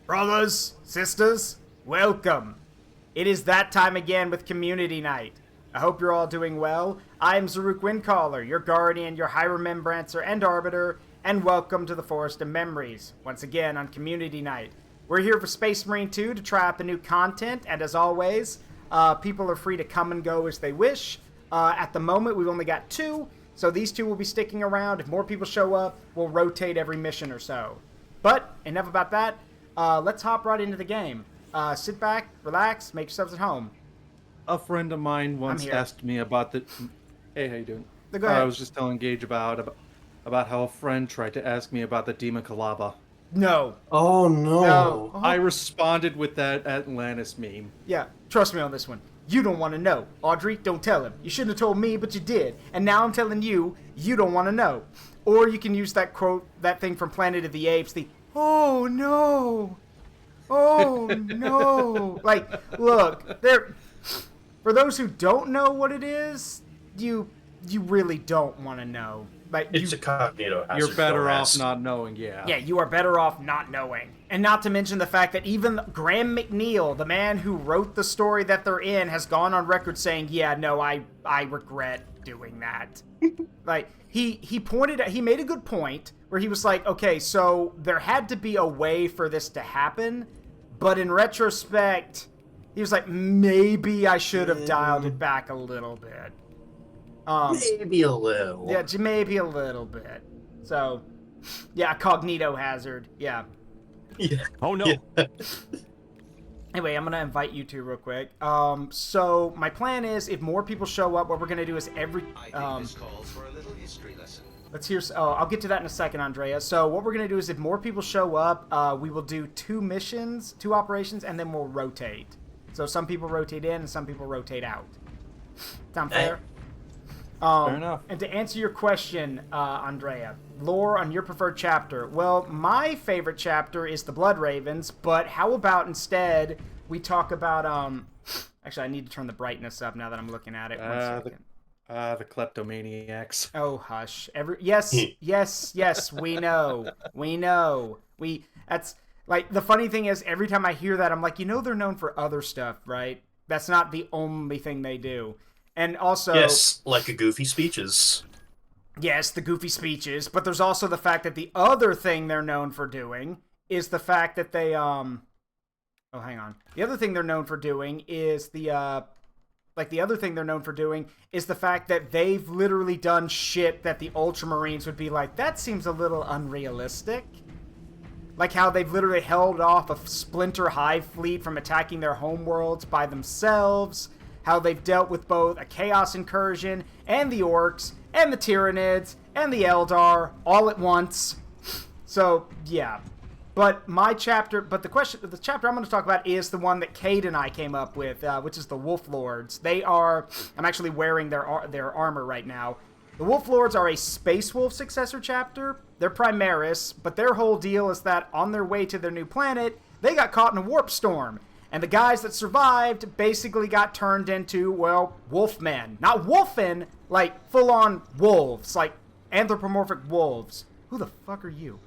Brothers, sisters, welcome. It is that time again with Community Night. I hope you're all doing well. I am Zaruk Windcaller, your guardian, your high remembrancer, and arbiter, and welcome to the Forest of Memories, once again on Community Night. We're here for Space Marine 2 to try out the new content, and as always, people are free to come and go as they wish. At the moment, we've only got 2, so these 2 will be sticking around. If more people show up, we'll rotate every mission or so. But, enough about that. Let's hop right into the game. Sit back, relax, make yourselves at home. A friend of mine once asked me about the... Hey, how you doing? Go ahead. I was just telling Gage about how a friend tried to ask me about the Demon Kalaba. No. Oh, no. No. I responded with that Atlantis meme. Yeah, trust me on this one. You don't want to know. Audrey, don't tell him. You shouldn't have told me, but you did. And now I'm telling you, you don't want to know. Or you can use that quote, that thing from Planet of the Apes, the, oh, no. Oh, no. Like, look, there... For those who don't know what it is, you really don't want to know. Like, It's a cognito hazard. You're better off not knowing, yeah. Yeah, you are better off not knowing. And not to mention the fact that even Graham McNeil, the man who wrote the story that they're in, has gone on record saying, yeah, no, I regret doing that. Like, he made a good point where he was like, okay, so there had to be a way for this to happen, but in retrospect, he was like, maybe I should have dialed it back a little bit. Maybe a little. Yeah, maybe a little bit. So, yeah, cognito hazard. Yeah. Yeah. Oh, no. Yeah. Anyway, I'm going to invite you two real quick. So, my plan is, if more people show up, what we're going to do is I think this calls for a little history lesson. Let's hear... Oh, I'll get to that in a second, Andrea. So, what we're going to do is, if more people show up, we will do 2 missions, 2 operations, and then we'll rotate. So, some people rotate in and some people rotate out. Sound fair? Fair enough. And to answer your question, Andrea, lore on your preferred chapter. Well, my favorite chapter is the Blood Ravens, but how about instead we talk about, actually, I need to turn the brightness up now that I'm looking at it. One second. The kleptomaniacs. Oh, hush. Yes, we know. We know. That's, like, the funny thing is, every time I hear that, I'm like, you know they're known for other stuff, right? That's not the only thing they do. And also... Yes, like a goofy speeches. Yes, the goofy speeches, but there's also the fact that the other thing they're known for doing is the fact that they, Oh, hang on. The other thing they're known for doing is the other thing they're known for doing is the fact that they've literally done shit that the Ultramarines would be like, that seems a little unrealistic. Like how they've literally held off a Splinter Hive fleet from attacking their homeworlds by themselves. How they've dealt with both a Chaos Incursion, and the Orcs, and the Tyranids, and the Eldar, all at once. So, yeah. But the chapter I'm going to talk about is the one that Cade and I came up with, which is the Wolf Lords. I'm actually wearing their armor right now. The Wolf Lords are a Space Wolf successor chapter. They're Primaris, but their whole deal is that on their way to their new planet, they got caught in a warp storm. And the guys that survived basically got turned into, well, wolfmen. Not wolfen, like full-on wolves, like anthropomorphic wolves. Who the fuck are you?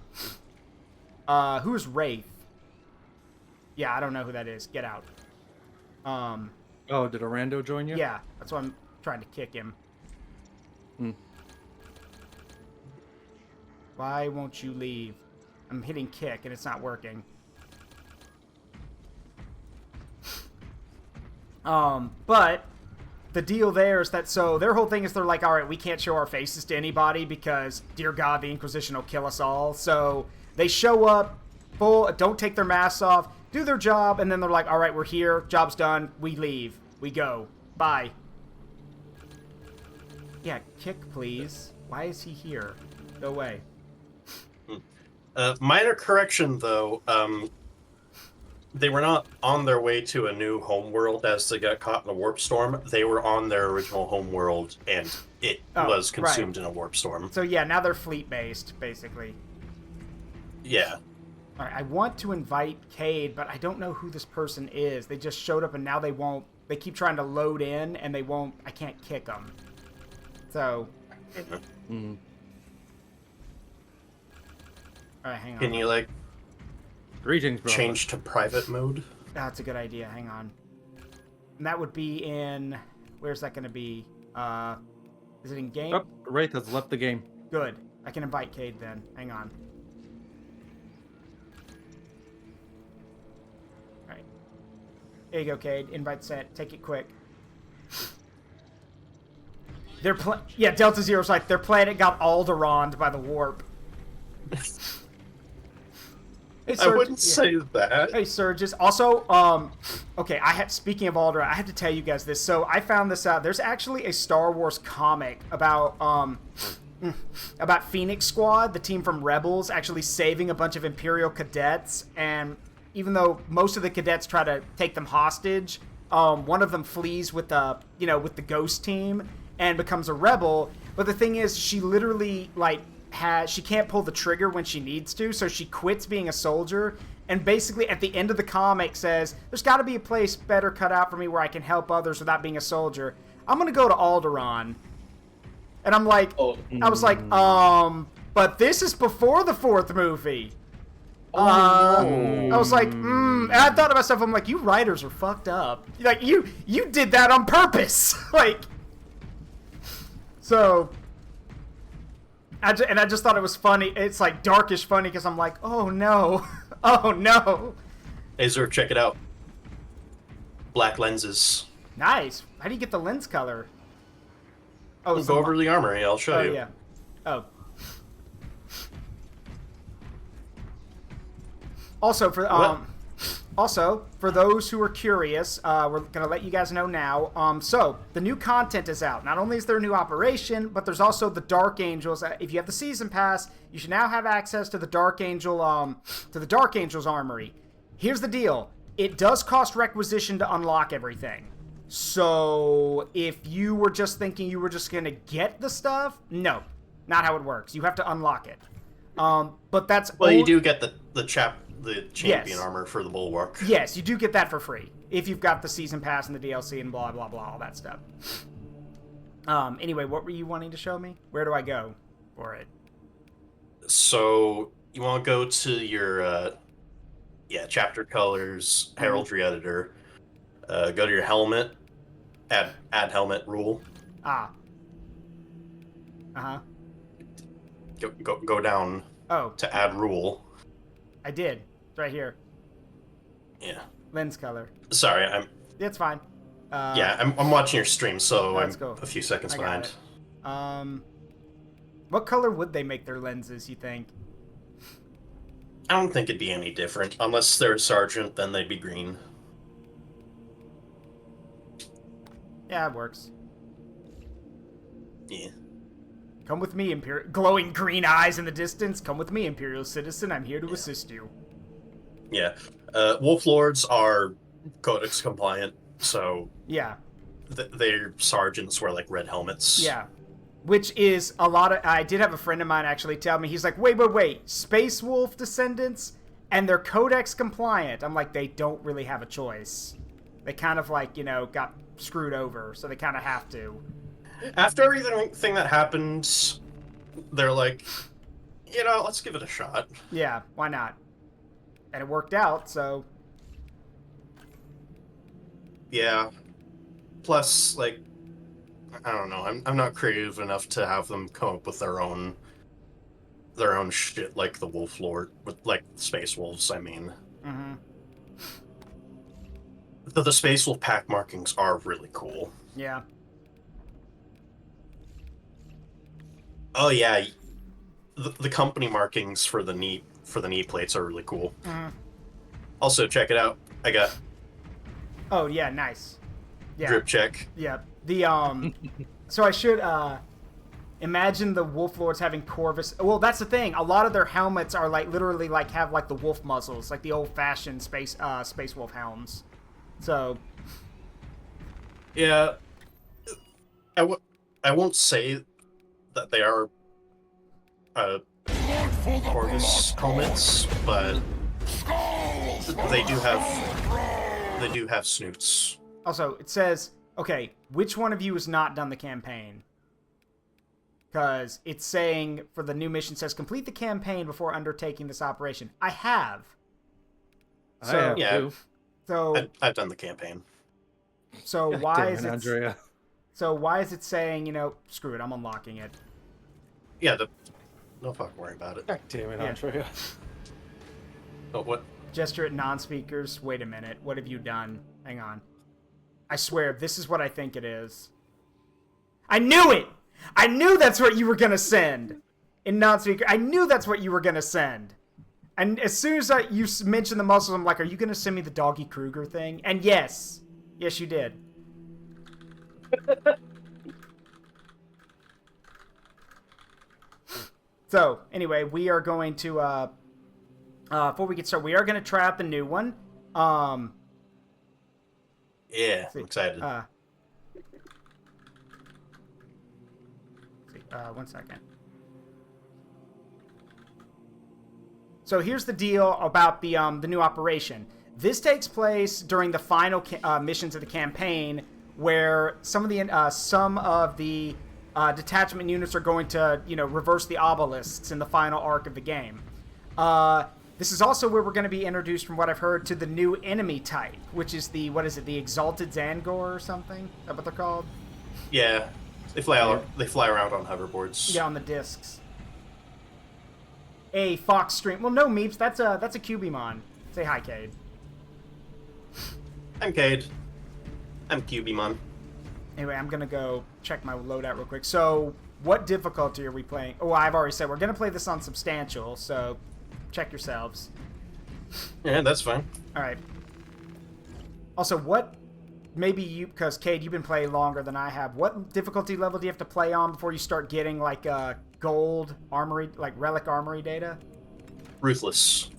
Who is Wraith? Yeah, I don't know who that is. Get out. Oh, did a rando join you? Yeah, that's why I'm trying to kick him. Why won't you leave? I'm hitting kick and it's not working. But the deal there is that, so their whole thing is they're like, all right, we can't show our faces to anybody because, dear God, the Inquisition will kill us all. So they show up, don't take their masks off, do their job, and then they're like, all right, we're here, job's done, we leave, we go, bye. Yeah, kick, please. Why is he here? Go away. Minor correction, though. They were not on their way to a new homeworld as they got caught in a warp storm. They were on their original homeworld, and it was consumed in a warp storm. So yeah, now they're fleet-based, basically. Yeah. Alright, I want to invite Cade, but I don't know who this person is. They just showed up, and now they won't... They keep trying to load in, and they won't... I can't kick them. So... Alright, hang on. Can you, like, Greetings, brother. change to private mode. That's a good idea. Hang on. And that would be in... Where's that going to be? Is it in game? Oh, Wraith has left the game. Good. I can invite Cade then. Hang on. Alright. There you go, Cade. Invite sent. Take it quick. Yeah, Delta Zero's like, their planet got Alderaan by the warp. Hey, I wouldn't say that. Hey, Surges. Also, okay, speaking of Alderaan, I have to tell you guys this. So I found this out. There's actually a Star Wars comic about Phoenix Squad, the team from Rebels, actually saving a bunch of Imperial cadets. And even though most of the cadets try to take them hostage, one of them flees with the Ghost team and becomes a rebel. But the thing is, she literally she can't pull the trigger when she needs to, so she quits being a soldier, and basically at the end of the comic says, there's got to be a place better cut out for me where I can help others without being a soldier. I'm gonna go to Alderaan. And I'm like, I was like, but this is before the 4th movie. I was like, and I thought to myself, I'm like, you writers are fucked up. Like, you did that on purpose. Like, so... I just thought it was funny. It's like darkish funny because I'm like, oh no, oh no. Hey, Zerg, check it out. Black lenses. Nice. How do you get the lens color? Oh, We'll go over to the armory. I'll show you. Oh yeah. Oh. Also for those who are curious, we're gonna let you guys know now. So the new content is out. Not only is there a new operation, but there's also the Dark Angels. If you have the season pass, you should now have access to the Dark Angel, to the Dark Angel's armory. Here's the deal: it does cost requisition to unlock everything. So if you were just thinking you were just gonna get the stuff, no, not how it works. You have to unlock it. But that's you do get the champion Yes. armor for the bulwark. Yes, you do get that for free if you've got the season pass and the DLC and blah blah blah, all that stuff. Anyway, what were you wanting to show me? Where do I go for it? So you want to go to your chapter colors, heraldry editor. Go to your helmet. Add helmet rule. Go down. Oh, to add rule. I did. It's right here. Yeah. Lens color. Sorry, It's fine. I'm watching your stream, so Let's I'm go. a few seconds I got behind. it. What color would they make their lenses, you think? I don't think it'd be any different. Unless they're a sergeant, then they'd be green. Yeah, it works. Yeah. Come with me, glowing green eyes in the distance. Come with me, Imperial citizen. I'm here to assist you. Yeah. Wolf Lords are Codex compliant, so... Yeah. Their sergeants wear, like, red helmets. Yeah. Which is a lot of... I did have a friend of mine actually tell me, he's like, wait. Space Wolf descendants, and they're Codex compliant. I'm like, they don't really have a choice. They kind of, like, got screwed over, so they kind of have to. After everything that happened, they're like, let's give it a shot. Yeah, why not? And it worked out, so... Yeah. Plus, like, I don't know, I'm not creative enough to have them come up with their own shit like the Wolf Lord, with, like, Space Wolves, I mean. Mm-hmm. The Space Wolf pack markings are really cool. Yeah. Oh yeah, the company markings for the knee plates are really cool. Mm-hmm. Also, check it out. I got. Oh yeah, nice. Yeah. Drip check. Yeah. The So I should imagine the Wolf Lords having Corvus. Well, that's the thing. A lot of their helmets are like literally like have like the wolf muzzles, like the old-fashioned space wolf helms. So. Yeah. I won't say that they are Corvus helmets, but they do have snoots. Also, it says, okay, which one of you has not done the campaign? Because it's saying for the new mission says complete the campaign before undertaking this operation. I have. I have Yeah. to. So I've done the campaign. so God why damn is it? Andrea? So why is it saying, screw it, I'm unlocking it. Yeah, no fucking worry about it. God damn it, Yeah. Andrea. But what? Gesture at non-speakers. Wait a minute. What have you done? Hang on. I swear, this is what I think it is. I knew it! I knew that's what you were gonna send! In non-speaker. I knew that's what you were gonna send. And as soon as you mentioned the muscles, I'm like, are you gonna send me the Doggy Kruger thing? And yes. Yes, you did. So, anyway, we are going to, before we get started, we are going to try out the new one. Yeah, I'm excited. One second. So here's the deal about the new operation. This takes place during the final missions of the campaign, where some of the detachment units are going to, reverse the obelisks in the final arc of the game. This is also where we're going to be introduced, from what I've heard, to the new enemy type, which is the Exalted Zangor or something? Is that what they're called? Yeah, they fly around on hoverboards. Yeah, on the discs. A Fox Stream. Well, no, Meeps, that's a Cubimon. Say hi, Cade. I'm Cade. I'm Cubimon. Anyway, I'm going to go check my loadout real quick. So, what difficulty are we playing? Oh, I've already said we're going to play this on Substantial, so check yourselves. Yeah, that's fine. All right. Also, maybe you, because Cade, you've been playing longer than I have. What difficulty level do you have to play on before you start getting, like, gold armory, like relic armory data? Ruthless.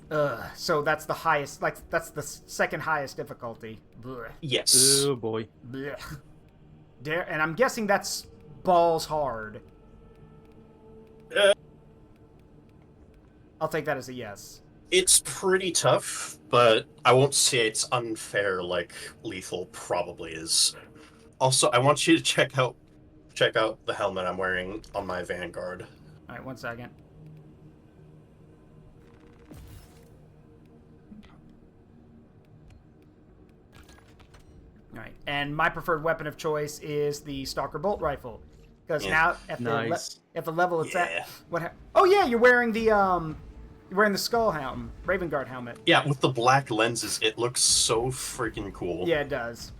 So that's the highest, that's the second highest difficulty. Blech. Yes. Oh boy. Blech. And I'm guessing that's balls hard. I'll take that as a yes. It's pretty tough, but I won't say it's unfair like Lethal probably is. Also, I want you to check out the helmet I'm wearing on my Vanguard. All right, 1 second. All right, and my preferred weapon of choice is the Stalker Bolt Rifle, because now at the level it's at, oh yeah, you're wearing the skull helmet, Raven Guard helmet. Yeah, with the black lenses, it looks so freaking cool. Yeah, it does.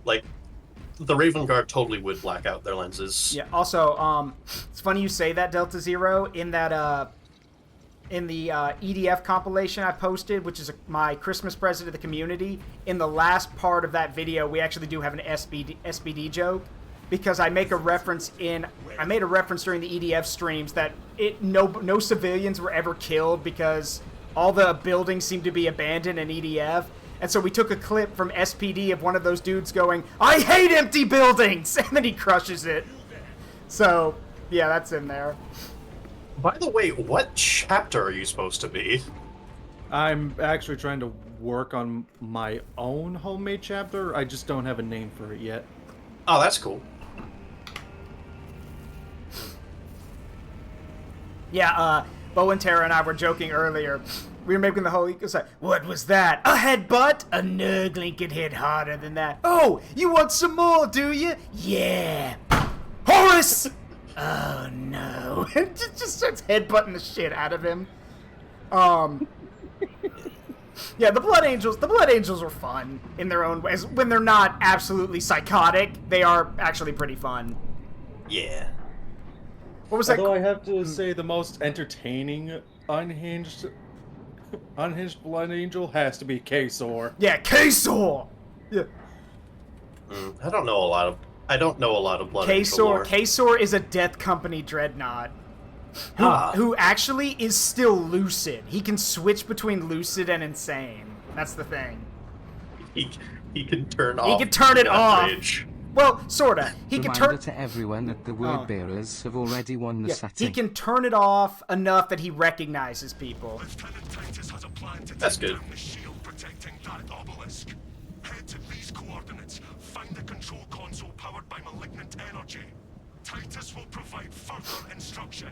Like, the Raven Guard totally would black out their lenses. Yeah. Also, it's funny you say that, Delta Zero. In that, in the EDF compilation I posted, which is my Christmas present to the community, in the last part of that video, we actually do have an SPD joke, because I made a reference during the EDF streams that no civilians were ever killed because all the buildings seemed to be abandoned in EDF. And so we took a clip from SPD of one of those dudes going, "I hate empty buildings!" And then he crushes it. So, yeah, that's in there. By the way, what chapter are you supposed to be? I'm actually trying to work on my own homemade chapter. I just don't have a name for it yet. Oh, that's cool. Yeah, Bo and Tara and I were joking earlier. We were making the whole what was that? A headbutt? A nurgling could hit harder than that. Oh, you want some more, do you? Yeah. Horace! Oh, no. And just starts headbutting the shit out of him. Yeah, the Blood Angels are fun in their own ways. When they're not absolutely psychotic, they are actually pretty fun. Yeah. What was that? Although I have to say the most entertaining unhinged Blood Angel has to be K-Sor. Yeah, K-Sor! Yeah. I don't know a lot of Blood Angel lore. K-Sor is a Death Company dreadnought. Who actually is still lucid. He can switch between lucid and insane. That's the thing. He can turn off. He can turn it off. Rage. Well, sorta. He can turn. Reminder to everyone that the word bearers have already won the setting. He can turn it off enough that he recognizes people. That's good. The shield protecting that obelisk. Head to these coordinates. Find the control console powered by malignant energy. Titus will provide further instruction.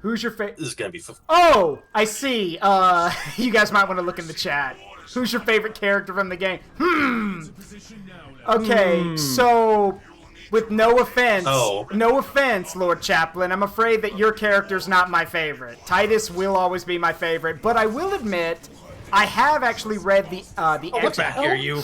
Who's your favorite? This is gonna be. Oh, I see. You guys might want to look in the chat. Who's your favorite character from the game? Okay, so with no offense, Lord Chaplain, I'm afraid that your character's not my favorite. Titus will always be my favorite, but I will admit, I have actually read the extra. Hear you.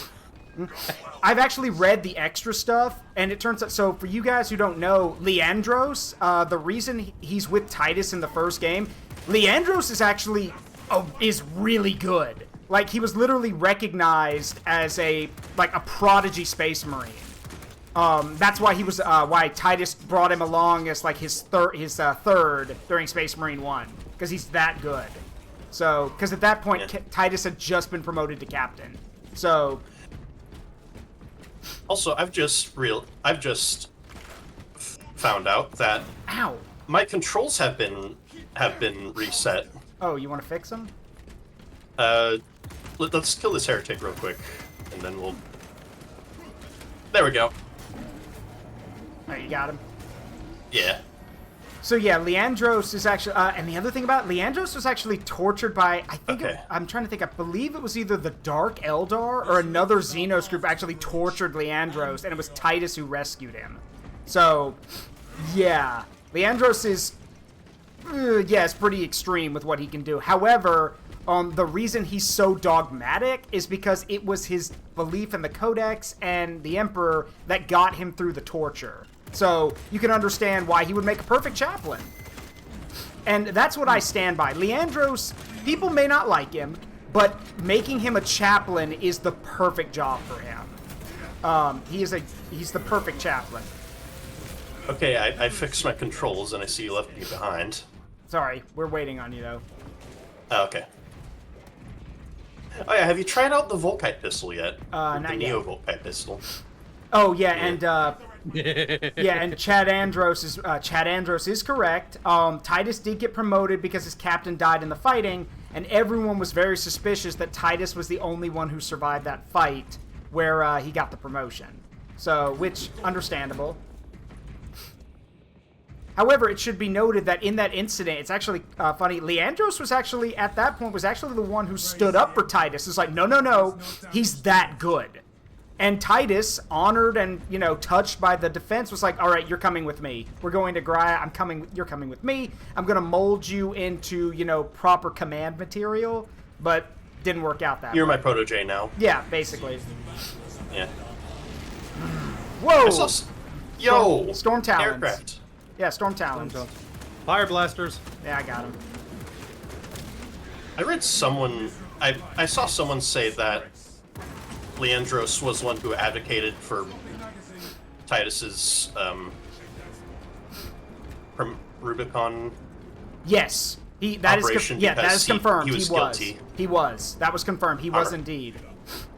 I've actually read the extra stuff, and it turns out. So for you guys who don't know, Leandros, the reason he's with Titus in the first game, Leandros is actually is really good. Like, he was literally recognized as a prodigy space marine. That's why he was why Titus brought him along as like his third during Space Marine 1, because he's that good. So, because at that point Titus had just been promoted to captain. So. Also, I've just found out that my controls have been reset. Oh, you want to fix them? Let's kill this heretic real quick, and then we'll. There we go. Alright, you got him. Yeah. So yeah, Leandros is actually, and the other thing about Leandros was actually tortured by, I think, I'm trying to think, I believe it was either the Dark Eldar or another Xenos group actually tortured Leandros, and it was Titus who rescued him. So, yeah, Leandros is, it's pretty extreme with what he can do. However, the reason he's so dogmatic is because it was his belief in the Codex and the Emperor that got him through the torture. So you can understand why he would make a perfect chaplain. And that's what I stand by. Leandros, people may not like him, but making him a chaplain is the perfect job for him. He's the perfect chaplain. Okay, I fixed my controls and I see you left me behind. Sorry, we're waiting on you though. Oh, okay. Oh yeah, have you tried out the Volkite pistol yet? Not the yet. Neo Volkite pistol. Oh yeah, and and Chad Andros is correct. Titus did get promoted because his captain died in the fighting, and everyone was very suspicious that Titus was the only one who survived that fight where he got the promotion. So, which, understandable. However, it should be noted that in that incident, it's actually funny, Leandros was actually, at that point, was actually the one who stood up for Titus. It's like, no, he's that good. And Titus, honored and, touched by the defense, was like, all right, you're coming with me. We're going to Graia. You're coming with me. I'm going to mold you into, proper command material. But didn't work out that way. You're my protege now. Yeah, basically. Yeah. Whoa! Storm Talons. Aircraft. Yeah, Storm Talons. Fire blasters. Yeah, I got him. I read someone... I saw someone say that Leandros was one who advocated for Titus's Rubicon. Yes, that is confirmed. He was guilty. He was. That was confirmed. He was indeed.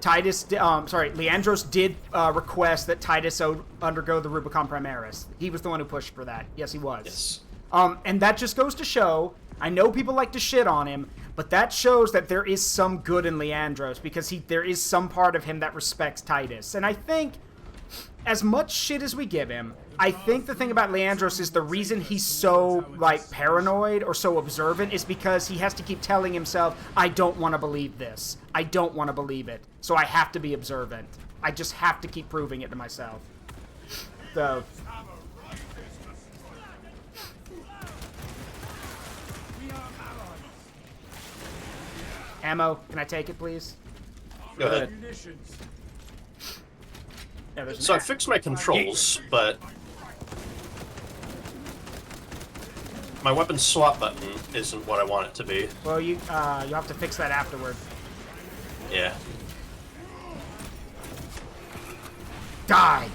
Leandros did request that Titus undergo the Rubicon Primaris. He was the one who pushed for that. Yes, he was. Yes. And that just goes to show. I know people like to shit on him, but that shows that there is some good in Leandros because there is some part of him that respects Titus. And I think, as much shit as we give him, I think the thing about Leandros is the reason he's so, paranoid or so observant is because he has to keep telling himself, I don't want to believe this. I don't want to believe it. So I have to be observant. I just have to keep proving it to myself. So... Ammo, can I take it, please? Go ahead. Yeah, So I fixed my controls, but my weapon swap button isn't what I want it to be. Well, you'll have to fix that afterward. Yeah. Die!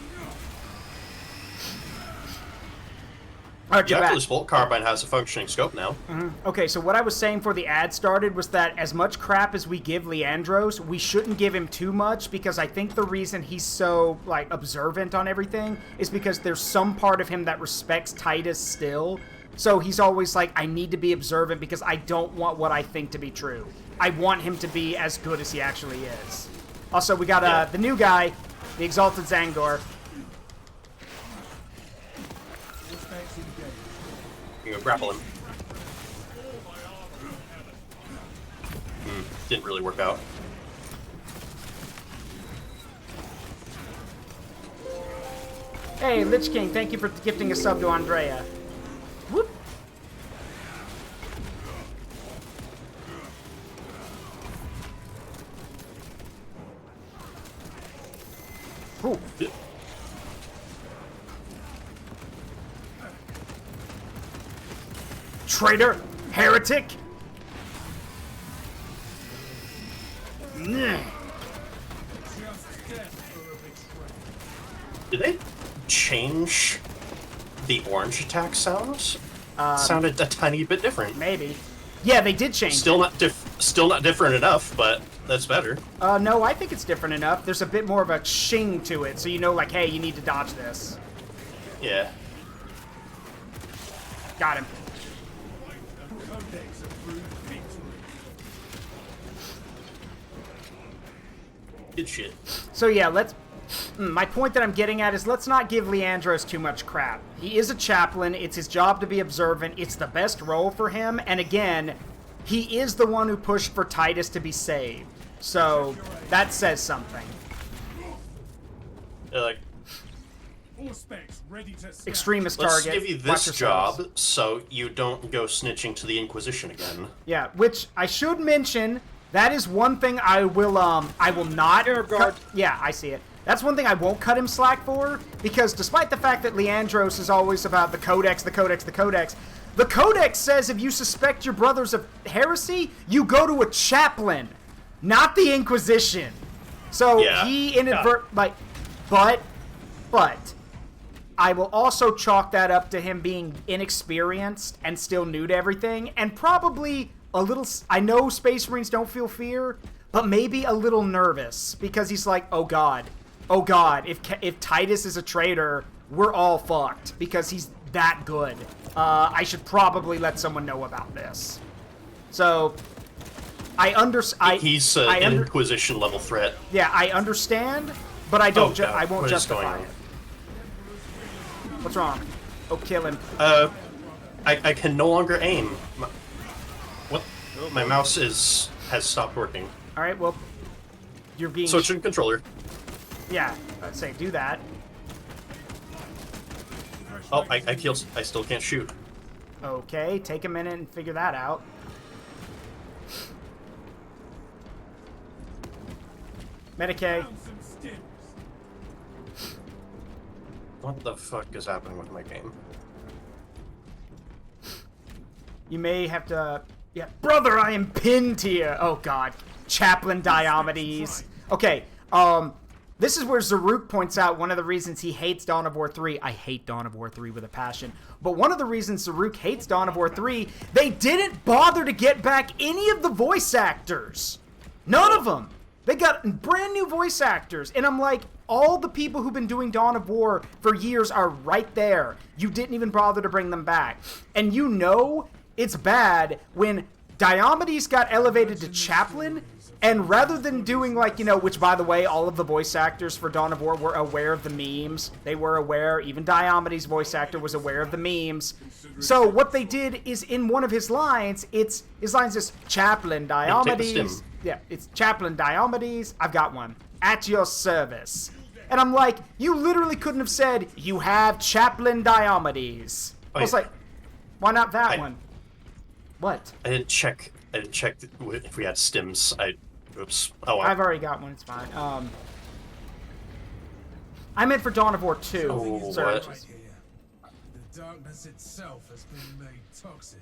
Alright, you're back. This bolt carbine has a functioning scope now. Okay, so what I was saying before the ad started was that as much crap as we give Leandros, we shouldn't give him too much because I think the reason he's so, observant on everything is because there's some part of him that respects Titus still. So he's always like, I need to be observant because I don't want what I think to be true. I want him to be as good as he actually is. Also, we got the new guy, the Exalted Zangor. You can grapple him. didn't really work out. Hey, Lich King, thank you for gifting a sub to Andrea. Whoop. Ooh. Traitor! Heretic! Nyeh. Did they change the orange attack sounds? Sounded a tiny bit different. Maybe. Yeah, they did change. Still not different enough, but that's better. No, I think it's different enough. There's a bit more of a shing to it, so you know, like, hey, you need to dodge this. Yeah. Got him. Good shit. So yeah, my point that I'm getting at is let's not give Leandros too much crap. He is a chaplain. It's his job to be observant. It's the best role for him. And again, he is the one who pushed for Titus to be saved. So that says something. They're like, Extremist let's target. give you Watch this yourselves. job so you don't go snitching to the Inquisition again. Yeah, which I should mention, that is one thing I will not yeah, I see it. That's one thing I won't cut him slack for, because despite the fact that Leandros is always about the Codex, the Codex, the Codex, the Codex says if you suspect your brothers of heresy, you go to a chaplain, not the Inquisition. So Yeah. he but I will also chalk that up to him being inexperienced and still new to everything, and probably a little, I know Space Marines don't feel fear, but maybe a little nervous, because he's like, oh god, if Titus is a traitor, we're all fucked, because he's that good. I should probably let someone know about this. So, He's an Inquisition level threat. Yeah, I understand, but I don't. God, I won't what is justify going on? it. What's wrong? Oh, kill him. I can no longer aim. What? My mouse has stopped working. All right, well, you're being. Switching controller. Yeah, I'd say do that. Oh, I still can't shoot. Okay, take a minute and figure that out. Medicaid. What the fuck is happening with my game? You may have to. Yeah, brother, I am pinned to you. Oh god, Chaplain Diomedes. Okay, this is where Zaruk points out one of the reasons he hates Dawn of War 3. I hate Dawn of War 3 with a passion. But one of the reasons Zaruk hates Dawn of War 3, they didn't bother to get back any of the voice actors. None of them. They got brand new voice actors. And I'm like, all the people who've been doing Dawn of War for years are right there. You didn't even bother to bring them back. And you know it's bad when Diomedes got elevated to Chaplain, and rather than doing like, you know, which by the way, all of the voice actors for Dawn of War were aware of the memes. They were aware, even Diomedes' voice actor was aware of the memes. So what they did is in one of his lines, his line's just Chaplain Diomedes. Yeah, it's Chaplain Diomedes. I've got one. At your service. And I'm like, you literally couldn't have said, you have Chaplain Diomedes. I was like, why not that one? What? I didn't check if we had stims. Oops. Oh, I've already got one. It's fine. I meant for Dawn of War 2. Oh, Surge. what? The darkness itself has been made toxic.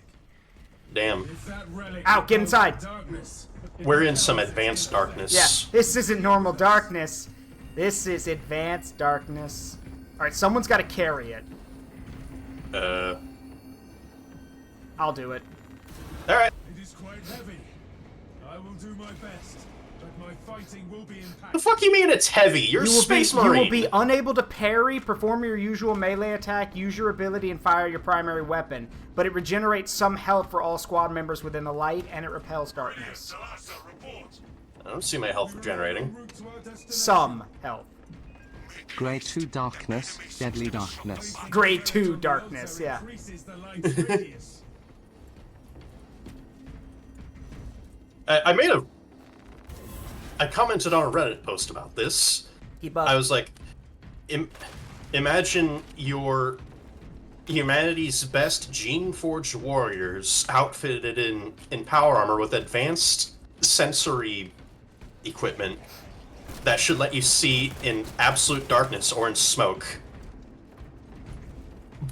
Damn. Is that relic Out, get inside. darkness? We're in some advanced darkness. Yeah, this isn't normal darkness. This is advanced darkness. Alright, someone's got to carry it. I'll do it. Alright. It is quite heavy. I will do my best, but my fighting will be impacted. The fuck you mean it's heavy? You're a Space Marine. You will be unable to parry, perform your usual melee attack, use your ability, and fire your primary weapon. But it regenerates some health for all squad members within the light, and it repels darkness. I don't see my health regenerating. Some health. Grade 2 darkness, deadly darkness. Grade 2 darkness, yeah. Increases the light's radius. I made a I commented on a Reddit post about this. Keep up. I was like, imagine your humanity's best gene-forged warriors outfitted in power armor with advanced sensory equipment that should let you see in absolute darkness or in smoke.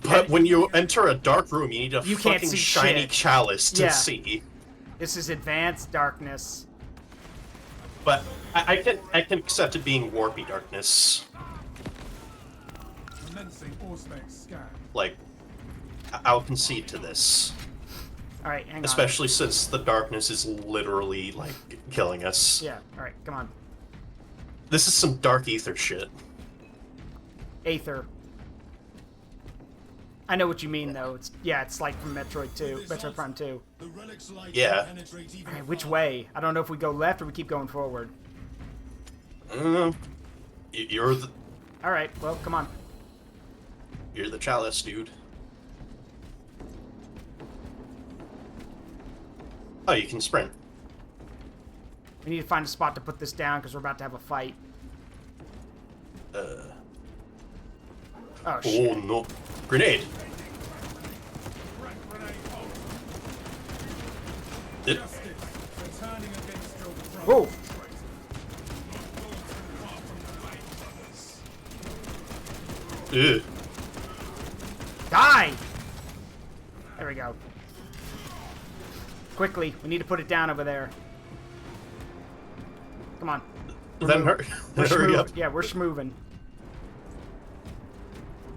But when you enter a dark room, you need a You can't fucking see shiny shit. chalice to Yeah. see. This is advanced darkness. But I can accept it being warpy darkness. Commencing Auspex scan. Like, I'll concede to this. Alright, hang on. Especially since the darkness is literally, like, killing us. Yeah, alright, come on. This is some dark ether shit. Aether. I know what you mean, though. It's like from Metroid 2, Metroid Prime 2. The relic's light Yeah. penetrate even Alright, which way? I don't know if we go left or we keep going forward. You're the Alright, well, come on. chalice, dude. Oh, you can sprint. We need to find a spot to put this down because we're about to have a fight. Oh, shit. Oh no. Grenade. It, justice. Returning against your throne. Whoa! ugh. Die! There we go. Quickly, we need to put it down over there. Come on. Then hurry, We're hurry up. schmooving. Yeah, we're schmooving.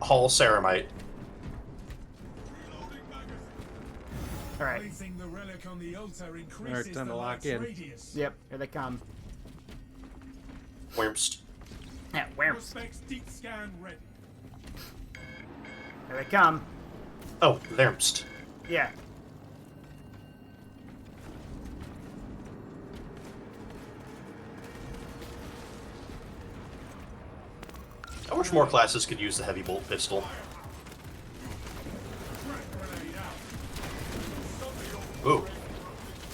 Hall Ceramite. Alright. Placing the relic on the altar increases Alright, time the to lock light's in. radius. Yep, here they come. Wimps. Yeah, where? Auspex deep scan ready. Here they come. Oh, Lermst. Yeah. I wish more classes could use the heavy bolt pistol. Ooh.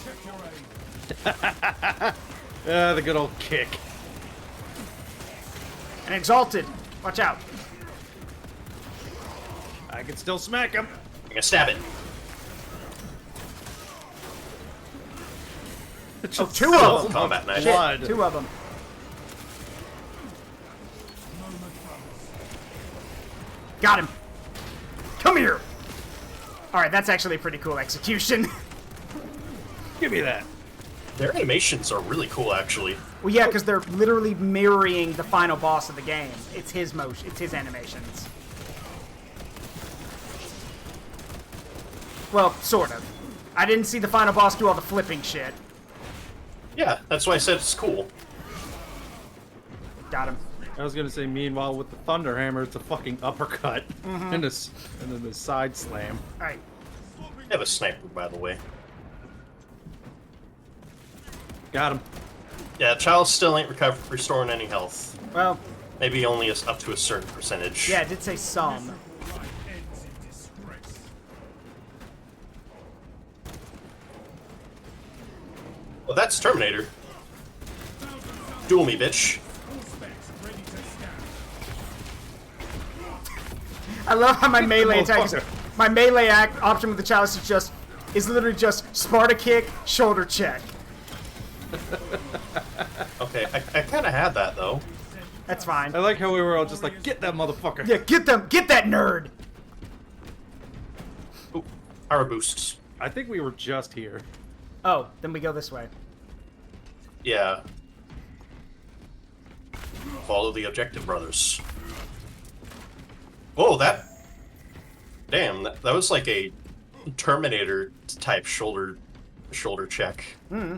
Check your aim. The good old kick. And exalted. Watch out. I can still smack him. I'm gonna stab it. Oh, two of them. Combat knife. Blood. Shit, two of them. Got him. Come here. Alright, that's actually a pretty cool execution. Give me that. Their animations are really cool, actually. Well, yeah, because they're literally mirroring the final boss of the game. It's his motion. It's his animations. Well, sort of. I didn't see the final boss do all the flipping shit. Yeah, that's why I said it's cool. Got him. I was gonna say, meanwhile, with the Thunder Hammer, it's a fucking uppercut. And then the side slam. Alright. I have a sniper, by the way. Got him. Yeah, Chalice still ain't restoring any health. Well, Maybe only up to a certain percentage. yeah, it did say some. Life ends in disgrace. Well, that's Terminator. Duel me, bitch. Auspex ready to scan. I love how my melee attack is, Motherfucker. my melee option with the chalice is literally just Sparta kick, shoulder check. Okay, I kind of had that, though. That's fine. I like how we were all just like, get that motherfucker. Yeah, get that nerd. Ooh, power boosts. I think we were just here. Oh, then we go this way. Yeah. Follow the objective, brothers. Whoa, that... Damn, that was like a Terminator-type shoulder check. Mm-hmm.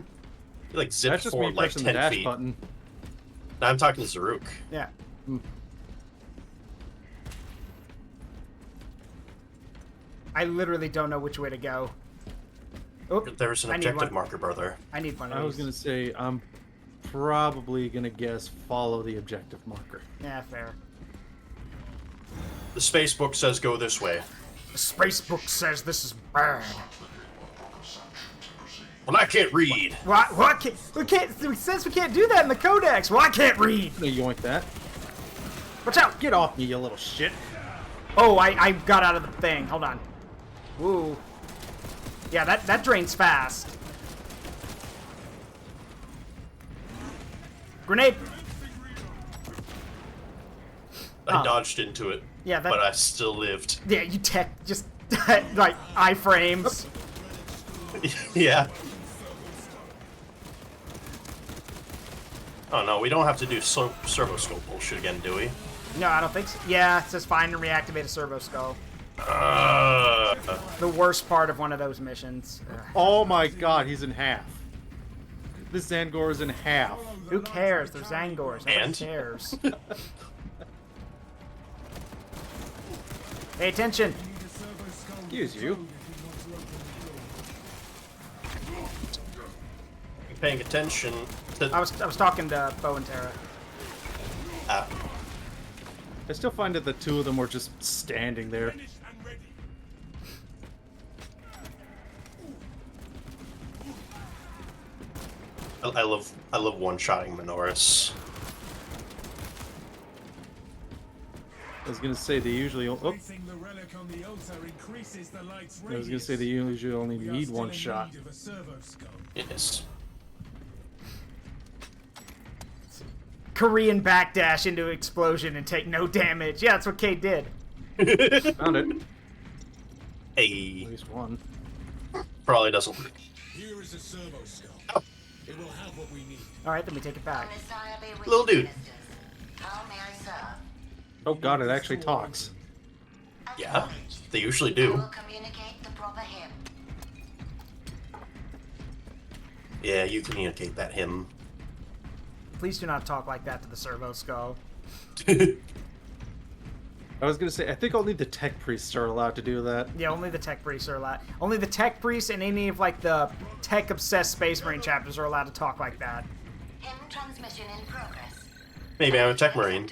He, like, zipped That's just me forward like pressing 10 the dash feet. button. Now I'm talking to Zaruk. Yeah. I literally don't know which way to go. Oh, There's an I need objective one. marker, brother. I need one of I was these. gonna say, I'm probably gonna guess follow the objective marker. Yeah, fair. The space book says go this way. The space book says this is bad. Well, I can't read. What? It says we can't do that in the codex. Well, I can't read. I'm gonna yoink that. Watch out. Get off me, you little shit. Oh, I got out of the thing. Hold on. Woo. Yeah, that drains fast. Grenade. I dodged into it. Yeah, but I still lived. Yeah, you just like iframes. Yeah. Oh no, we don't have to do servo scope bullshit again, do we? No, I don't think so. Yeah, it says find and reactivate a servo skull. The worst part of one of those missions. Oh my god, he's in half. This Zangor is in half. Who cares? They're Zangors. Nobody And? cares. Pay attention. Excuse you. You paying attention to... I was talking to Bo and Tara. I still find that the two of them were just standing there. Finished and ready. I love one-shotting Minoris. I was gonna say they usually. Oh, Placing the relic on the altar increases the light's I was gonna say they usually only We are need still one in shot. need of a servo skull. Yes. Korean backdash into explosion and take no damage. Yeah, that's what Kate did. Found it. Hey, At least one. probably doesn't. Here is a servo skull. It will have what we need. All right, then we take it back. Little dude. How may I serve? Oh god, it actually talks. Yeah, they usually I do. will communicate the proper hymn. Yeah, you communicate that hymn. Please do not talk like that to the servo skull. I was gonna say, I think only the tech priests are allowed to do that. Yeah, only the tech priests are allowed. Only the tech priests and any of like the tech obsessed Space Marine chapters are allowed to talk like that. Hymn transmission in progress. Maybe I'm a tech marine.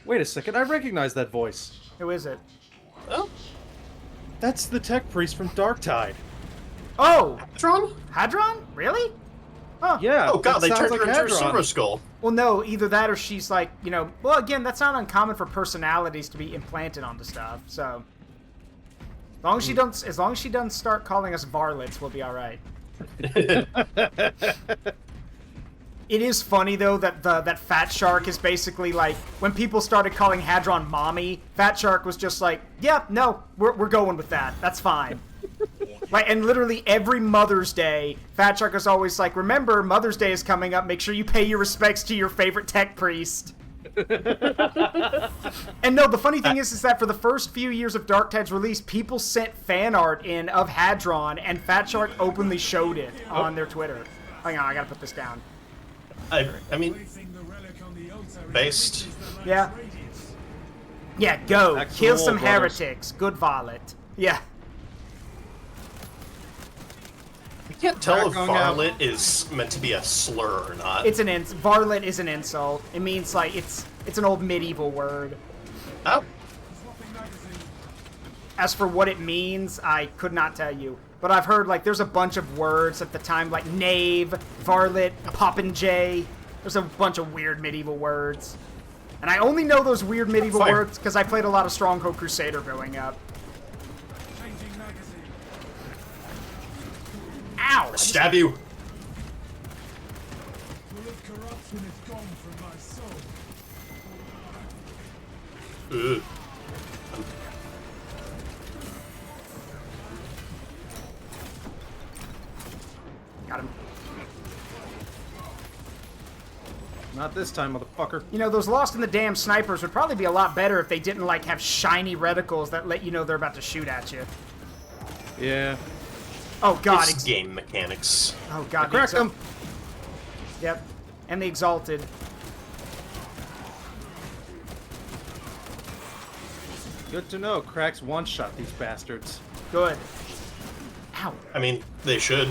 Wait a second, I recognize that voice. Who is it? Oh, That's the tech priest from Darktide. Oh, Hadron? Hadron? Really? Huh. Yeah. Oh god, that they sounds turned like her into a Hadron. servo skull. Well, no, either that or she's like, you know, well, again, that's not uncommon for personalities to be implanted onto stuff. So, as long as she doesn't start calling us varlets, we'll be all right. It is funny though that that Fat Shark is basically like when people started calling Hadron mommy, Fat Shark was just like, yeah, no, we're going with that. That's fine. Like, and literally every Mother's Day, Fat Shark is always like, remember, Mother's Day is coming up. Make sure you pay your respects to your favorite tech priest. And no, the funny thing is that for the first few years of Darktide's release, people sent fan art in of Hadron, and Fat Shark openly showed it on their Twitter. Hang on, I gotta put this down. I mean, Placing the relic on the altar Based. increases the light's Yeah. radius. Yeah, go. Back to Kill the some wall, brothers. heretics. Good varlet. Yeah. I can't tell if Back on out. varlet is meant to be a slur or not. It's an varlet is an insult. It means like it's an old medieval word. Oh, Swapping magazine. As for what it means, I could not tell you. But I've heard like there's a bunch of words at the time like knave, varlet, popinjay. There's a bunch of weird medieval words. And I only know those weird medieval Fire. words because I played a lot of Stronghold Crusader growing up. Changing magazine. Ow! stab you. Will of corruption is gone from my soul. Ugh. Got him. Not this time, motherfucker. You know, those Lost in the Dam snipers would probably be a lot better if they didn't like have shiny reticles that let you know they're about to shoot at you. Yeah. Oh god, It's game mechanics. oh god, Crack them. Yep, and the Exalted. Good to know. Cracks one-shot these bastards. Good. Ow. I mean, they should.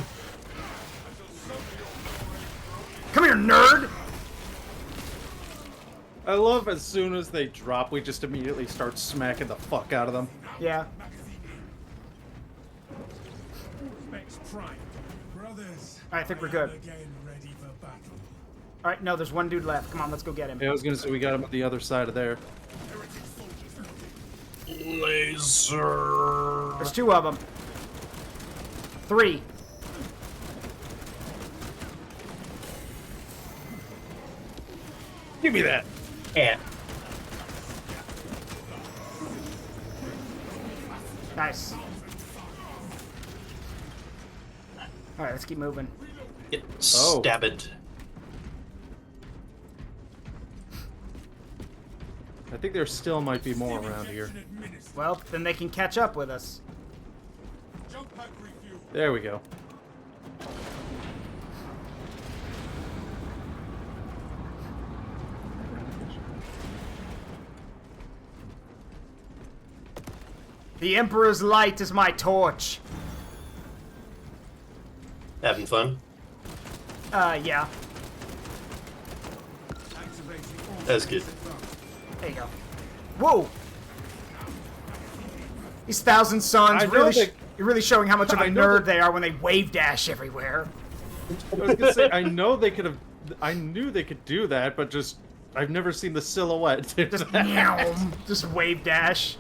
Come here, nerd! I love as soon as they drop, we just immediately start smacking the fuck out of them. Yeah. Max Prime. Brother brothers. I think we're good. Again ready for battle. All right, no, there's one dude left. Come on, let's go get him. Yeah, I was gonna say we got him at the other side of there. Laser. There's 2 of them. 3. Give me that. Yeah. Nice. All right, let's keep moving. Get Oh. stabbed. I think there still might be more around here. Well, then they can catch up with us. Jump pack refuel. There we go. The Emperor's light is my torch. Having fun? Yeah. That's good. There you go. Whoa! These Thousand Suns I know really, they- you're really showing how much of a I know nerd they- they are when they wave dash everywhere. I was gonna say, I know they could have. I knew they could do that, but just I've never seen the silhouette. Just meow, just wave dash.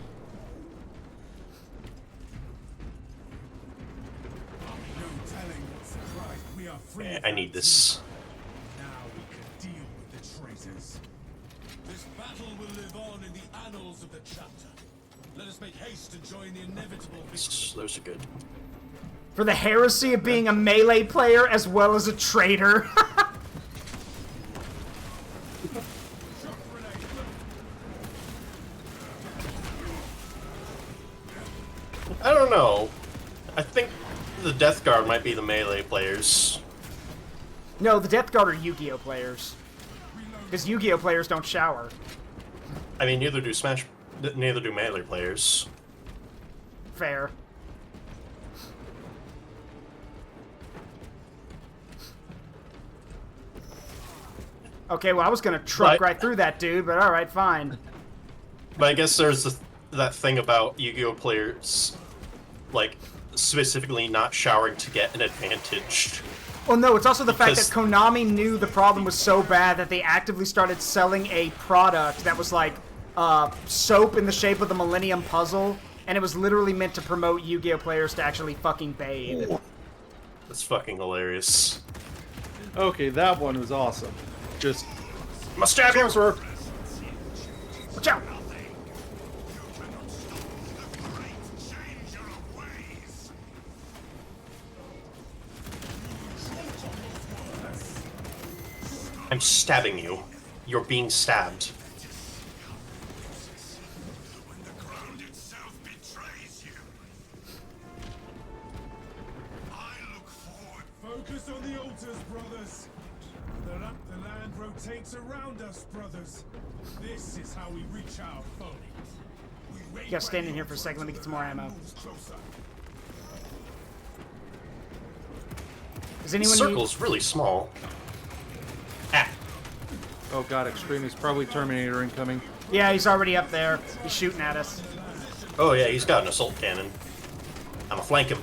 No telling what surprise we are free. I need this. Now we can deal with the traitors. This battle will live on in the annals of the chapter. Let us make haste to join the inevitable victory. Those are good. For the heresy of being a melee player as well as a traitor. I don't know. I think the Death Guard might be the melee players. No, the Death Guard are Yu-Gi-Oh players. Because Yu-Gi-Oh players don't shower. I mean, neither do melee players. Fair. Okay, well, I was gonna truck Right. right through that dude, but alright, fine. But I guess there's that thing about Yu-Gi-Oh players, like, specifically not showering to get an advantage. Well, no, it's also the fact that Because- Konami knew the problem was so bad that they actively started selling a product that was like soap in the shape of the Millennium Puzzle, and it was literally meant to promote Yu-Gi-Oh players to actually fucking bathe. That's fucking hilarious. Okay, that one was awesome. Just Must stab you! Watch out! I'm stabbing you. You're being stabbed. When the ground itself betrays you. I look forward. Focus on the altars, brothers. The land rotates around us, brothers. This is how we reach our foe. You gotta stand in here for a second, let me get some more ammo. Is The anyone circle's really small. Ah. oh god, Extreme is probably Terminator incoming. Yeah, he's already up there. He's shooting at us. Oh yeah, he's got an assault cannon. I'm gonna flank him,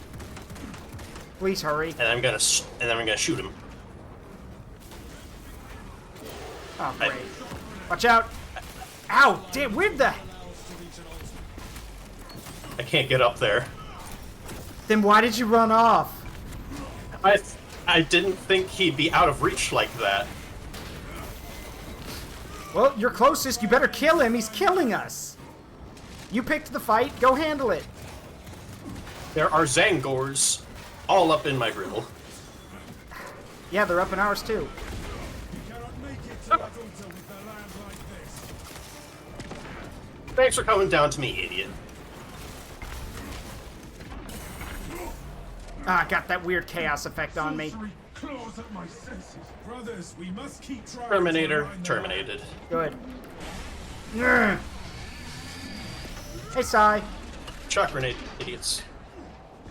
Please hurry. and I'm gonna shoot him. Oh, great. Watch out! Ow! Damn, where the... I can't get up there. Then why did you run off? I didn't think he'd be out of reach like that. Well, you're closest. You better kill him. He's killing us. You picked the fight. Go handle it. There are Zangors all up in my grill. Yeah, they're up in ours, too. Cannot make it to that altar with the land like this. Thanks for coming down to me, idiot. Ah, got that weird chaos effect on me. Sorcery claws at my senses. Brothers, we must keep trying. Terminator to align the terminated. Good. Grr. Hey, Sai. Shock grenade, idiots. land.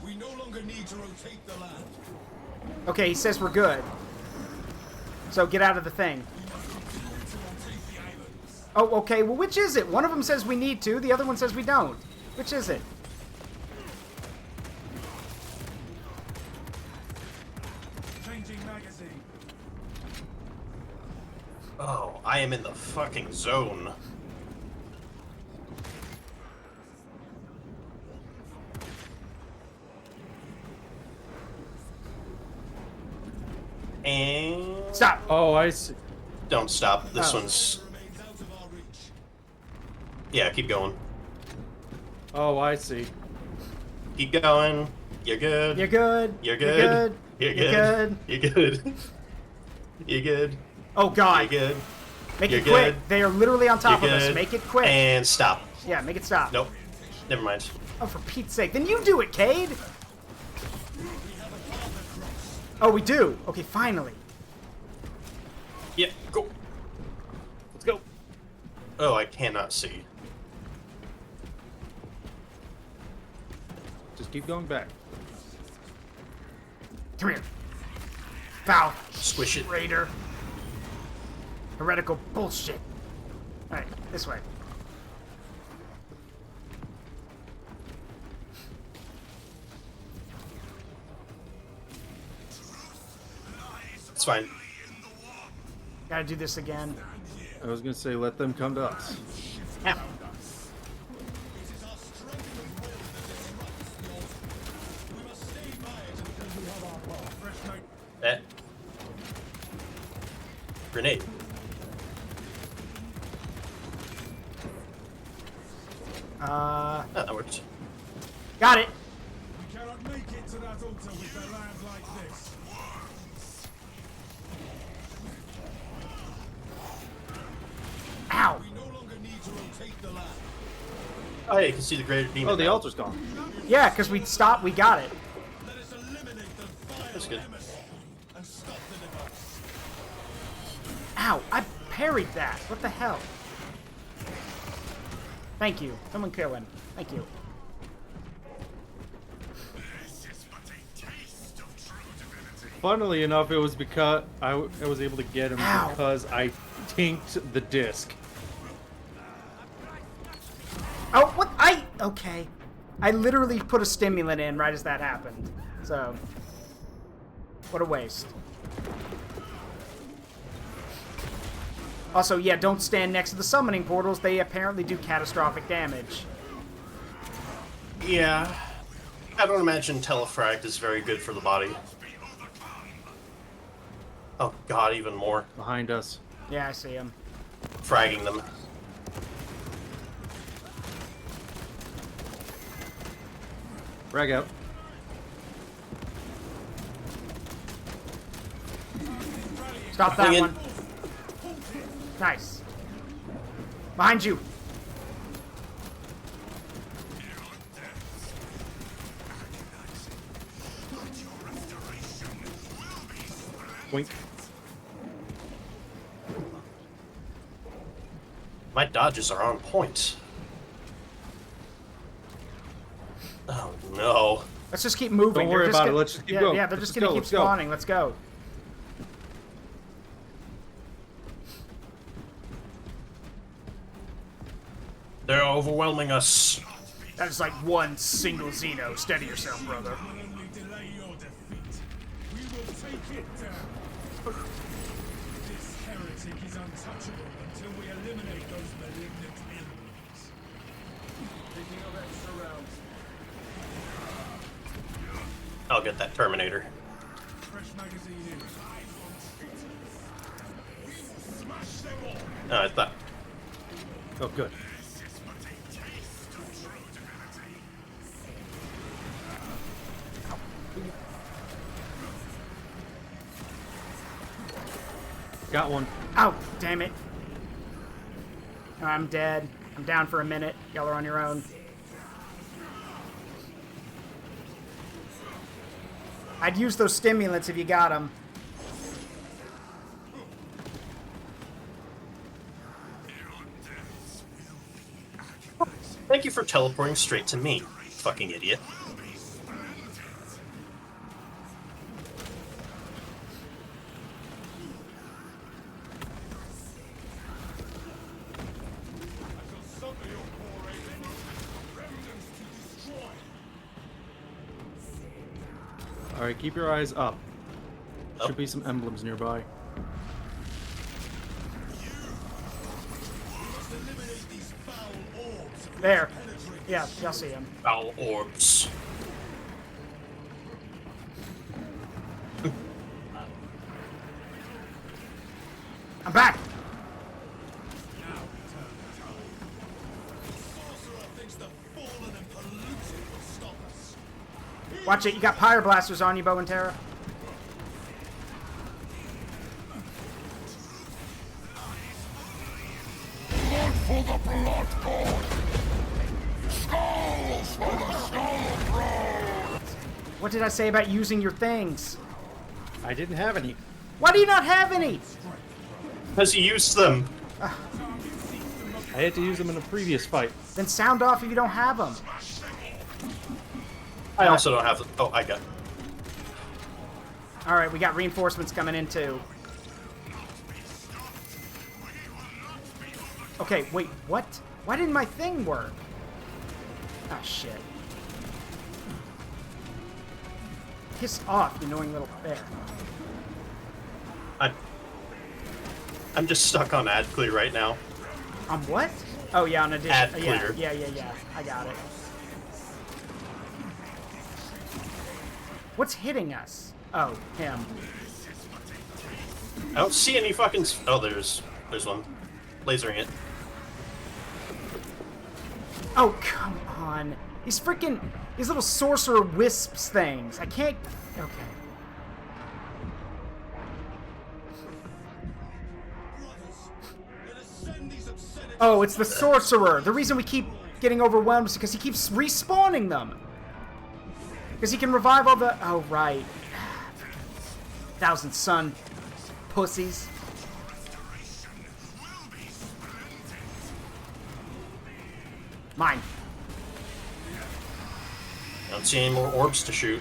We no longer need to rotate the land. Okay, he says we're good. So get out of the thing. Oh, okay. Well, which is it? One of them says we need to. The other one says we don't. Which is it? Oh, I am in the fucking zone. And Stop. Oh, I see. don't stop. This Oh. one's Remains out of our reach. yeah. Keep going. Oh, I see. Keep going. You're good. You're good. You're You're good. good. You're You're good. good. You're good. You're good. Oh You're God. good. Make You're it quick. good. They are literally on top You're of us. good. Make it quick. And stop. Yeah, make it stop. Nope. Never mind. Oh, for Pete's sake. Then you do it, Cade. Oh, we do. Okay, finally. Yeah. Go. Let's go. Oh, I cannot see. Just keep going back. Come here. Foul. Squish it. Raider. Heretical bullshit. Alright, this way. It's fine. Gotta do this again. I was gonna say, let them come to us. Ow. It is our strength and will that disrupts the altar. We must stay by it until we have our power. Fresh night. That. Grenade. Oh, that works. Got it. We cannot make it to that altar with a land like this. Ow. We no longer need to rotate the land. Oh, yeah, you can see the greater demon. Oh, the now. altar's gone. Yeah, because we stopped. We got it. Let us eliminate the vile That's good. emissary and stop the device. Ow. I parried that. What the hell? Thank you. Someone kill him. Thank you. This is but a taste of true divinity. Funnily enough, it was because I was able to get him Ow. because I tinked the disc. Oh, what? Okay. I literally put a stimulant in right as that happened. So, what a waste. Also, yeah, don't stand next to the summoning portals. They apparently do catastrophic damage. Yeah. I don't imagine Telefract is very good for the body. Oh god, even more. Behind us. Yeah, I see him. Fragging them. Frag out. Stop that Wing in. one. Nice. Behind you. Wink. My dodges are on point. Oh no. Let's just keep moving. Don't worry They're just about it. gonna- Let's just keep yeah, going. Yeah, they're Let's just go, gonna keep let's go. spawning. Let's go. They're overwhelming us. That is like one single Xeno. Steady yourself, brother. Will only delay your defeat. We will take it down. This heretic is untouchable until we eliminate those malignant enemies. Picking up extra rounds. I'll get that Terminator. Fresh magazine in. Smash them all. No, I thought. Oh, good. This is but a taste of true divinity. Got one. Oh, damn it. I'm dead. I'm down for a minute. Y'all are on your own. I'd use those stimulants if you got them. Thank you for teleporting straight to me, fucking idiot. I shall summon your poor enemies. Remnants to destroy. All right, keep your eyes up. Up. Should be some emblems nearby. eliminate these foul orbs. There. Yeah, y'all see him. Foul orbs. I'm back. Now we turn the tide. The sorcerer thinks the fallen and polluted will stop us. Watch it. You got pyre blasters on you, Bow and Terra. Blood for the blood god! Skulls for the skull throne! What did I say about using your things? I didn't have any. Why do you not have any? Because you used them. I had to use them in a previous fight. Then sound off if you don't have them. I also don't have them. Oh, I got. All right, we got reinforcements coming in too. Okay, wait, what? Why didn't my thing work? Ah, shit. Piss off, you annoying little bear. I'm just stuck on ad clear right now. On what? Oh, yeah, on addition. Ad Yeah, clear. yeah. I got it. What's hitting us? Oh, him. I don't see any fucking. Oh, there's one. Lasering it. Oh, come on. These little sorcerer wisps things. I can't. Okay. Oh, it's the sorcerer. The reason we keep getting overwhelmed is because he keeps respawning them. Because he can revive all the... Oh, right. Thousand Sun pussies. Mine. I don't see any more orbs to shoot.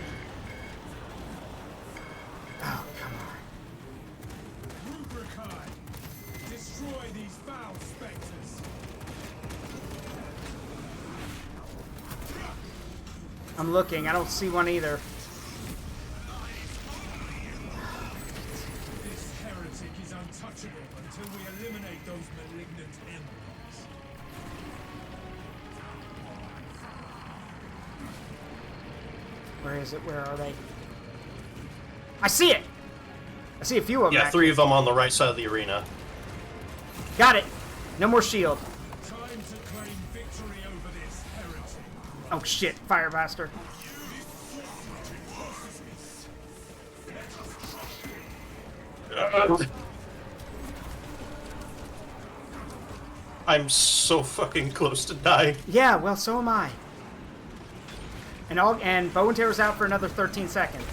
Oh, come on. Rubrikai, destroy these foul specters. I'm looking. I don't see one either. This heretic is untouchable until we eliminate those malignant embers. Where is it? Where are they? I see it! I see a few of them. Yeah, 3 of them on the right side of the arena. Got it. No more shield. Time to claim victory over this heretic. Oh shit, Fire Blaster. I'm so fucking close to dying. Yeah, well, so am I. And Bow and Terror's out for another 13 seconds.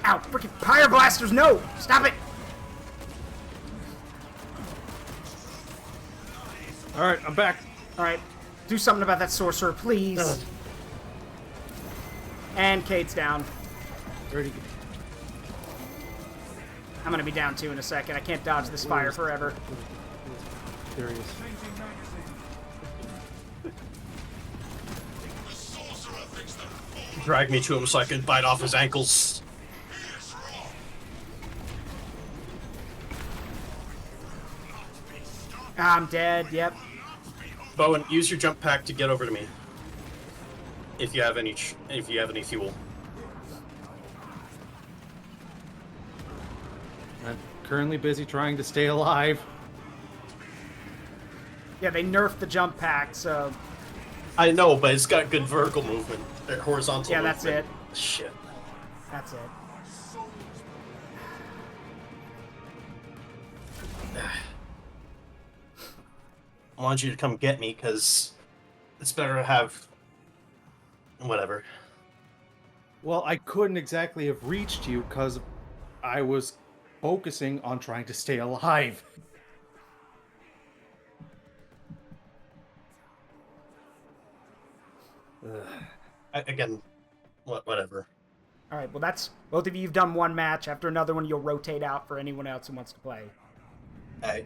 Ow, freaking Pyre Blasters, no! Stop it! Alright, I'm back. Alright, do something about that sorcerer, please. Ugh. And Kate's down. Ready. I'm gonna be down too in a second. I can't dodge this fire forever. There he is. The sorcerer thinks the fallen Drag me to him so I can bite off his ankles. is wrong. I'm dead, yep. Bowen, use your jump pack to get over to me. If you have any, fuel. I'm currently busy trying to stay alive. Yeah, they nerfed the jump pack, so... I know, but it's got good vertical movement, horizontal. Yeah, that's movement. it. Shit. That's it. I want you to come get me, because it's better to have... Whatever. Well, I couldn't exactly have reached you because I was focusing on trying to stay alive. Again, whatever. Alright, well that's... Both of you have done one match. After another one, you'll rotate out for anyone else who wants to play. Hey.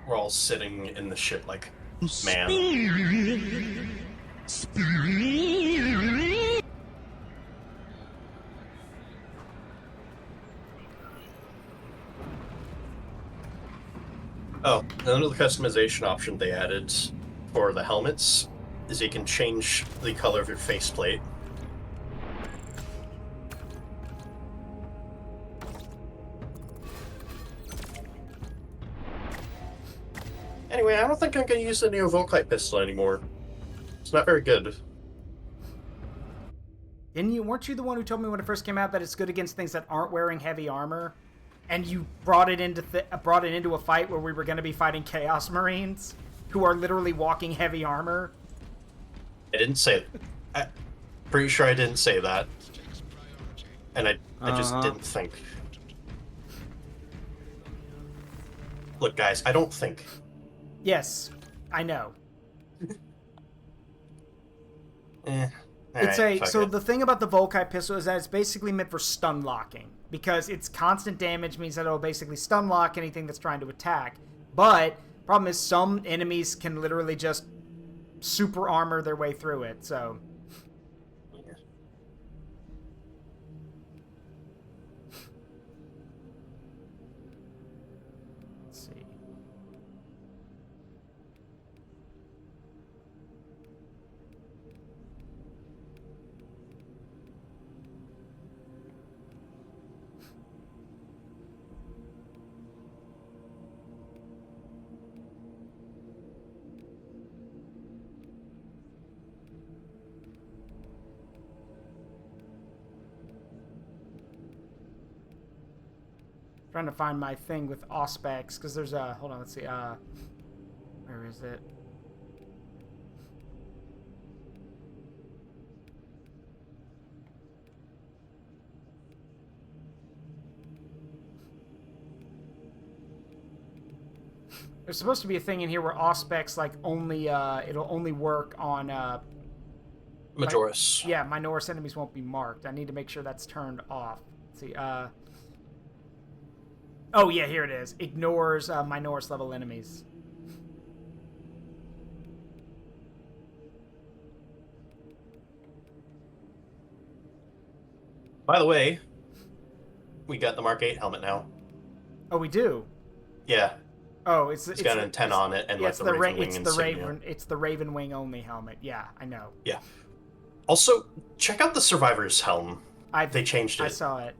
We're all sitting in the shit like, man. Oh, another customization option they added for the helmets is you can change the color of your faceplate. Anyway, I don't think I'm going to use the new Volkite pistol anymore. It's not very good. Weren't you the one who told me when it first came out that it's good against things that aren't wearing heavy armor? And you brought it into a fight where we were going to be fighting Chaos Marines, who are literally walking heavy armor. I didn't say. Pretty sure I didn't say that, and I just didn't think. Look, guys, I don't think. Yes, I know. The thing about the Volkite pistol is that it's basically meant for stun locking, because its constant damage means that it'll basically stun lock anything that's trying to attack. But problem is some enemies can literally just super armor their way through it. So let's see. Trying to find my thing with Auspex, because there's a... Hold on, let's see. Where is it? There's supposed to be a thing in here where Auspex, like, only, it'll only work on, Majoris. Yeah, Minoris enemies won't be marked. I need to make sure that's turned off. Let's see, oh, yeah, here it is. Ignores Minoris level enemies. By the way, we got the Mark 8 helmet now. Oh, we do? Yeah. Oh, it's got an antenna on it and yeah, like the Raven Wing insignia. It's the Raven Wing only helmet. Yeah, I know. Yeah. Also, check out the Survivor's helm. They changed it. I saw it.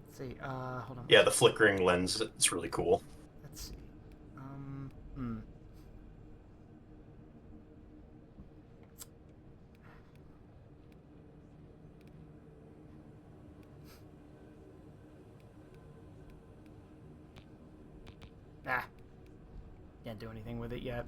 Let's see. Hold on. Yeah, the flickering lens. It's really cool. Let's see. Can't do anything with it yet.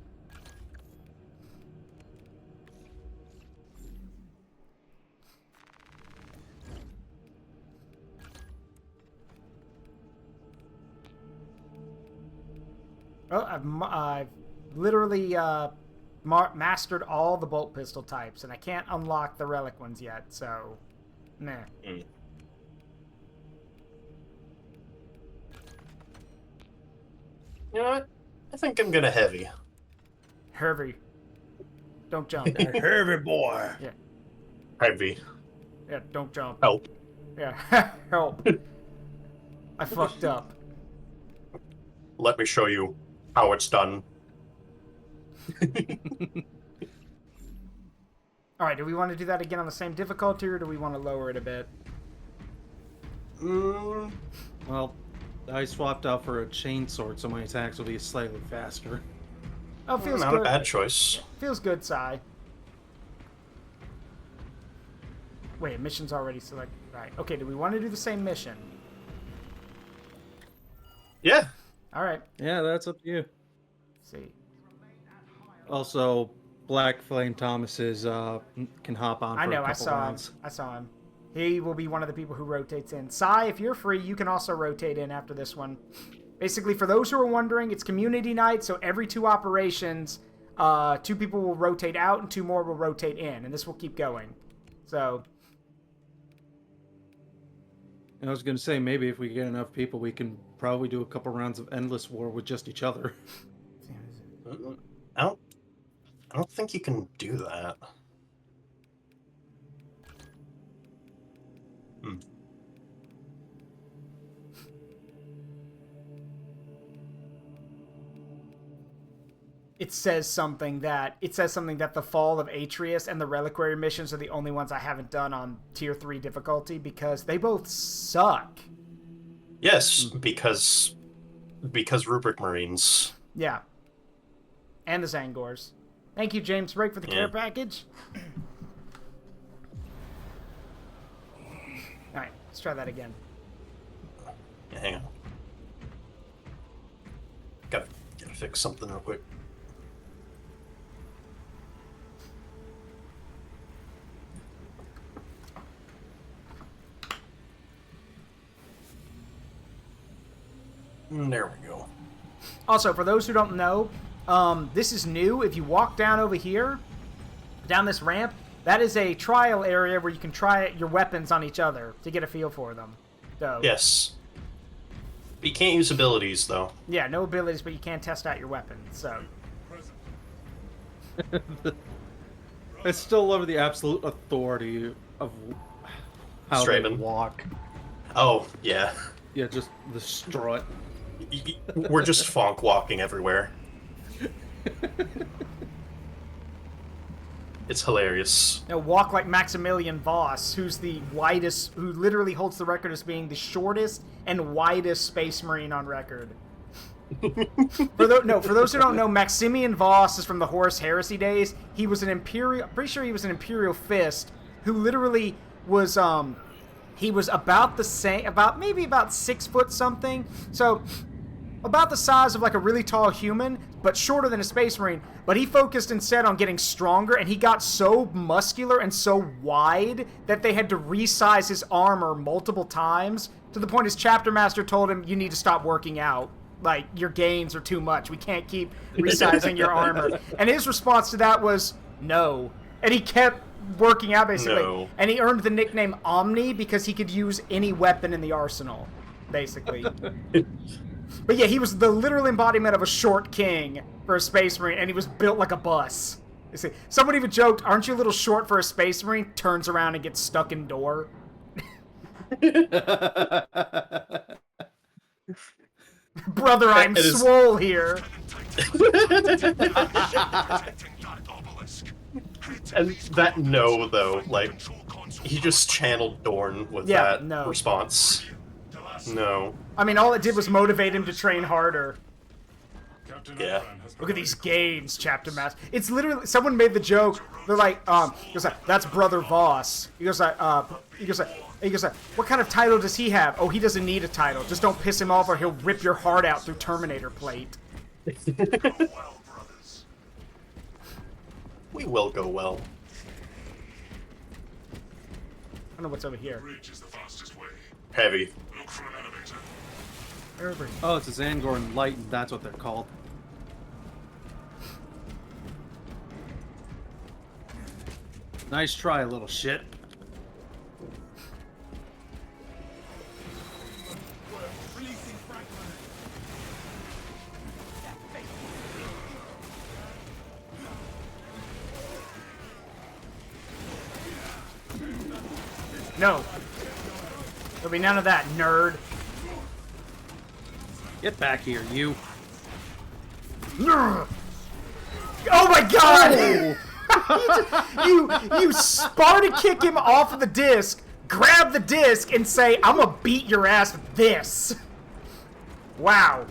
Well, I've literally mastered all the bolt pistol types, and I can't unlock the relic ones yet, so meh. You know what? I think I'm gonna heavy. Heavy. Don't jump. Heavy boy. Yeah. Heavy. Yeah, don't jump. Help. Yeah, help. I fucked up. Let me show you how it's done. Alright, do we want to do that again on the same difficulty, or do we want to lower it a bit? Well, I swapped out for a chainsword, so my attacks will be slightly faster. Oh, feels Not good. a bad choice. Feels good, Sai. Wait, mission's already selected. Right. Okay, do we want to do the same mission? Yeah. Alright. Yeah, that's up to you. Let's see. Also, Black Flame Thomas can hop on for I know, a couple rounds. I saw him. He will be one of the people who rotates in. Sai, if you're free, you can also rotate in after this one. Basically, for those who are wondering, it's community night, so every 2 operations, 2 people will rotate out and 2 more will rotate in, and this will keep going. So... I was going to say, maybe if we get enough people, we can probably do a couple rounds of Endless War with just each other. I don't. I don't think you can do that. Hmm. It says something that the fall of Atreus and the reliquary missions are the only ones I haven't done on tier 3 difficulty because they both suck. Yes, because rubric marines. Yeah. And the Zangors. Thank you, James Break, for the care package. Alright, let's try that again. Yeah, hang on. Gotta fix something real quick. There we go. Also, for those who don't know, this is new. If you walk down over here, down this ramp, that is a trial area where you can try your weapons on each other to get a feel for them. So, Yes. But you can't use abilities, though. yeah, no abilities, but you can test out your weapons. So, I still love the absolute authority of how they Straven. walk. Oh, yeah. Yeah, just the strut. We're just fonk walking everywhere. It's hilarious. now walk like Maximilian Voss, who's the widest, who literally holds the record as being the shortest and widest Space Marine on record. For those who don't know, Maximian Voss is from the Horus Heresy days. He was an Imperial, pretty sure he was an Imperial Fist, who literally was, he was about the same, maybe about 6 foot something. So, about the size of like a really tall human, but shorter than a Space Marine. But he focused instead on getting stronger, and he got so muscular and so wide that they had to resize his armor multiple times, to the point his chapter master told him, you need to stop working out. Like, your gains are too much. We can't keep resizing your armor. And his response to that was, no. And he kept working out, basically. No. And he earned the nickname Omni because he could use any weapon in the arsenal, basically. But yeah, he was the literal embodiment of a short king for a Space Marine, and he was built like a bus. You see, someone even joked, aren't you a little short for a Space Marine? Turns around and gets stuck in door. Brother, I'm swole here. And that no, though, like, he just channeled Dorn with that response. No. I mean, all it did was motivate him to train harder. Yeah. Look at these gains, Chapter Master. It's literally, someone made the joke. They're like, he goes like, that's Brother Voss. He goes like, what kind of title does he have? Oh, he doesn't need a title. Just don't piss him off or he'll rip your heart out through Terminator plate. We will go well. I don't know what's over here. Heavy. Oh, it's a Zangorn Light, and that's what they're called. Nice try, little shit. No. There'll be none of that, nerd. Get back here, you. Oh my god! you Sparta kick him off of the disc, grab the disc, and say, I'm gonna beat your ass with this. Wow.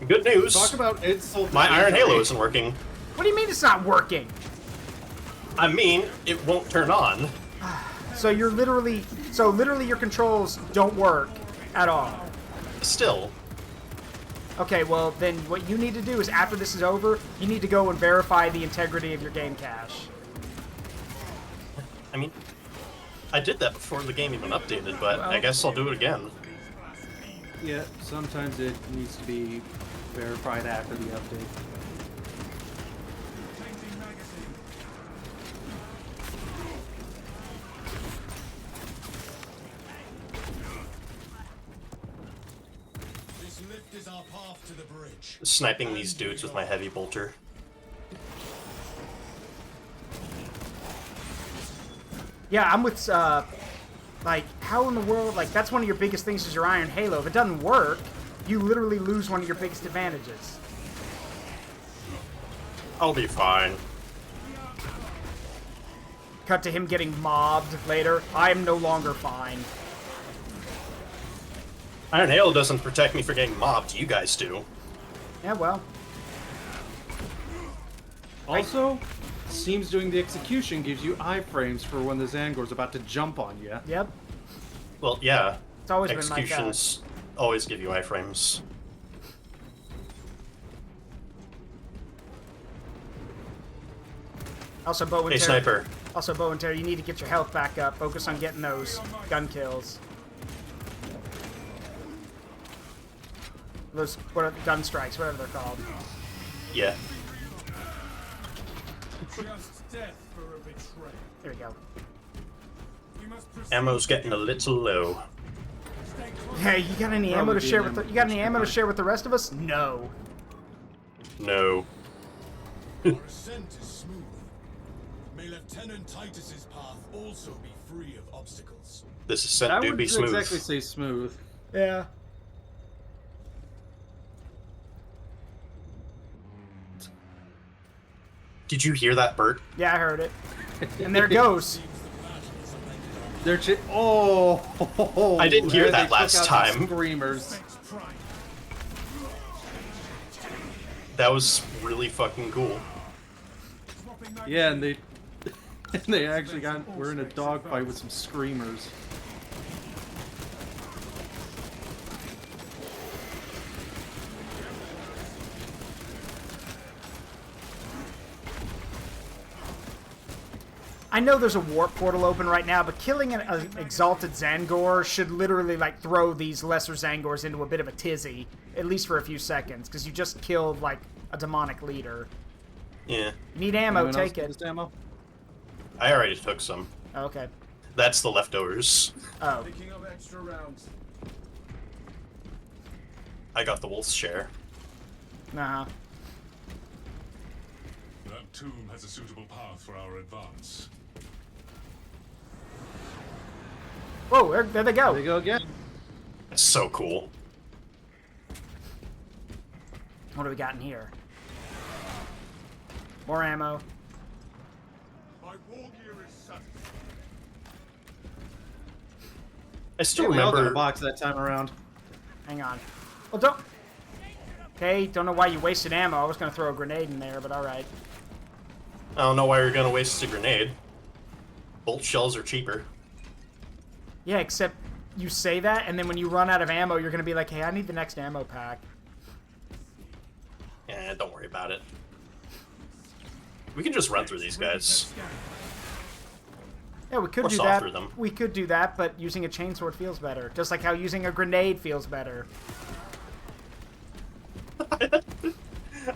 Good news. Talk about insult. My Iron Halo isn't working. What do you mean it's not working? I mean, it won't turn on. So you're literally your controls don't work at all. Still. Okay, well then what you need to do is after this is over, you need to go and verify the integrity of your game cache. I mean, I did that before the game even updated, but I guess I'll do it again. Yeah, sometimes it needs to be verified after the update. This lift rift is our path to the bridge. Sniping these dudes with my heavy bolter. Yeah, I'm with, like, how in the world, like, that's one of your biggest things is your Iron Halo. If it doesn't work, you literally lose one of your biggest advantages. I'll be fine. Cut to him getting mobbed later. I am no longer fine. Iron Halo doesn't protect me from getting mobbed, you guys do. Yeah, well. Also, seems doing the execution gives you iframes for when the Zangor's about to jump on you. Yep. Well, yeah. It's always been like that. Executions always give you iframes. Also, bow and Hey, terror. sniper. Also, bow and terror, you need to get your health back up. Focus on getting those gun kills. Those gun strikes, whatever they're called. Yeah. Just death for a betrayal. There we go. You must proceed. Ammo's getting a little low. Stay close. Hey, you got any ammo to share with you got any ammo to share with the rest of us? No. No. Our ascent is smooth. May Lieutenant Titus's path also be free of obstacles. This ascent I do wouldn't be smooth. exactly say smooth. Yeah. Did you hear that, Bert? Yeah, I heard it. And there it goes. They're oh, I didn't hear yeah, that they took last out the time. Screamers. That was really fucking cool. Yeah, and they they actually we're in a dogfight with some screamers. I know there's a warp portal open right now, but killing an exalted Zangor should literally, like, throw these lesser Zangors into a bit of a tizzy, at least for a few seconds, because you just killed, like, a demonic leader. Yeah. You need ammo, Anyone else take get it. this ammo? I already took some. Oh, okay. That's the leftovers. Oh. Picking up extra rounds. I got the wolf's share. Nah. That tomb has a suitable path for our advance. Whoa, there they There go. they go again. That's so cool. What do we got in here? More ammo. My war gear is satisfied. I still We all got a remember. box that time around. Hang on. Well, don't... Okay, don't know why you wasted ammo. I was going to throw a grenade in there, but alright. I don't know why you're gonna waste a grenade. Bolt shells are cheaper. Yeah, except you say that, and then when you run out of ammo, you're going to be like, hey, I need the next ammo pack. Eh, don't worry about it. We can just run through these guys. Yeah, we could Or do saw that. through them. We could do that, but using a chainsword feels better. Just like how using a grenade feels better.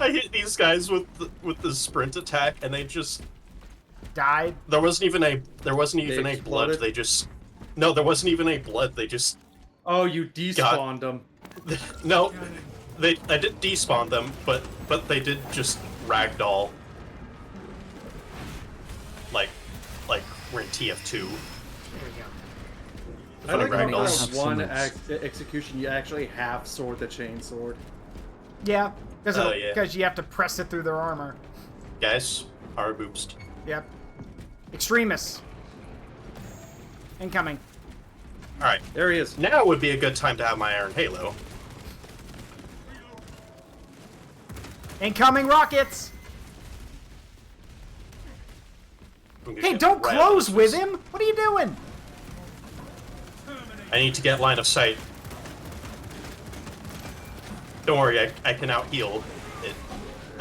I hit these guys with the sprint attack, and they just Died. there wasn't even a blood. exploded? They just there wasn't even a blood. They just Oh, you despawned them. no. I did despawn them, but they did just ragdoll. Like we're in TF2. There we go. I like how ragdolls. for one execution you actually half sword the chainsword. Yeah, because Oh, yeah. you have to press it through their armor. Guys, our boopst. Yep. Extremists. Incoming. All right, There he is. now would be a good time to have my Iron Halo. Incoming rockets! We can Hey, get don't right close up with this. him! What are you doing? I need to get line of sight. Don't worry, I can out-heal it.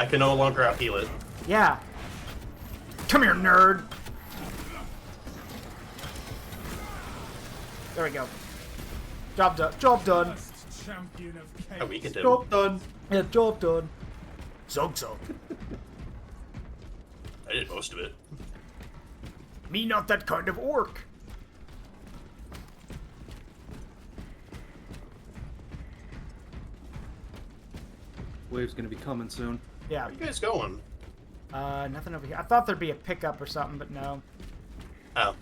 I can no longer out-heal it. Yeah. Come here, nerd! There we go. Job done. Job done. First champion of chaos. Oh, we can do. Job done. Yeah, job done. Zog zog. I did most of it. Me not that kind of orc. wave's gonna be coming soon. Yeah. Where you guys going? Nothing over here. I thought there'd be a pickup or something, but no. Oh.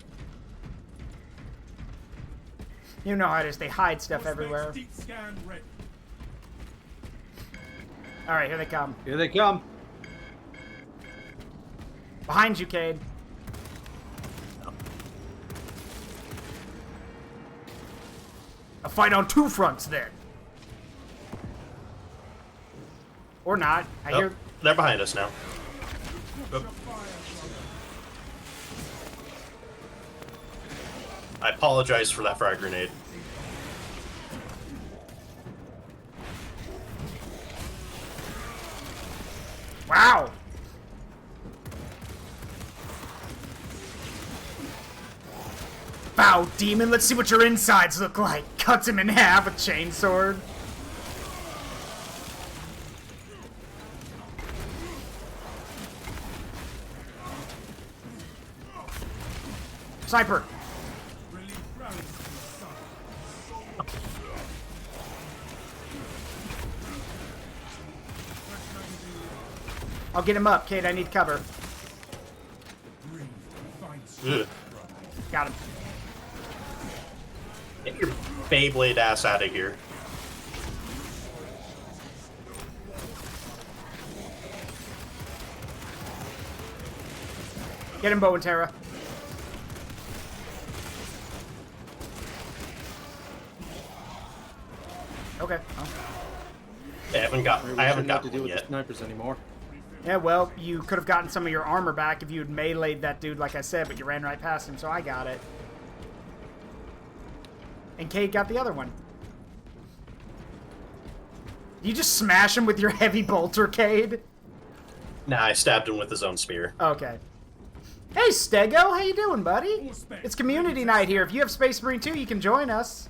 You know how it is. They hide stuff everywhere. Deep scan ready. All right, here they come. Here they come. Behind you, Cade. A fight on two fronts, then. Or not. I Oh, hear. they're behind us now. Oh. I apologize for that frag grenade. Wow. Bow, demon. Let's see what your insides look like. Cuts him in half with chainsword. Sniper. I'll get him up, Kate. I need cover. Ugh. Got him. Get your Beyblade ass out of here. Get him, Bow and Terra. Okay. Well. I haven't got We I haven't shouldn't have got to deal one with the yet. snipers anymore. Yeah, well, you could have gotten some of your armor back if you had meleeed that dude, like I said, but you ran right past him, so I got it. And Kate got the other one. You just smash him with your heavy bolter, Cade? Nah, I stabbed him with his own spear. Okay. Hey, Stego, how you doing, buddy? It's community night here. If you have Space Marine 2, you can join us.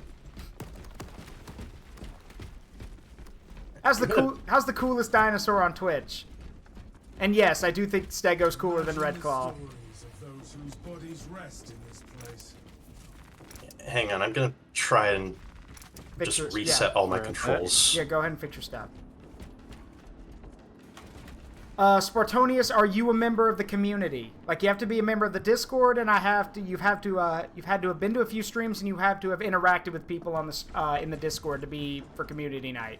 How's the coolest dinosaur on Twitch? And yes, I do think Stego's cooler than Red Claw. Stories of those whose bodies rest in this place. Hang on, I'm gonna try and Fix your- just reset all my controls. Yeah, go ahead and fix your stuff. Spartonius, are you a member of the community? Like, you have to be a member of the Discord, and you've had to have been to a few streams, and you have to have interacted with people on the in the Discord to be for community night.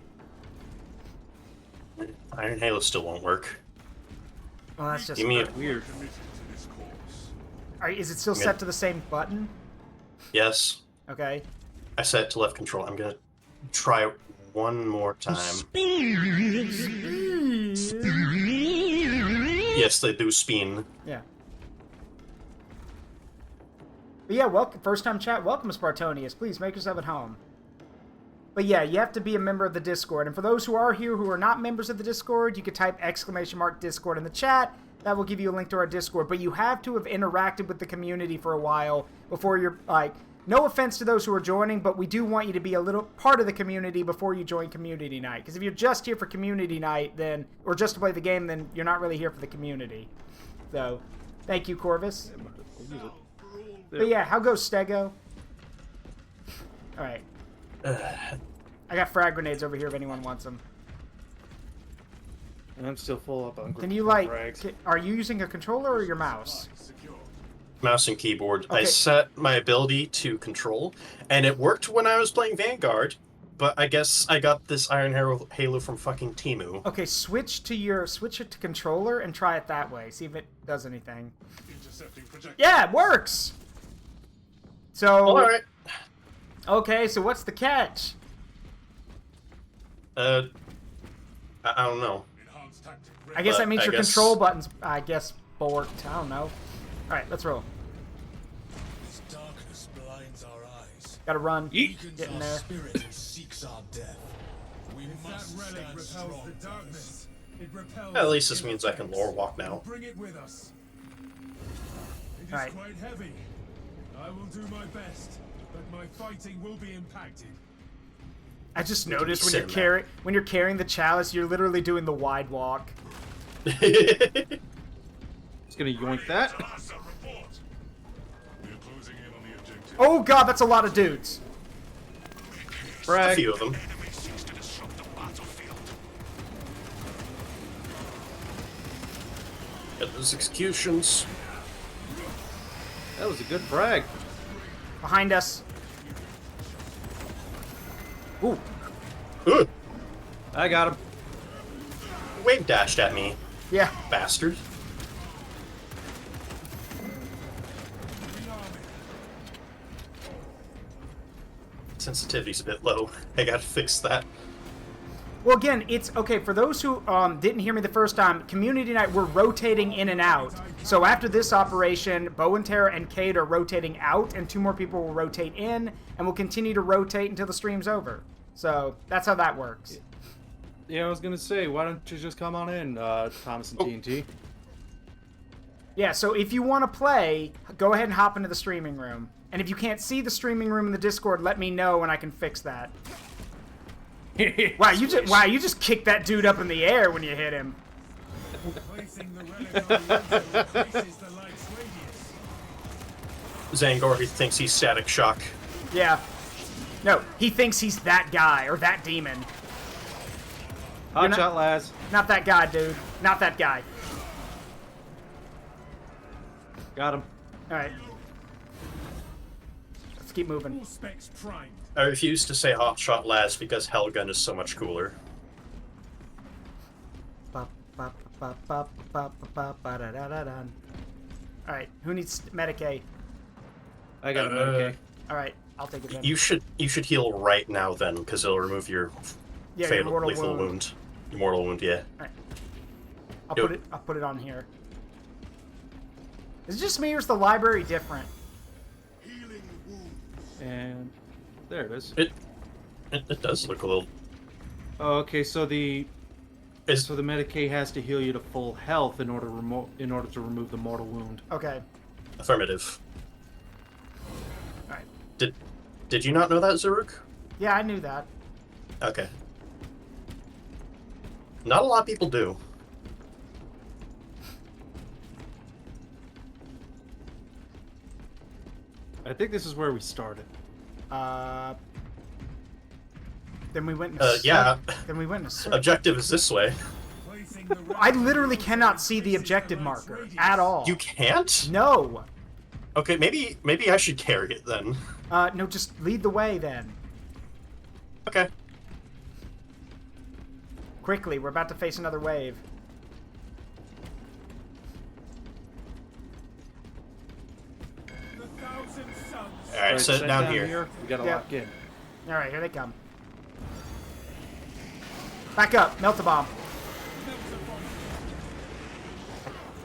Iron Halo still won't work. Well, that's just Give me a Weird. Is it still set to the same button? yes. Okay. I set it to left control. I'm gonna try one more time. Yes, they do spin. Yeah. But yeah, welcome, first time chat. Welcome, Spartonius. Please make yourself at home. But yeah, you have to be a member of the Discord. And for those who are here who are not members of the Discord, you could type !Discord in the chat. That will give you a link to our Discord. But you have to have interacted with the community for a while before you're, like, no offense to those who are joining, but we do want you to be a little part of the community before you join community night. Because if you're just here for community night, then, or just to play the game, then you're not really here for the community. So, thank you, Corvus. But yeah, how goes Stego? Alright. I got frag grenades over here if anyone wants them. I'm still full up on Can you, like, frags. are you using a controller or your mouse? Mouse and keyboard. Okay. I set my ability to control, and it worked when I was playing Vanguard, but I guess I got this Iron Halo from fucking Temu. Okay, switch it to controller and try it that way. See if it does anything. Yeah, it works! So... Alright. Okay, so what's the catch? I don't know. I guess that means I your guess- control buttons, I guess, borked. I don't know. Alright, let's roll. This darkness blinds our eyes. Gotta run. Weakens Get in our there. spirit and seeks our death. We must That relic stand repels strong. the darkness. It repels At least this ill means I can effects. lore walk now. Bring it with us. It is Alright. quite heavy. I will do my best, but my fighting will be impacted. I just We could noticed be when you're sitting carrying the chalice, you're literally doing the wide walk. It's gonna yoink that. Talassa, report. We are closing in on the objective. Oh god, that's a lot of dudes. A Frag. few of them. Enemy seeks to disrupt the battlefield. Get those executions. That was a good frag. Behind us. Ooh. Ugh. I got him. Wave dashed at me, Yeah. bastard. Sensitivity's a bit low. I gotta fix that. Well, again, it's okay for those who didn't hear me the first time. Community night, we're rotating in and out. So after this operation, Bo and Tara and Kate are rotating out, and 2 more people will rotate in, and we'll continue to rotate until the stream's over. So that's how that works. Yeah, I was gonna say, why don't you just come on in, Thomas and TNT? Yeah, so if you want to play, go ahead and hop into the streaming room. And if you can't see the streaming room in the Discord, let me know and I can fix that. Wow, you just kicked that dude up in the air when you hit him. Placing the relic on the altar increases the light's radius. Zangor, he thinks he's Static Shock. Yeah. No, he thinks he's that guy or that demon. Hot shot, lads. Not that guy, dude. Not that guy. Got him. All right. Let's keep moving. All specs primed. I refuse to say Hotshot last because Hellgun is so much cooler. Alright, who needs Medicaid? I got a Medicaid. Alright, I'll take it then. You should heal right now then, because it'll remove your Yeah, fatal your mortal lethal wound. Your mortal wound, yeah. Alright. I'll put it on here. Is it just me or is the library different? And there it is. It does look a little. Oh, okay, so the Medicaid has to heal you to full health in order to remove the mortal wound. Okay. Affirmative. Alright. Did you not know that, Zaruk? Yeah, I knew that. Okay. Not a lot of people do. I think this is where we started. Then we went. Yeah. Then we went in a Objective is this way. I literally cannot see the objective marker at all. You can't? No. Okay, maybe I should carry it then. No, just lead the way then. Okay. Quickly, we're about to face another wave. Alright, set it down here. We gotta lock in. Alright, here they come. Back up, melt the bomb.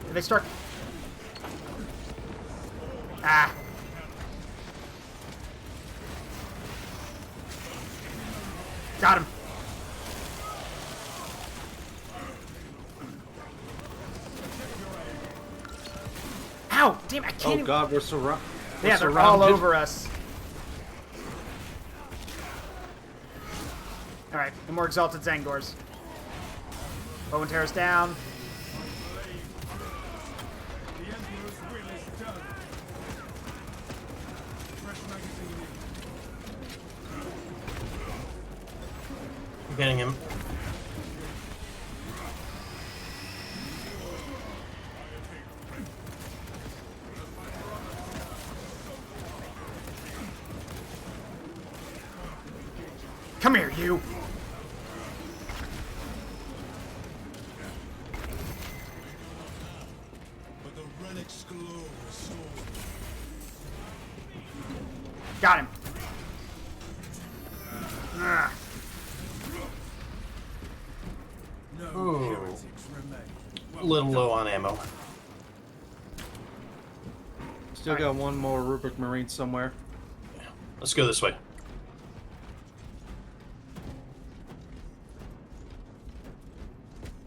Did they start? Ah. Got him. Ow! Damn, I can't Oh even... god, we're surrounded. Yeah, they're all over us. Alright, no more Exalted Zangors. Bow and Tara's down. I'm getting him. Come here, you! But the relic's glow restored. Got him. Ah. No heretics remain. A little low on ammo. Still got one more Rubric Marine somewhere. Let's go this way.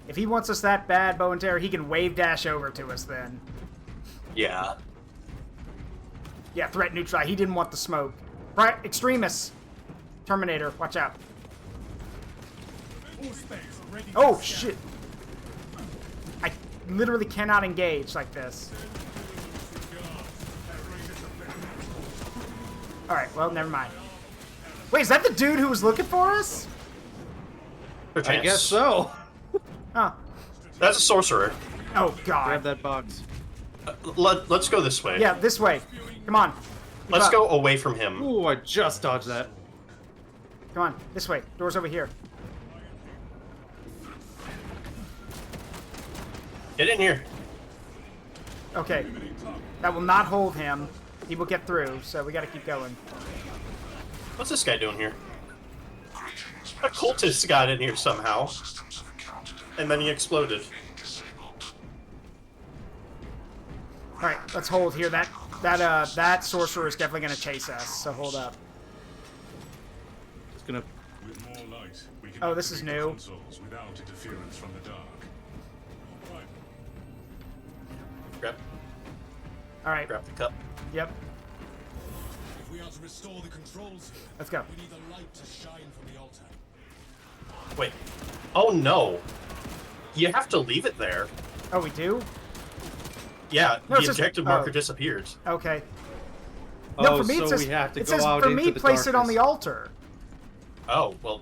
If he wants us that bad, Bow and Terror, he can wave dash over to us then. Yeah. Yeah, threat neutral. He didn't want the smoke. Right, Extremis. Terminator, watch out. Oh, shit. I literally cannot engage like this. Alright, well, never mind. Wait, is that the dude who was looking for us? I guess so. Huh. That's a sorcerer. Oh God. Grab that box. Let's go this way. Yeah, this way. Come on. Keep Let's up. go away from him. Ooh, I just dodged that. Come on, this way. Door's over here. Get in here. Okay. That will not hold him. He will get through, so we gotta keep going. What's this guy doing here? A cultist got in here somehow. And then he exploded. Alright, let's hold here. That sorcerer is definitely gonna chase us, so hold up. It's gonna. With more light, we can Oh, this is activate the new. consoles without interference from the dark. Right. Alright, Grab the cup. yep. If we are to restore the controls here, Let's go. we need the light to shine from the altar. Wait. Oh no. You have to leave it there. Oh, we do? Yeah, No, the it's just- objective marker oh. disappeared. Okay. Oh, No, for me so it says, we have to it go says out for into me the place it on the darkness. altar. Oh, well.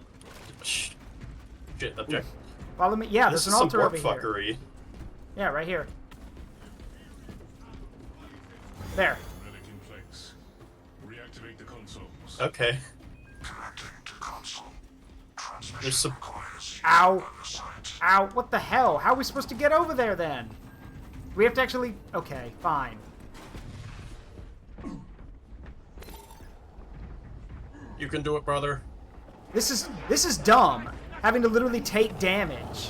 Shit, object. Follow me. Yeah, This there's is an some altar warp over here. fuckery. Yeah, right here. There. Relic in place. Reactivate the consoles. Okay. There's some. Ow. Ow. What the hell? How are we supposed to get over there then? We have to actually... Okay, fine. You can do it, brother. This is dumb. Having to literally take damage.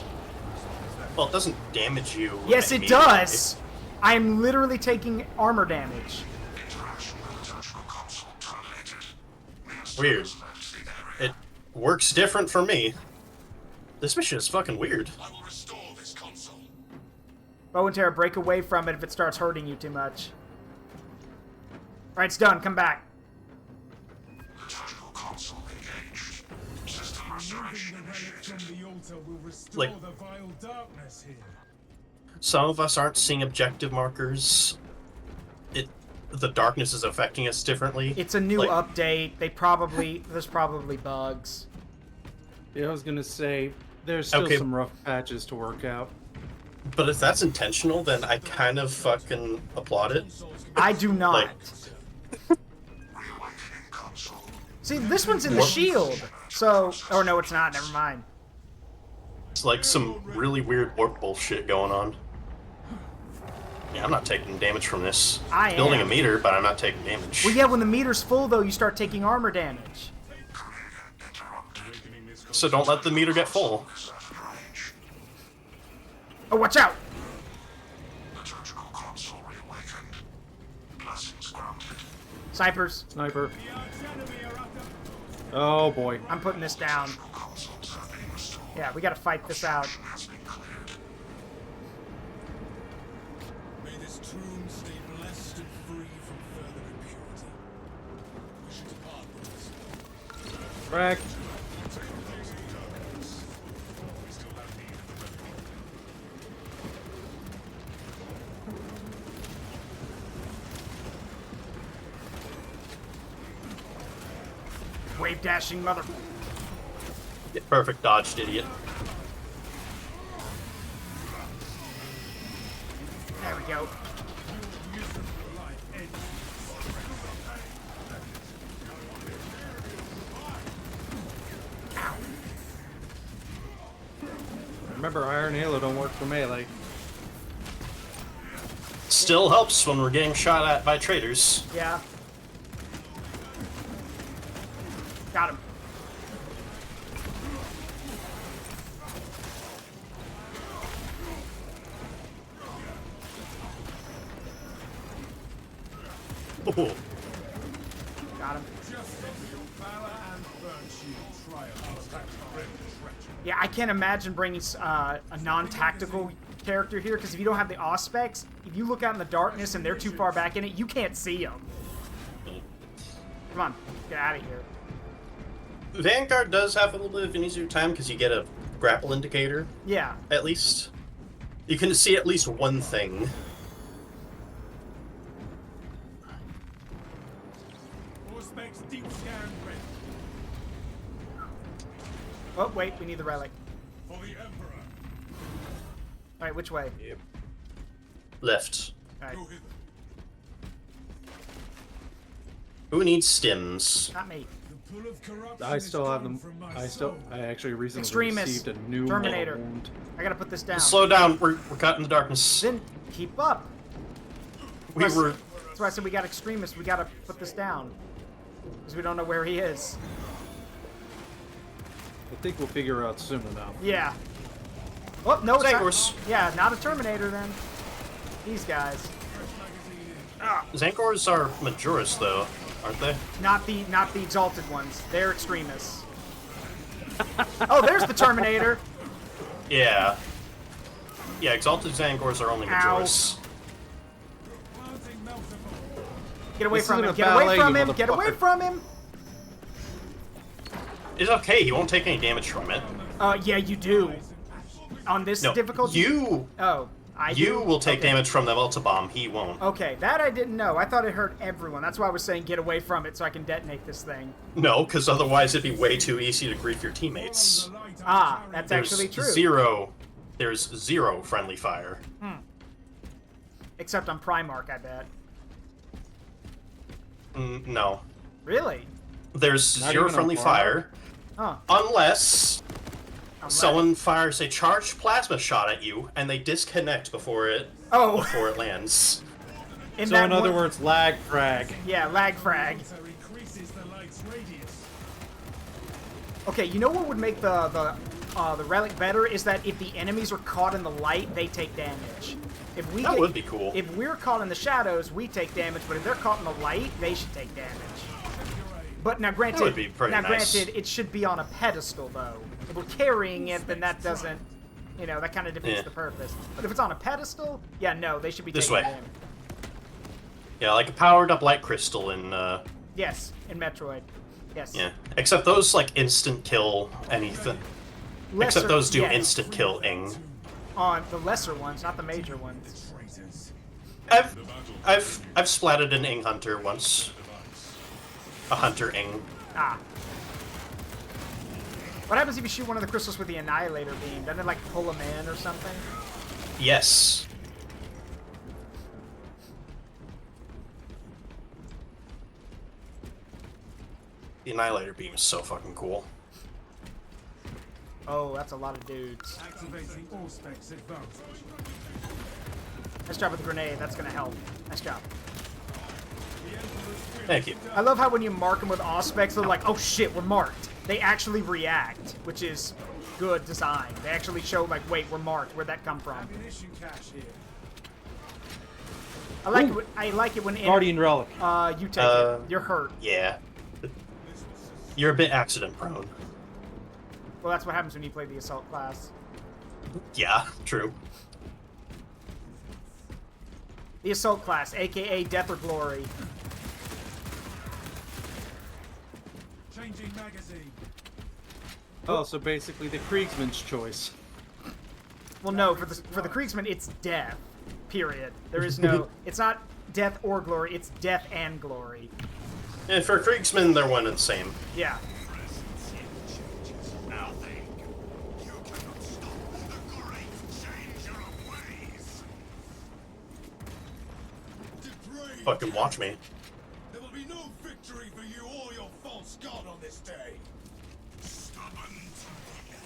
Well, it doesn't damage you. Yes, it immediately. does. I am literally taking armor damage. Weird. It works different for me. This mission is fucking weird. I will restore this console. Bow and Terra, break away from it if it starts hurting you too much. Alright, it's done. Come back. Liturgical console engaged. System Removing restoration the relic initiated. from the altar will restore Like- the vile darkness here. Some of us aren't seeing objective markers. The darkness is affecting us differently. It's a new Like- update. There's probably bugs. Yeah, I was gonna say there's still Okay. some rough patches to work out. But if that's intentional, then I kind of fucking applaud it. I do not. Like- Reawakening console. See, this one's in the shield. So, oh no, it's not. Never mind. It's like some really weird warp bullshit going on. Yeah, I'm not taking damage from this. I Building am. a meter, but I'm not taking damage. Well, yeah, when the meter's full, though, you start taking armor damage. Awakening this So don't let the meter get full. Oh, watch out! Liturgical console reawakened. Blessings granted. Snipers, Sniper. Oh boy. I'm putting this down. Consoles have been restored. Yeah, we gotta fight this out. Has been cleared. May this tomb stay blessed and free from further impurity. We should depart with this. Frack. We still have need of the relic. Wave dashing mother. Yeah, perfect dodged, idiot. There we go. Remember, Iron Halo don't work for melee. Still helps when we're getting shot at by traitors. Yeah. Got him. Ooh. Got him. Valor and virtue triumph. Yeah, I can't imagine bringing a non-tactical character here, because if you don't have the auspex, if you look out in the darkness and they're too far back in it, you can't see them. Come on, get out of here. Vanguard does have a little bit of an easier time because you get a grapple indicator, Yeah. at least. You can see at least one thing. Auspex deep scan ready. Oh, wait, we need the relic. For the Emperor. Alright, which way? Left. Alright, Who needs stims? not me. The pull of corruption I is still have gone them. from my I soul. actually recently Extremist. received a new Terminator. mortal wound. I gotta put this down. Slow down. We're caught in the darkness. Then keep up. We were. That's why I said we got extremists. We gotta put this down. Because we don't know where he is. I think we'll figure out soon enough. Yeah. Oh, no, it's not. Zangors. Yeah, not a Terminator then. These guys. Zangors are Majoris, though, aren't they? Not the exalted ones. They're extremists. Oh, there's the Terminator. Yeah. Yeah, Exalted Zangors are only Majoris. Get away This from isn't him. a Get away ballet, from you him. Get away motherfucker. from him. It's okay, he won't take any damage from it. Yeah, you do. On this No, difficulty? you Oh, I you do? will take Okay. damage from the Melta Bomb, he won't. Okay, that I didn't know. I thought it hurt everyone. That's why I was saying get away from it so I can detonate this thing. No, because otherwise it'd be way too easy to grief your teammates. Ah, that's There's actually true. There's zero friendly fire. Except on Primarch, I bet. No. Really? There's Not zero even on friendly Primarch? fire. Huh. Unless Unless- someone fires a charged plasma shot at you and they disconnect before it Oh, lands. in So that in other one- words, lag frag. Yeah, lag frag. So increases the light's radius. Okay, you know what would make the relic better is that if the enemies are caught in the light, they take damage. If we That would be cool. If we're caught in the shadows, we take damage, but if they're caught in the light, they should take damage. But now, granted, would be pretty nice. granted, it should be on a pedestal though. If we're carrying it, then that doesn't, that kind of defeats Yeah. the purpose. But if it's on a pedestal, yeah, no, they should be This taking way. damage. Yeah, like a powered up light crystal in Yes, in Metroid. Yes. yeah. Except those like instant kill anything. Lesser, Except those do yes, instant kill ing. on the lesser ones, not the major ones. I've splatted an ing hunter once. A hunter ing. Ah. What happens if you shoot one of the crystals with the Annihilator beam? Doesn't it, like, pull them in or something? Yes. The Annihilator beam is so fucking cool. Oh, that's a lot of dudes. Activating all specs advanced. Nice job with the grenade. That's gonna help. Nice job. Thank you. I love how when you mark them with auspex, they're like, oh shit, we're marked. They actually react, which is good design. They actually show, like, wait, we're marked. Where'd that come from? Ammunition cache here. I like it when Guardian relic. you take it. You're hurt. Yeah. You're a bit accident prone. Well, that's what happens when you play the assault class. Yeah, true. The assault class, aka Death or Glory. Changing magazine. Oh, so basically the Kriegsman's choice. Well, no, for the Kriegsman, it's death. Period. There is no. It's not death or glory. It's death and glory. And for Kriegsman, they're one and the same. Yeah. Nothing. You cannot stop the great changer of ways. Depraved. Fucking watch me. There will be no victory for you or your false god on this day. Stubborn to the end.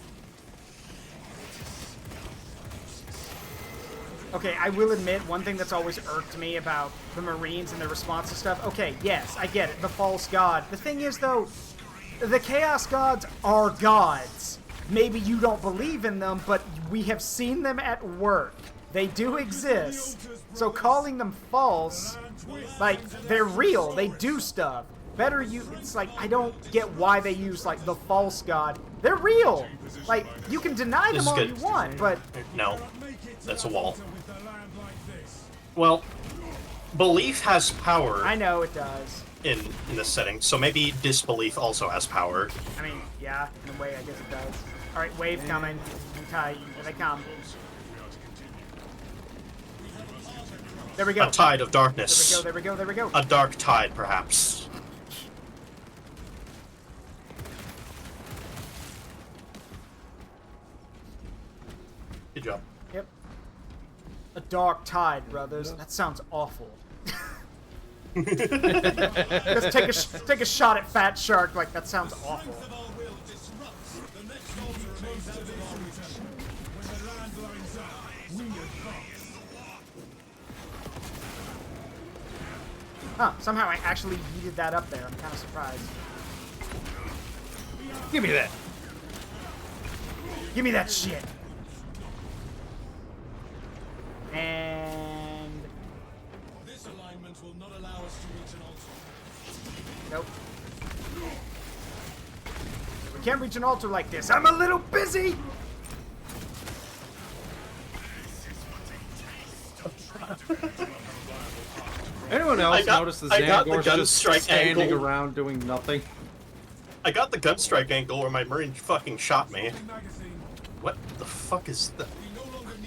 Okay, I will admit, one thing that's always irked me about the Marines and their response to stuff, okay, yes, I get it, the false god. The thing is, though, the Chaos Gods are gods. Maybe you don't believe in them, but we have seen them at work. They do exist. So calling them false, like, they're real, they do stuff. Better it's like, I don't get why they use, like, the false god. They're real! Like, you can deny This them is all good. you want, but... No. That's a wall. With the land like this. Well, belief has power I know it does. in this setting, so maybe disbelief also has power. I mean, yeah, in a way, I guess it does. Alright, wave coming. Tight. Here they come. There we go. A tide of darkness. There we go, there we go. A dark tide, perhaps. Good job. Yep. A dark tide, brothers. That sounds awful. Just take a shot at Fat Shark. Like, that sounds awful. Huh, somehow I actually yeeted that up there. I'm kind of surprised. Give me that. Give me that shit. And... This alignment will not allow us to reach an altar. Nope. We can't reach an altar like this. I'm a little busy! Anyone else notice the Zangor's just standing angle. around doing nothing? I got the gun strike angle where my Marine fucking shot me. What the fuck is that?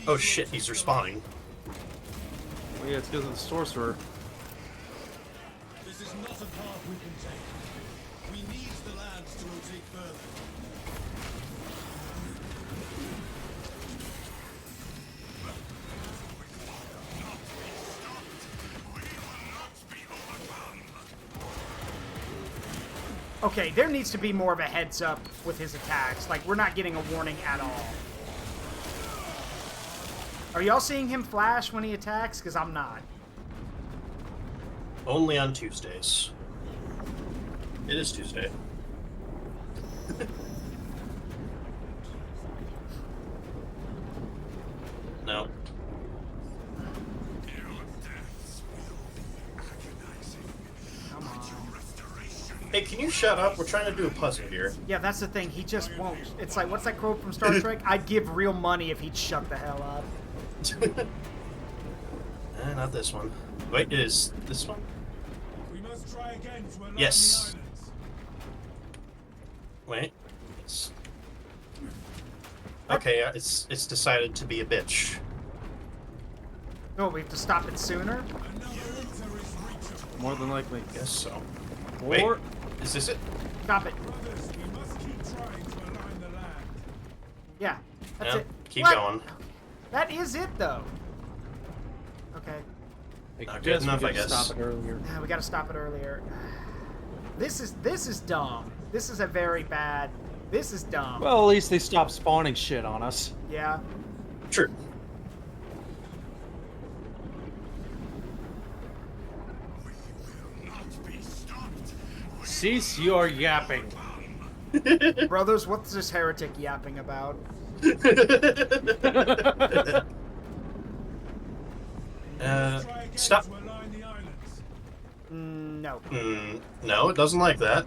Oh shit, he's respawning. Well, yeah, it's because of the sorcerer. This is not a path we can take. We need the lands to rotate further. Okay, there needs to be more of a heads up with his attacks. Like, we're not getting a warning at all. Are y'all seeing him flash when he attacks? Because I'm not. Only on Tuesdays. It is Tuesday. No. Come on. Hey, can you shut up? We're trying to do a puzzle here. Yeah, that's the thing. He just won't. It's like, what's that quote from Star Trek? I'd give real money if he'd shut the hell up. Not this one. Wait, is this one? We must try again to align Yes. the islands. Wait. It's... Okay, it's decided to be a bitch. Oh, we have to stop it sooner? More than likely. Guess so. Or Wait, is this it? Stop it. Brothers, we must keep trying to align the land. Yeah, that's Yeah, it. keep What? going. That is it, though. Okay. Not good enough, I guess. Stop it earlier. We gotta stop it earlier. This is dumb. This is a very bad... This is dumb. Well, at least they stopped spawning shit on us. Yeah. True. Cease your yapping. Brothers, what's this heretic yapping about? Stop. To align the islands. No. No, it doesn't like that.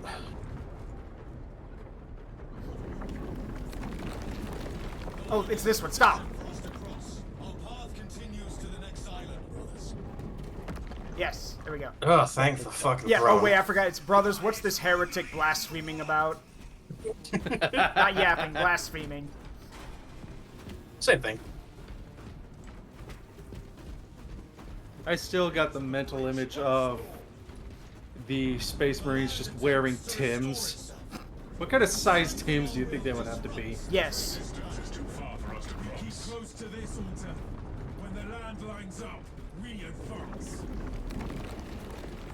Oh, it's this one. Stop. Crossed across. Our path continues to the next island, brothers. Yes. There we go. Oh, thank the fucking Yeah, throne. oh wait, I forgot. It's brothers. What's this heretic blaspheming about? Not yapping, blaspheming. Same thing. I still got the mental image of the Space Marines just wearing Tims. What kind of size Tims do you think they would have to be? Yes. Distance is too far for us to Keep cross. close to this altar. When the land lines up, we advance.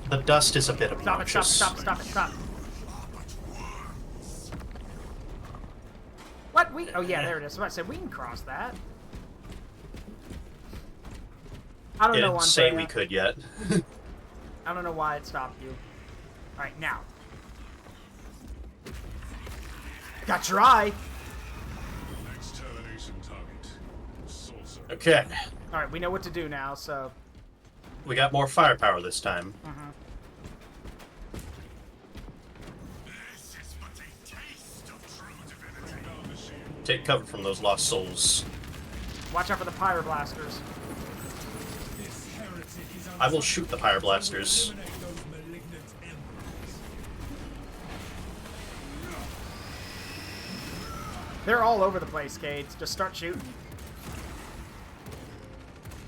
The dust is a bit Stop it, obnoxious. stop it, stop. What? We? Oh yeah, there it is. So I said we can cross that. I don't It know didn't why I'm say saying we that. could yet. I don't know why it stopped you. Alright, now. Got your eye. Extermination target. Saucer. Okay. Alright, we know what to do now, so... We got more firepower this time. This is but a taste of true divinity. Take cover from those lost souls. Watch out for the pyroblasters. This heretic is I will shoot the pyroblasters. eliminate those malignant embers. They're all over the place, Cades. Just start shooting.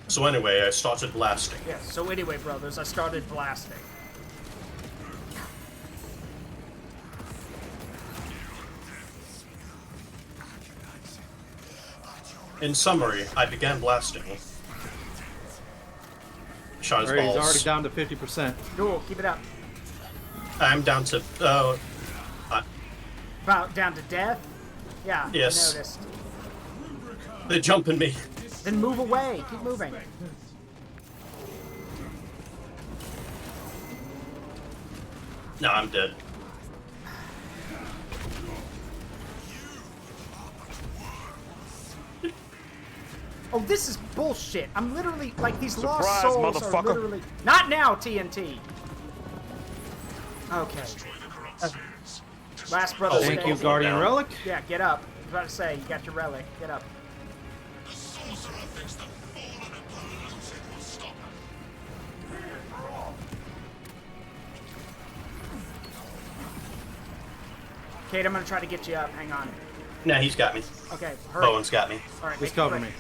So anyway, I started blasting. Yeah, so anyway, brothers, I started blasting. In summary, I began blasting. shot his Alright, he's balls. already down to 50%. Cool, keep it up. I'm down to About down to death? Yeah, Yes. I noticed. they're jumping me. Then move away. Keep moving. No, I'm dead. Oh, this is bullshit. I'm literally, like, these lost Surprise, souls are motherfucker. literally... Not now, TNT! Okay. Last brother Thank you, standing. Guardian down. Relic. Yeah, get up. I was about to say, you got your relic. Get up. The sorcerer thinks the fallen upon losing will stop him. Kate, I'm gonna try to get you up. Hang on. Nah, he's got me. Okay, hurry. Bowen's got me. All right, Just make it cover quick. me.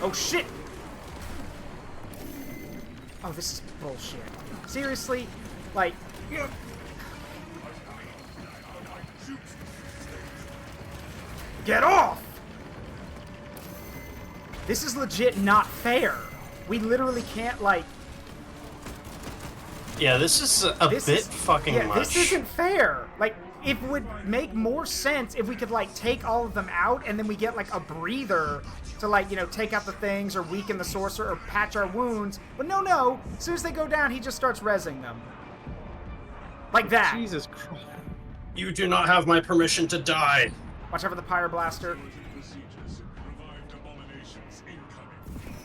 Oh, shit! Oh, this is bullshit. Seriously? Like... Get off! This is legit not fair. We literally can't, like... Yeah, this is a This bit is, fucking yeah, much. this isn't fair. Like, it would make more sense if we could, like, take all of them out and then we get, like, a breather to, like, you know, take out the things or weaken the sorcerer or patch our wounds. But no. As soon as they go down, he just starts rezzing them. Like that. Jesus Christ. You do not have my permission to die. Watch out for the Pyroblaster. Procedures. Revived abominations incoming.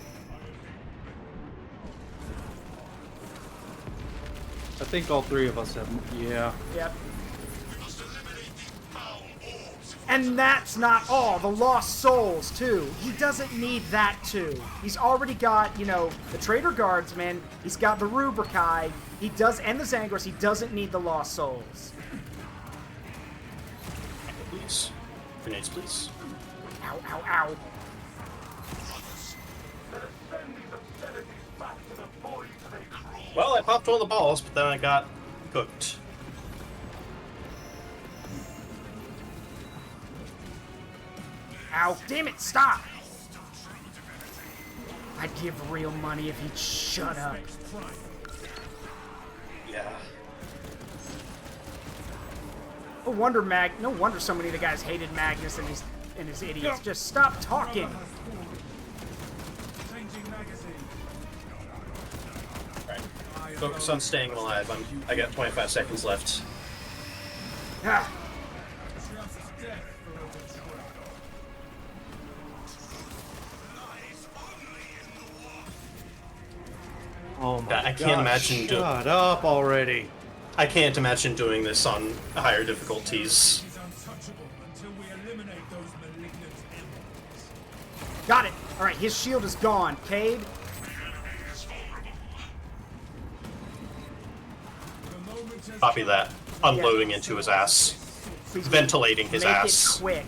I think all three of us have. Yeah. Yep. We must eliminate these foul orbs. And that's not all. The Lost Souls, too. He doesn't need that, too. He's already got, you know, the Traitor Guardsmen. He's got the Rubrikai. He does, and the Zangors. He doesn't need the Lost Souls. Please. Grenades, please. Ow, ow, ow. Well, I popped all the balls, but then I got cooked. Ow, damn it, stop! I'd give real money if he'd shut up. Yeah. No wonder so many of the guys hated Magnus and his idiots. Just stop talking! Changing magazine. Alright. Focus on staying alive. I got 25 seconds left. Ah, Just death for overthrow. Oh my Yeah, I can't imagine doing. Shut up already. I can't imagine doing this on higher difficulties. Is untouchable until we eliminate those malignant embers. got it! Alright, his shield is gone. Cade, The moment has Copy come. that. Unloading into his ass. please Ventilating his make ass. it quick.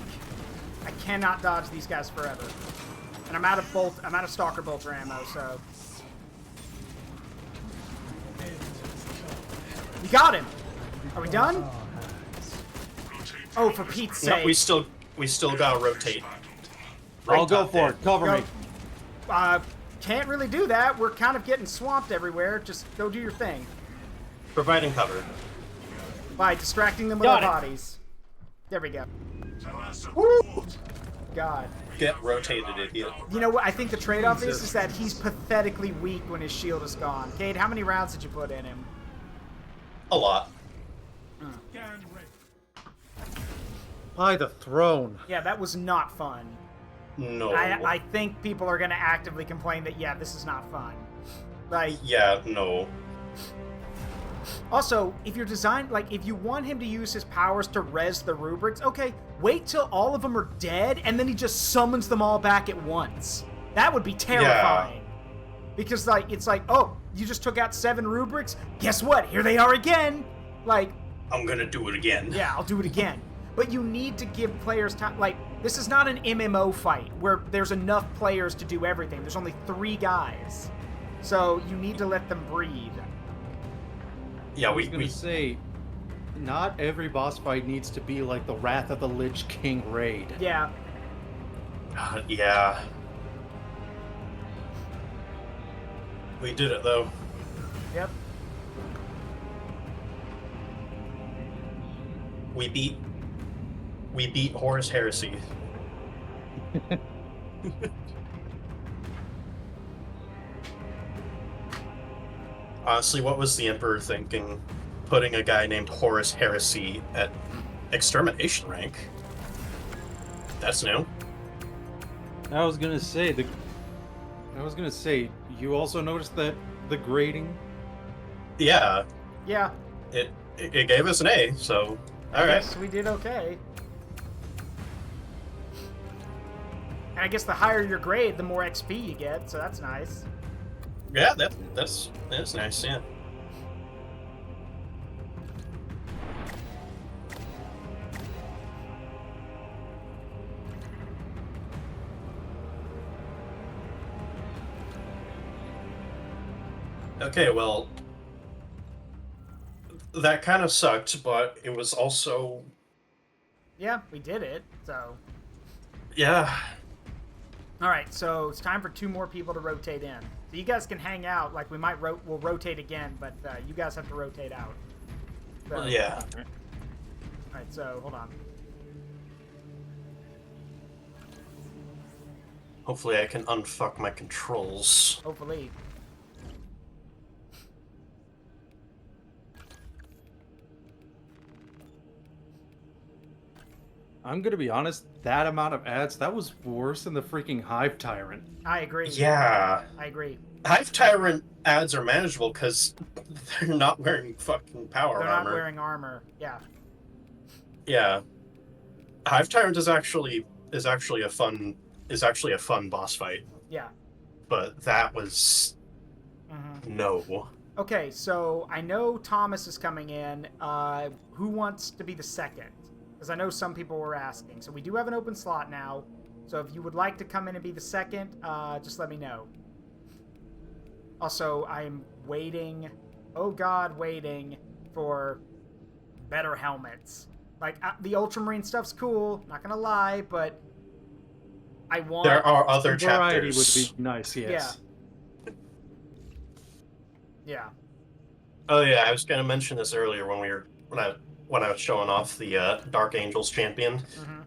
I cannot dodge these guys forever. And I'm out of Stalker Bolter ammo, so... You got him! Are we done? Oh, for Pete's sake. No, we still gotta rotate. I'll go top for there. it. Cover Go. me. Can't really do that. We're kind of getting swamped everywhere. Just go do your thing. Providing cover. By distracting them with Got our it. bodies. There we go. Tell us Woo! God. Get rotated, idiot. You know what? I think the trade-off is Jesus. that he's pathetically weak when his shield is gone. Cade, how many rounds did you put in him? A lot. Scan ready. By the throne. Yeah, that was not fun. No. I think people are going to actively complain that, yeah, this is not fun. Like, Yeah, no. also, if you're designed, like, if you want him to use his powers to res the rubrics, okay, wait till all of them are dead, and then he just summons them all back at once. That would be terrifying. Because, like, it's like, oh, you just took out 7 rubrics? Guess what? Here they are again! Like, I'm gonna do it again. yeah, I'll do it again. But you need to give players time. Like, this is not an MMO fight where there's enough players to do everything. There's only 3 guys. So you need to let them breathe. Yeah, I was gonna we say, not every boss fight needs to be like the Wrath of the Lich King raid. Yeah. yeah. We did it, though. Yep. We beat Horus Heresy. Honestly, what was the Emperor thinking? Putting a guy named Horus Heresy at extermination rank? That's new. I was gonna say, you also noticed that the grading? Yeah, Yeah. it gave us an A, so all right. Yes, we did okay. And I guess the higher your grade, the more XP you get, so that's nice. Yeah, that's nice. Yeah. Okay, well, that kind of sucked, but it was also, Yeah, we did it, so... yeah. Alright, so it's time for 2 more people to rotate in. So you guys can hang out, like we might we'll rotate again, but you guys have to rotate out. So, Yeah. Alright, so hold on. Hopefully I can unfuck my controls. Hopefully. I'm gonna be honest, that amount of ads, that was worse than the freaking Hive Tyrant. I agree. Yeah. I agree. Hive Tyrant ads are manageable because they're not wearing fucking power They're armor. not wearing armor. Yeah. Yeah. Hive Tyrant is actually a fun boss fight. Yeah. But that was no. Okay, so I know Thomas is coming in. Who wants to be the second? Because I know some people were asking. So we do have an open slot now. So if you would like to come in and be the second, just let me know. Also, I'm waiting, oh god, waiting for better helmets. Like, the Ultramarine stuff's cool, not gonna lie, but I want... There are other Variety chapters. would be nice, yes. Yeah. Oh yeah, I was gonna mention this earlier when I was showing off the Dark Angels champion. Mm-hmm.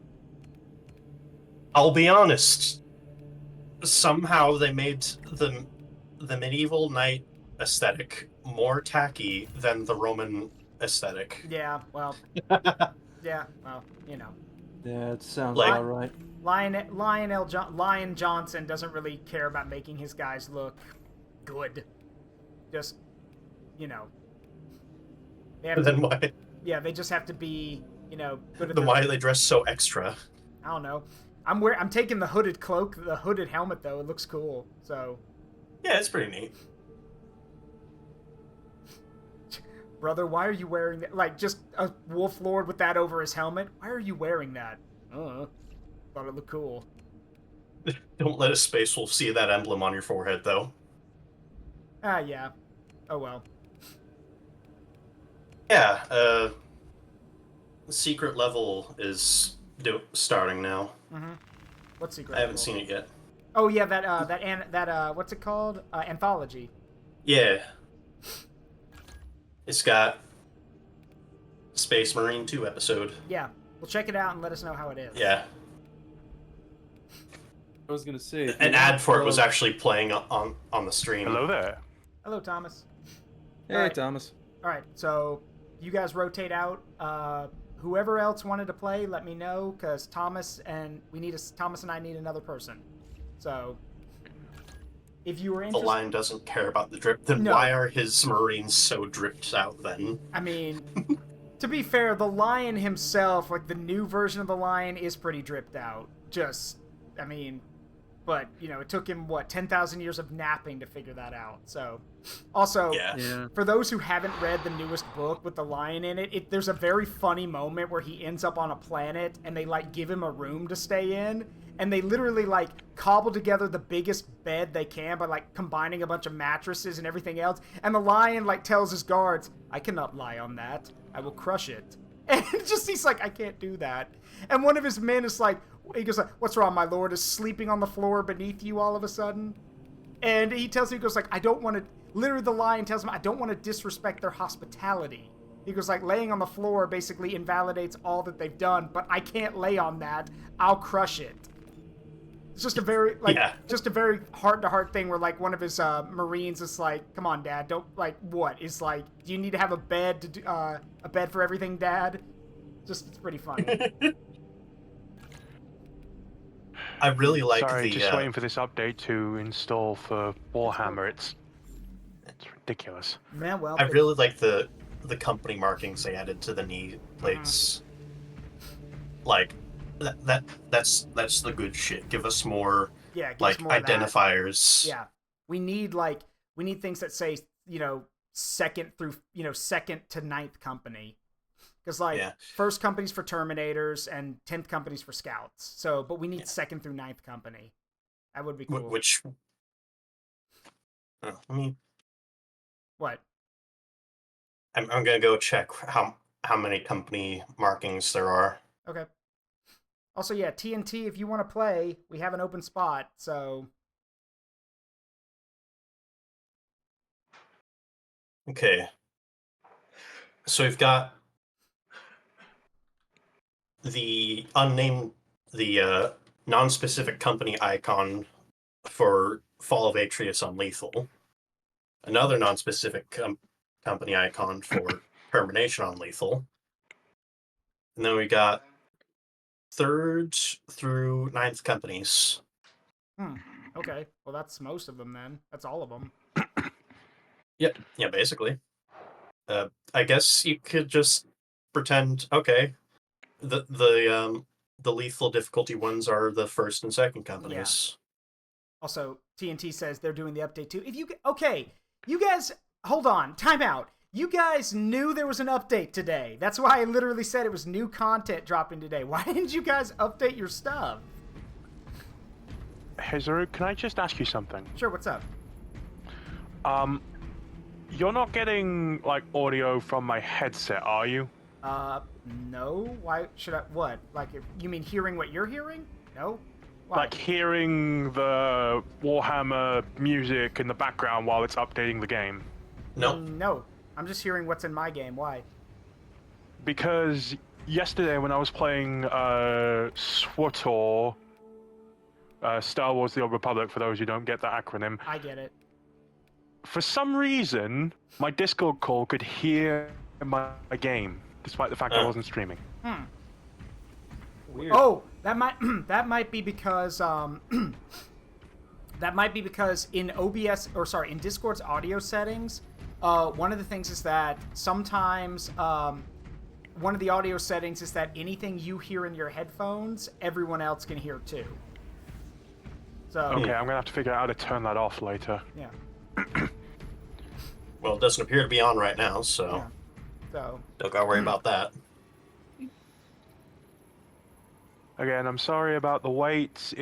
I'll be honest. Somehow they made the medieval knight aesthetic more tacky than the Roman aesthetic. Yeah, well... yeah, well, you know. Yeah, it sounds Like- about right. Lion Johnson doesn't really care about making his guys look good. Just, you know. They have Then why? Yeah, they just have to be, you know, good at Then their... why do they dress so extra? I don't know. I'm taking the hooded cloak, the hooded helmet though. It looks cool. So, Yeah, it's pretty neat. brother, why are you wearing that? Like, just a wolf lord with that over his helmet. Why are you wearing that? Thought it looked cool. Don't let a space wolf see that emblem on your forehead, though. Ah, yeah. Oh well. Yeah, the secret level is starting now. What secret? I haven't seen it yet. Oh yeah, that what's it called? Anthology. Yeah. It's got Space Marine 2 episode. Yeah. Well, check it out and let us know how it is. Yeah. I was gonna say... An ad for it was actually playing on the stream. Hello there. Hello, Thomas. Hey, Alright. Thomas. All right, so you guys rotate out. Whoever else wanted to play, let me know, because Thomas and I need another person. So, if you were The interested, Lion doesn't care about the drip, then No. why are his Marines so dripped out then? I mean, to be fair, the Lion himself, like the new version of the Lion, is pretty dripped out. But you know, it took him what 10,000 years of napping to figure that out. So, also, Yeah. for those who haven't read the newest book with the lion in it, there's a very funny moment where he ends up on a planet and they like give him a room to stay in, and they literally like cobble together the biggest bed they can by like combining a bunch of mattresses and everything else. And the lion like tells his guards, "I cannot lie on that. I will crush it." And he's like, "I can't do that." And one of his men is like, he goes like, "What's wrong, my lord? Is sleeping on the floor beneath you all of a sudden?" And he tells me, he goes like, I don't want to, literally the line tells him, I don't want to disrespect their hospitality. He goes like, laying on the floor basically invalidates all that they've done, but I can't lay on that. I'll crush it. It's just a very, like, just a very heart-to-heart thing where, like, one of his Marines is like, come on, Dad, don't, like, what? Is like, do you need to have a bed to do, a bed for everything, Dad? Just, it's pretty funny. I really like Sorry, the. just waiting for this update to install for Warhammer. It's ridiculous. Man, well, I really like the company markings they added to the knee plates. Like, that's the good shit. Give us more, give like, us more identifiers. Yeah, we need things that say, you know, second to ninth company, because like first company's for Terminators and 10th company's for Scouts. So, but we need second through ninth company. That would be cool. Which, I mean, what? I'm gonna go check how many company markings there are. Okay. Also, yeah, TNT, if you want to play, we have an open spot, so... Okay. So we've got the non-specific company icon for Fall of Atreus on Lethal. Another non-specific company icon for Termination on Lethal. And then we got 3rd through 9th companies. Okay. Well, that's most of them then. That's all of them. Yep. Yeah, basically. I guess you could just pretend, okay, the lethal difficulty ones are the 1st and 2nd companies. Yeah. Also, TNT says they're doing the update too. You guys, hold on, time out. You guys knew there was an update today. That's why I literally said it was new content dropping today. Why didn't you guys update your stuff? Hey, Zaru, can I just ask you something? Sure, what's up? You're not getting, like, audio from my headset, are you? No. Why should I? What? Like, you mean hearing what you're hearing? No. Why? Like hearing the Warhammer music in the background while it's updating the game? No. No. I'm just hearing what's in my game. Why? Because yesterday when I was playing SWTOR, Star Wars The Old Republic, for those who don't get that acronym. I get it. For some reason, my Discord call could hear my game, despite the fact I wasn't streaming. Weird. Oh, that might be because in OBS, or sorry, in Discord's audio settings, one of the things is that sometimes one of the audio settings is that anything you hear in your headphones, everyone else can hear too. So okay, I'm gonna have to figure out how to turn that off later. Yeah. Well, it doesn't appear to be on right now, so Yeah. So don't gotta worry about that. Again, I'm sorry about the wait.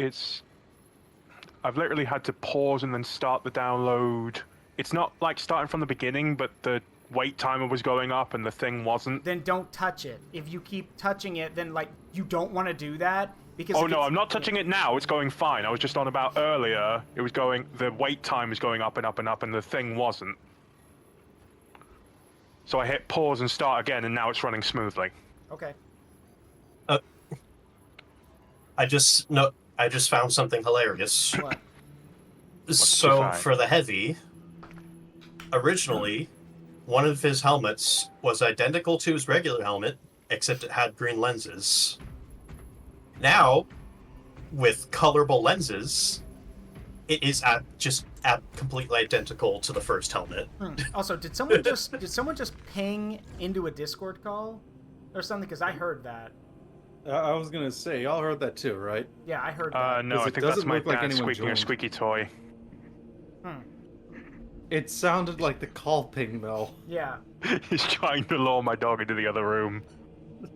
I've literally had to pause and then start the download. It's not like starting from the beginning, but the wait timer was going up and the thing wasn't. Then don't touch it. If you keep touching it, then like you don't want to do that because. Oh no, I'm not touching it now. It's going fine. I was just on about earlier. It was going. The wait time was going up and up and up, and the thing wasn't. So I hit pause and start again, and now it's running smoothly. Okay. I just found something hilarious. What? So for the heavy, originally, one of his helmets was identical to his regular helmet, except it had green lenses. Now, with colorable lenses, it is just completely identical to the first helmet. Also, did someone just ping into a Discord call or something? Because I heard that. I was gonna say, y'all heard that too, right? Yeah, I heard that. No, I think that's my like dad squeaking a squeaky toy. It sounded like the call ping, though. Yeah. He's trying to lure my dog into the other room.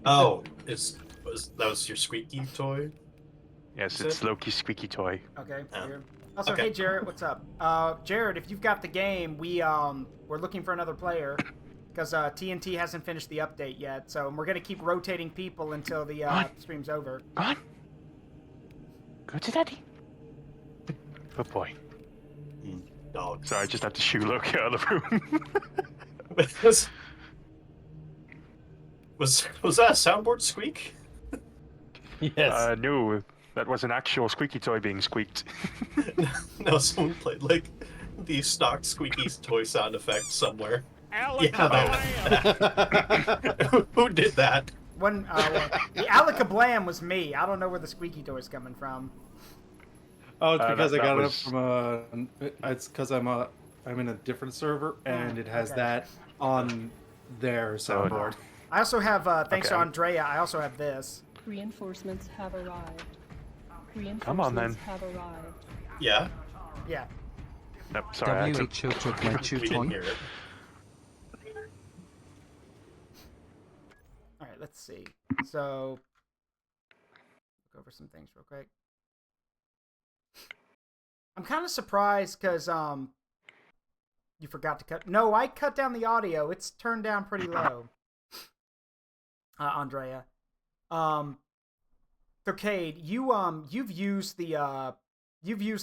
Oh, that was your squeaky toy? Yes, it's Loki's squeaky toy. Okay. Oh. Weird. Also, Okay. hey Jared, what's up? Jared, if you've got the game, we're looking for another player because TNT hasn't finished the update yet. So we're gonna keep rotating people until the stream's over. Go on. Go to daddy. Good boy. Dog. Sorry, I just had to shoo Loki out of the room. was that a soundboard squeak? Yes. No, that was an actual squeaky toy being squeaked. No, someone played like the stock squeaky toy sound effect somewhere. Alex Who did that? The Alakablam was me. I don't know where the squeaky toy's coming from. Oh, it's because that I got was- it from it's because I'm in a different server and it has okay. that on their soundboard. I also have, thanks to Okay. Andrea, I also have this. Reinforcements have arrived. Come on, then. Have arrived. Yeah, Yeah. Nope, sorry, I had to... WHO took my chew we didn't toy. hear it. All right, let's see. So, look over some things real quick. I'm kind of surprised because you forgot to cut. No, I cut down the audio. It's turned down pretty low. Andrea, so Cade, you've used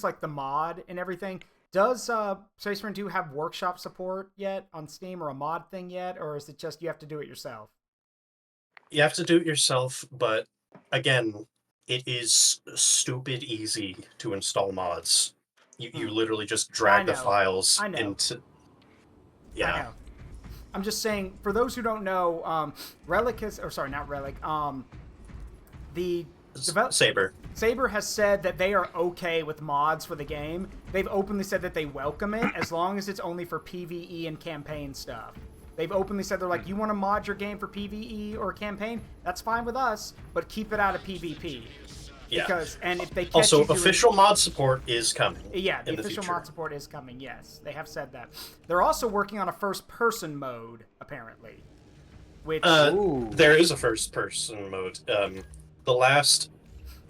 like the mod and everything. Does Space Marine 2 have workshop support yet on Steam or a mod thing yet, or is it just you have to do it yourself? You have to do it yourself, but again, it is stupid easy to install mods. You literally just drag the files into. Yeah. I know. I'm just saying, for those who don't know, Relic is, or sorry, not Relic. Saber. Saber has said that they are okay with mods for the game. They've openly said that they welcome it as long as it's only for PvE and campaign stuff. They've openly said they're like, you want to mod your game for PvE or campaign? That's fine with us, but keep it out of PvP. Yeah. Because, and if they catch Also, you doing- official mod support is coming. Yeah, the in the official future. mod support is coming, yes. They have said that. They're also working on a first-person mode, apparently. Which... There is a first-person mode. The last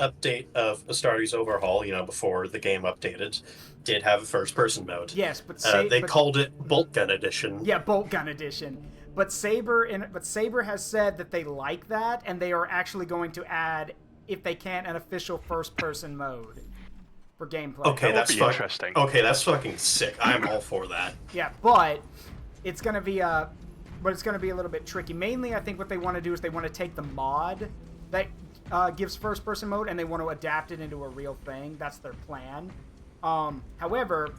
update of Astartes Overhaul, before the game updated, did have a first-person mode. Yes, but... They called it Bolt Gun Edition. Yeah, Bolt Gun Edition. But Saber has said that they like that, and they are actually going to add, if they can, an official first-person mode for gameplay. Okay, that's interesting. Okay, that's fucking sick. I'm all for that. Yeah, but it's gonna be a little bit tricky. Mainly, I think what they want to do is they want to take the mod that gives first-person mode and they want to adapt it into a real thing. That's their plan. However,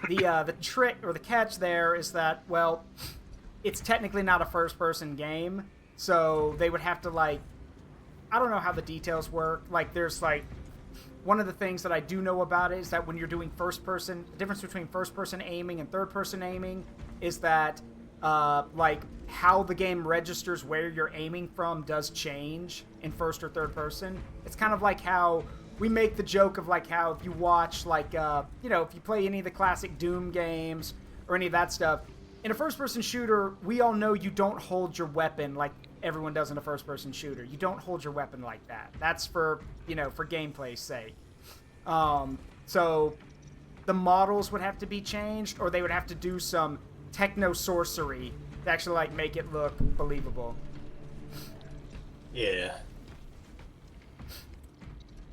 the trick or the catch there is that, well, it's technically not a first-person game, so they would have to, like, I don't know how the details work. Like, there's, like, one of the things that I do know about it is that when you're doing first-person, the difference between first-person aiming and third-person aiming is that, like, how the game registers where you're aiming from does change in first or third person. It's kind of like how we make the joke of, like, how if you watch, like, if you play any of the classic Doom games or any of that stuff, in a first-person shooter, we all know you don't hold your weapon like everyone does in a first-person shooter. You don't hold your weapon like that. That's for, for gameplay's sake. So the models would have to be changed, or they would have to do some techno-sorcery to actually, like, make it look believable. Yeah.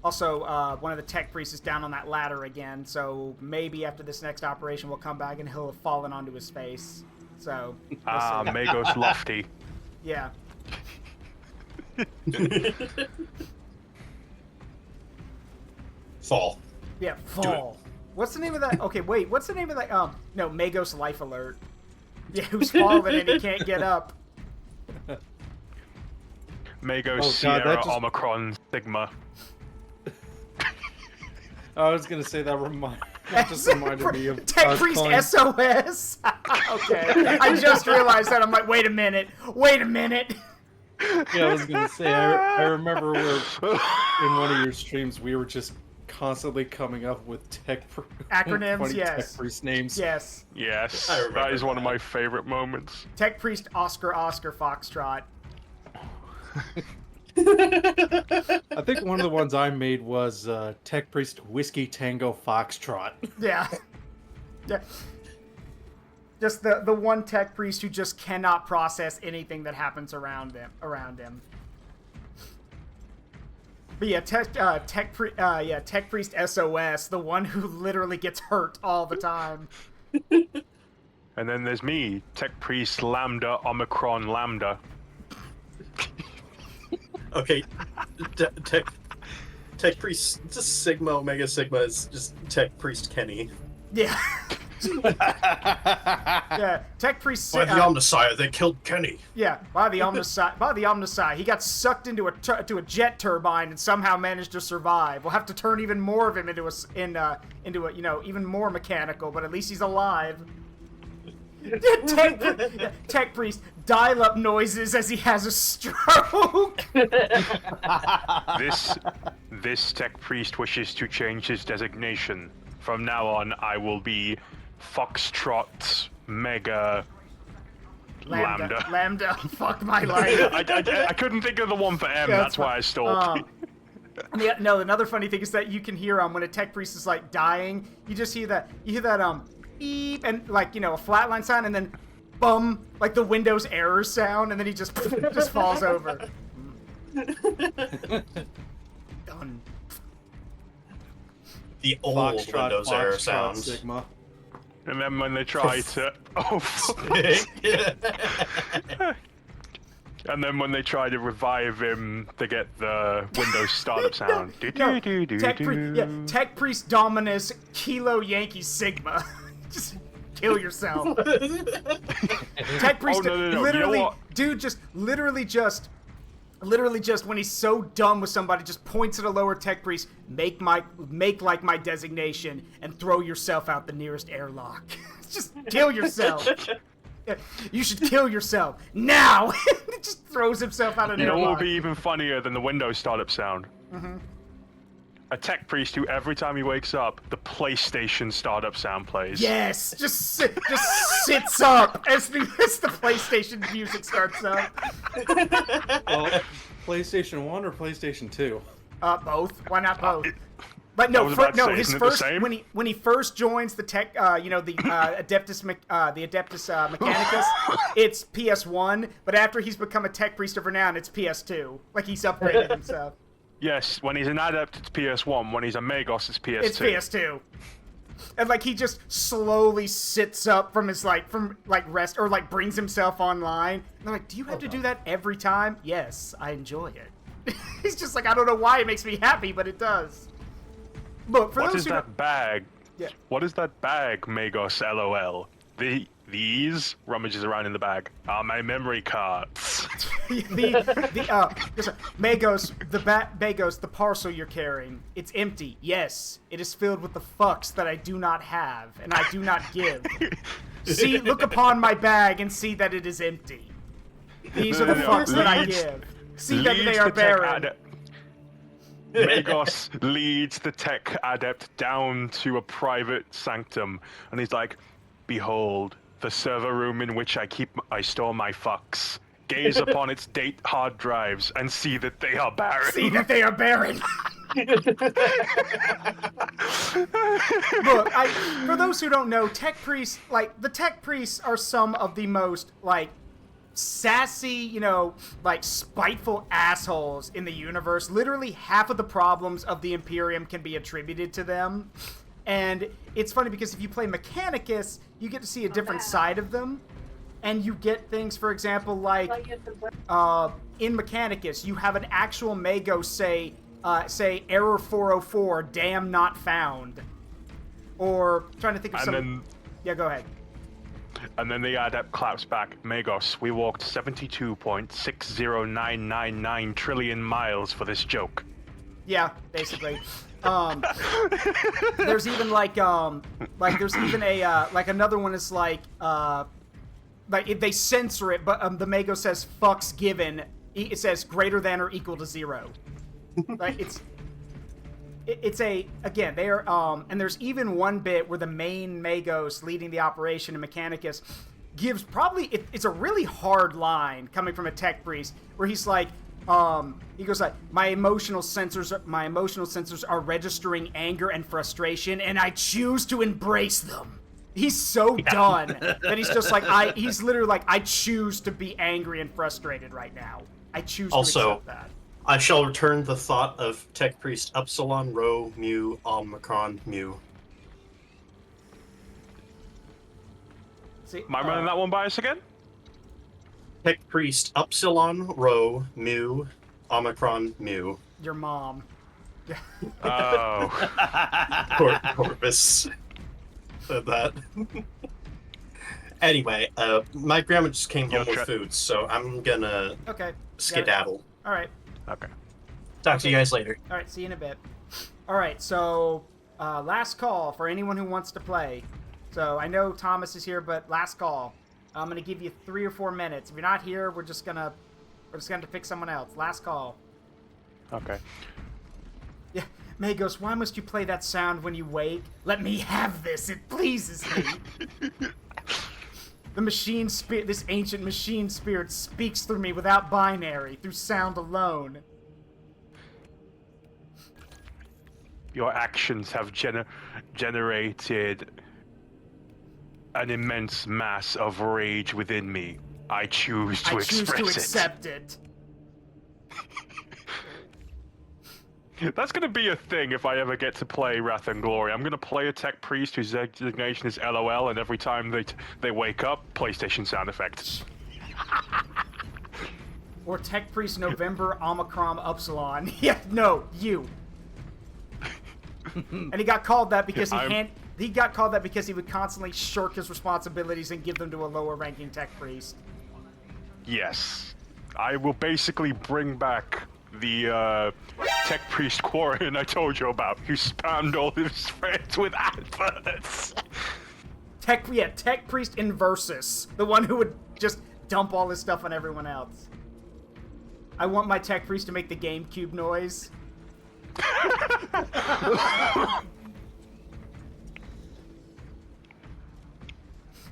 Also, one of the tech priests is down on that ladder again, so maybe after this next operation we'll come back and he'll have fallen onto his face. So, we'll see. Magos Lofty. Yeah. Fall. Yeah, fall. What's the name of that? Okay, wait, what's the name of that? No, Magos Life Alert. Yeah, who's fallen and he can't get up. Magos Oh, God, Sierra that just- Omicron Sigma. I was gonna say that just reminded me of Tech Priest SOS. Okay, I just realized that. I'm like, wait a minute. Yeah, I was gonna say. I remember in one of your streams we were just constantly coming up with acronyms. funny Yes. Tech Priest names. Yes. Yes, I remember that is one of that. my favorite moments. Tech Priest Oscar Foxtrot. I think one of the ones I made was Tech Priest Whiskey Tango Foxtrot. Yeah. Yeah. Just the one tech priest who just cannot process anything that happens around him. But yeah, Tech Priest SOS, the one who literally gets hurt all the time. And then there's me, Tech Priest Lambda Omicron Lambda. Okay, Tech Priest, just Sigma Omega Sigma is just Tech Priest Kenny. Yeah. Yeah, Tech Priest. By the Omnissiah, they killed Kenny. Yeah, by the Omnissiah, he got sucked into a jet turbine and somehow managed to survive. We'll have to turn even more of him into a even more mechanical, but at least he's alive. Tech Priest, dial-up noises as he has a stroke. This Tech Priest wishes to change his designation. From now on, I will be Foxtrot Mega Lambda. Lambda. Fuck my life. I couldn't think of the one for M. That's why I stalled. No, another funny thing is that you can hear when a Tech Priest is like dying, you just hear that beep and like a flatline sound, and then bum, like the Windows error sound, and then he just falls over. Done. The old Windows error sounds. Sigma. And then when they try to and then when they try to revive him, they get the Windows startup sound. Tech Priest Dominus Kilo Yankee Sigma. Just kill yourself. Tech Priest, literally, dude, literally just when he's so done with somebody, just points at a lower Tech Priest, make like my designation, and throw yourself out the nearest airlock. Just kill yourself. You should kill yourself now. He just throws himself out of an airlock. You know what would be even funnier than the Windows startup sound? Mm-hmm. A Tech Priest who every time he wakes up, the PlayStation startup sound plays. Yes, just sits up as the PlayStation music starts up. Well, PlayStation 1 or PlayStation 2? Both. Why not both? But no, his first when he first joins the tech, Adeptus Mechanicus, it's PS1. But after he's become a Tech Priest of Renown, it's PS2. Like he's upgraded himself. Yes, when he's an adept, it's PS1. When he's a Magos, it's PS2. It's PS2. And like he just slowly sits up from his rest, or like brings himself online. And they're like, "Do you have to do that every time?" Yes, I enjoy it. He's just like, I don't know why it makes me happy, but it does. But for what those is that bag? Yeah. What is that bag, Magos? LOL. These rummages around in the bag are my memory cards. Magos, the parcel you're carrying, it's empty. Yes, it is filled with the fucks that I do not have and I do not give. See, look upon my bag and see that it is empty. These are the fucks that I give. See that they are barren. Magos leads the tech adept down to a private sanctum, and he's like, "Behold, the server room in which I store my fucks. Gaze upon its date hard drives and see that they are barren." See that they are barren. Look, for those who don't know, Tech Priests, the Tech Priests are some of the most, sassy, spiteful assholes in the universe. Literally half of the problems of the Imperium can be attributed to them. And it's funny because if you play Mechanicus, you get to see a different side of them. And you get things, for example, in Mechanicus, you have an actual Mago say error 404, damn not found. Or, trying to think of something. Yeah, go ahead. And then the adept claps back, "Magos, we walked 72.60999 trillion miles for this joke." Yeah, basically. There's even there's even another one is they censor it, but the Mago says "fucks given." It says greater than or equal to 0. Again, they are, and there's even one bit where the main Magos leading the operation in Mechanicus gives it's a really hard line coming from a Tech Priest, where he's like, he goes like, my emotional sensors are registering anger and frustration, and I choose to embrace them. He's so done that he's just like, he's literally like, I choose to be angry and frustrated right now. I choose to accept that. I shall return the thought of Tech Priest Upsilon, Rho, Mu, Omicron, Mu. See, Am I running that one by us again? Tech Priest Upsilon, Rho, Mu, Omicron, Mu. Your mom. Oh. Corvus said that. Anyway, my grandma just came home with food, so I'm gonna skedaddle. All right. Okay. Talk to you guys later. All right, see you in a bit. All right, so last call for anyone who wants to play. So I know Thomas is here, but last call. I'm gonna give you 3 or 4 minutes. If you're not here, we're just gonna have to pick someone else. Last call. Okay. Yeah, May goes, why must you play that sound when you wake? Let me have this. It pleases me. The machine spirit, this ancient machine spirit speaks through me without binary, through sound alone. Your actions have generated an immense mass of rage within me. I choose to express it. Accept it. That's going to be a thing if I ever get to play Wrath and Glory. I'm going to play a tech priest whose designation is LOL, and every time they wake up, PlayStation sound effects. Or Tech Priest November Omicron Upsilon. Yeah, no, you. And he got called that because he got called that because he would constantly shirk his responsibilities and give them to a lower ranking tech priest. Yes. I will basically bring back the tech priest quarantine I told you about, who spammed all his friends with adverts. Tech priest Inversus, the one who would just dump all his stuff on everyone else. I want my tech priest to make the GameCube noise.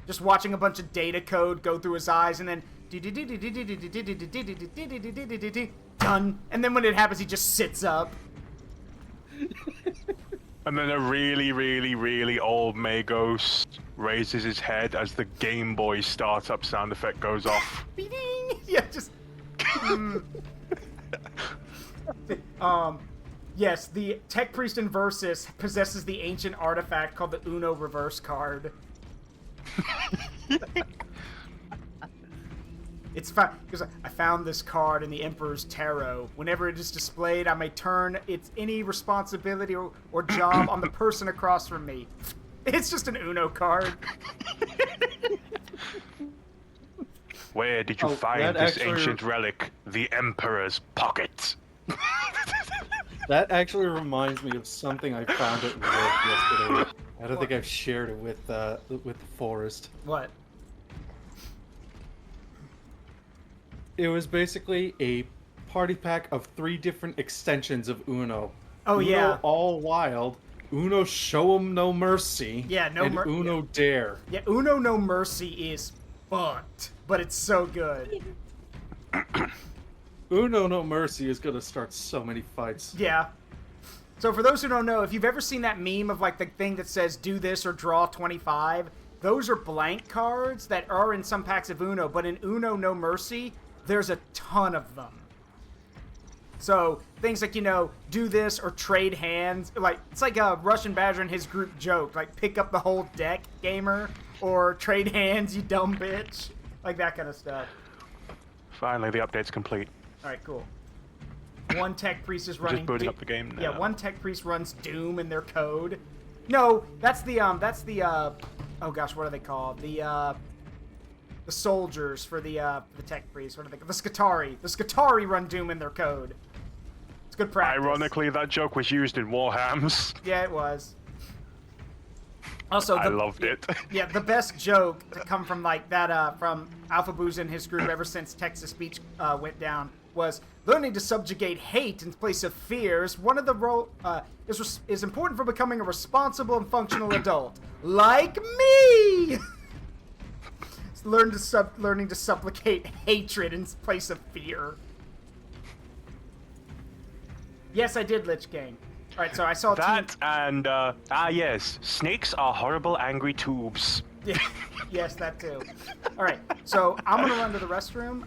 Just watching a bunch of data code go through his eyes and then done. And then when it happens, he just sits up. And then a really, really, really old Magos raises his head as the Game Boy startup sound effect goes off. Yeah, just. Yes, the Tech Priest Inversus possesses the ancient artifact called the Uno reverse card. It's fine, because I found this card in the Emperor's Tarot. Whenever it is displayed, I may turn its any responsibility or job on the person across from me. It's just an Uno card. Where did you find this ancient relic? The Emperor's pocket. That actually reminds me of something I found at work yesterday. I don't think I've shared it with the Forest. What? It was basically a party pack of 3 different extensions of Uno. Oh, Uno yeah. All Wild, Uno Show 'em No Mercy, Yeah, and Uno Dare. Yeah, Uno No Mercy is fucked, but it's so good. Uno No Mercy is gonna start so many fights. Yeah. So for those who don't know, if you've ever seen that meme of like the thing that says do this or draw 25, those are blank cards that are in some packs of Uno, but in Uno No Mercy, there's a ton of them. So things like, do this or trade hands. Like, it's like a Russian Badger and his group joke, like pick up the whole deck, gamer, or trade hands, you dumb bitch. Like that kind of stuff. Finally, the update's complete. Alright, cool. One tech priest is running. Just booting up the game now. Yeah, one tech priest runs Doom in their code. No, that's the oh gosh, what are they called? The soldiers for the tech priest. What are they called? The Scutari. The Scutari run Doom in their code. It's good practice. Ironically, that joke was used in Warhams. Yeah, it was. Also, I loved it. Yeah, the best joke to come from like that from Alpha Booze and his group ever since Texas Speech went down was learning to subjugate hate in place of fears. One of the is important for becoming a responsible and functional adult, like me. Learning to supplicate hatred in place of fear. Yes, I did, Lich King. All right, so I saw that and yes, snakes are horrible, angry tubes. Yes, that too. All right, so I'm gonna run to the restroom.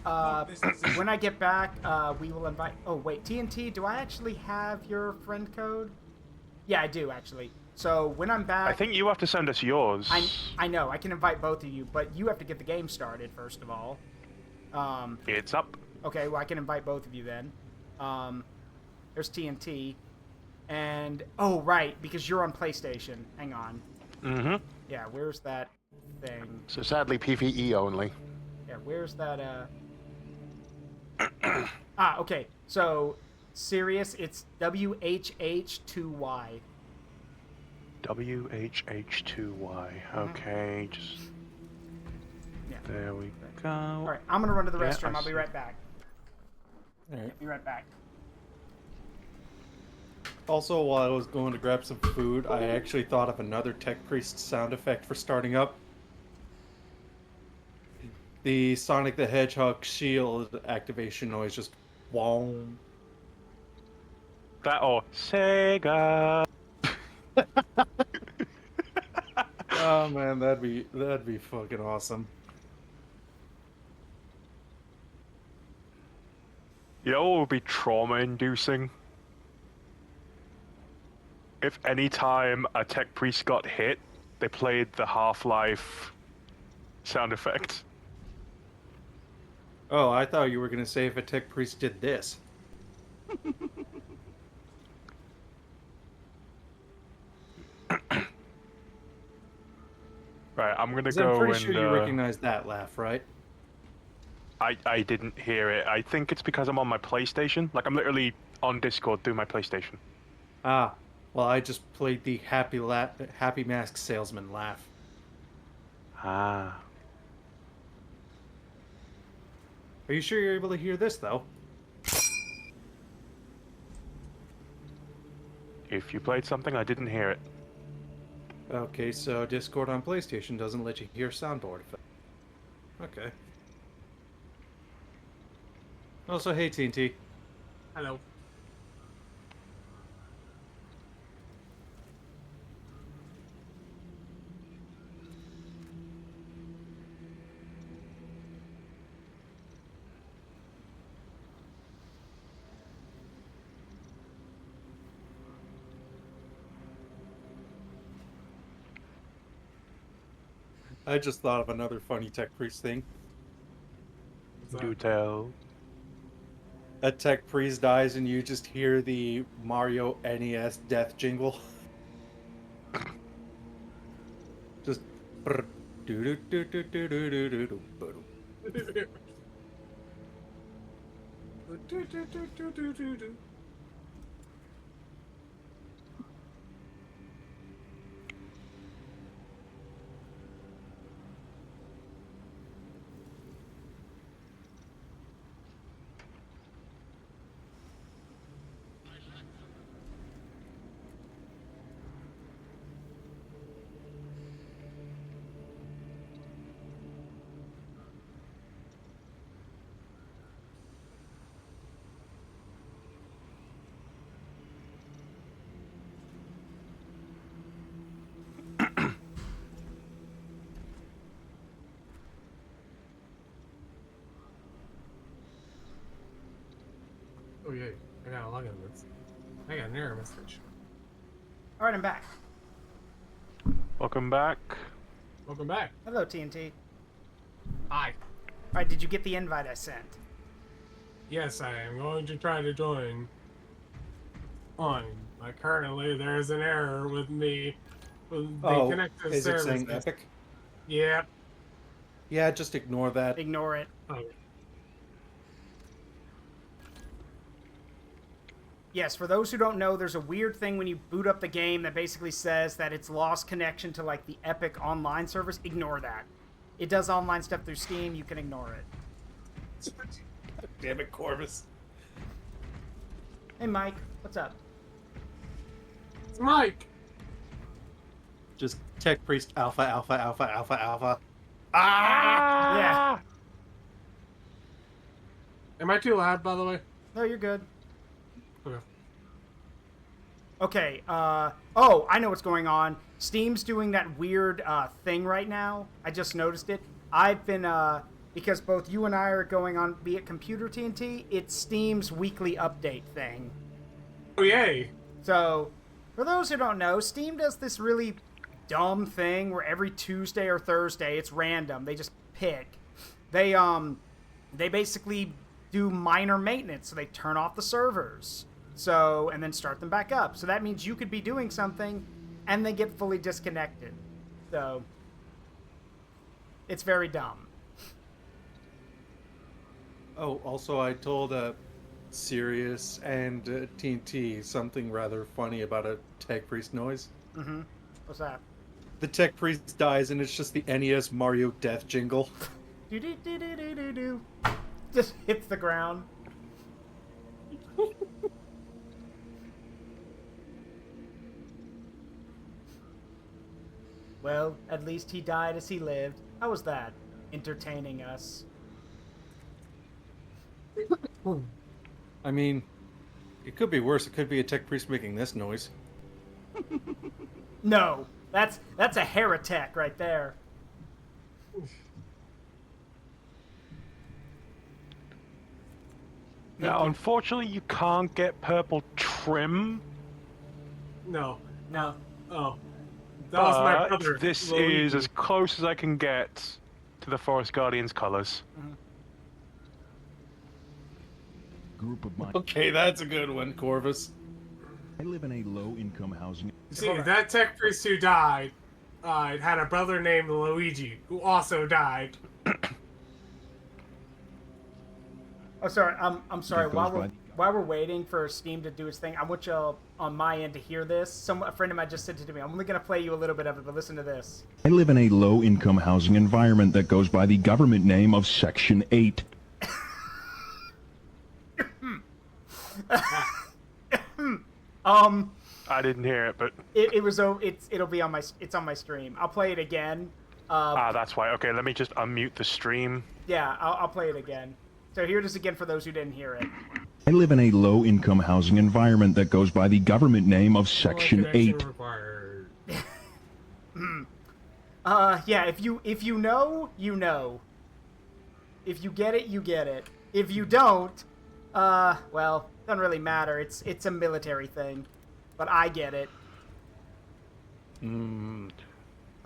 When I get back, we will invite. Oh wait, TNT. Do I actually have your friend code? Yeah, I do actually. So when I'm back, I think you have to send us yours. I know I can invite both of you, but you have to get the game started first of all. It's up. Okay, well I can invite both of you then. There's TNT, and oh right, because you're on PlayStation. Hang on. Mm-hmm. Yeah, where's that thing? So sadly, PvE only. Yeah, where's that, okay. So, Sirius, it's WHH2Y. WHH2Y. Okay, just... Yeah. There we go. Alright, I'm gonna run to the Yeah, restroom. I I'll be see. right back. Alright. Be right back. Also, while I was going to grab some food, I actually thought of another Tech Priest sound effect for starting up. The Sonic the Hedgehog shield activation noise, just wong. That or Sega. Oh man, that'd be fucking awesome. You know what would be trauma-inducing? If any time a Tech Priest got hit, they played the Half-Life sound effect. Oh, I thought you were gonna say if a Tech Priest did this. Right, I'm gonna 'Cause go I'm pretty and... sure you recognize that laugh, right? I didn't hear it. I think it's because I'm on my PlayStation. Like, I'm literally on Discord through my PlayStation. Ah, well, I just played the Happy Mask Salesman laugh. Ah. Are you sure you're able to hear this, though? If you played something, I didn't hear it. Okay, so Discord on PlayStation doesn't let you hear soundboard effect. Okay. Also, hey, TNT. Hello. I just thought of another funny Tech Priest thing. Do tell. A Tech Priest dies and you just hear the Mario NES death jingle. Just... brr, doo doo doo doo doo doo doo doo doo doo. Oh yeah, I gotta log in this. I got an error message. Alright, I'm back. Welcome back. Welcome back. Hello, TNT. Hi. Alright, did you get the invite I sent? Yes, I am going to try to join. Fine. But currently, there's an error with me. With the connected is services. it saying Epic? Yep. Yeah, just ignore that. Ignore it. Okay. Yes, for those who don't know, there's a weird thing when you boot up the game that basically says that it's lost connection to, like, the Epic online service. Ignore that. It does online stuff through Steam. You can ignore it. Damn it, Corvus. Hey, Mike. What's up? It's Mike! Just Tech Priest Alpha, Alpha, Alpha, Alpha, Alpha. Ah! Yeah. Am I too loud, by the way? No, you're good. Okay. Okay, oh, I know what's going on. Steam's doing that weird, thing right now. I just noticed it. I've been, because both you and I are going on, be it Computer TNT, it's Steam's weekly update thing. Oh, yay. So, for those who don't know, Steam does this really dumb thing where every Tuesday or Thursday, it's random. They just pick. They basically do minor maintenance. So they turn off the servers. So, and then start them back up. So that means you could be doing something and then get fully disconnected. So, it's very dumb. Oh, also I told Sirius and TNT something rather funny about a Tech Priest noise. Mm-hmm. What's that? The Tech Priest dies and it's just the NES Mario death jingle. Do-do-do-do-do-do. Just hits the ground. Well, at least he died as he lived. How was that? Entertaining us. I mean, it could be worse. It could be a Tech Priest making this noise. No, that's a heretic right there. Now, unfortunately, you can't get purple trim. No. No. Oh. That was my But brother. this Luigi. is as close as I can get to the Forest Guardians colors. Group of mine. Okay, that's a good one, Corvus. I live in a low-income housing. See, that tech priest who died had a brother named Luigi, who also died. Oh, sorry. I'm sorry. While we're waiting for Steam to do its thing, I want you on my end to hear this. A friend of mine just sent it to me. I'm only gonna play you a little bit of it, but listen to this. I live in a low-income housing environment that goes by the government name of Section 8. I didn't hear it, but it'll be on my stream. I'll play it again. that's why. Okay, let me just unmute the stream. Yeah, I'll play it again. So here it is again for those who didn't hear it. I live in a low-income housing environment that goes by the government name of Section 8. Yeah, if you know, you know. If you get it, you get it. If you don't, well, doesn't really matter. It's a military thing. But I get it.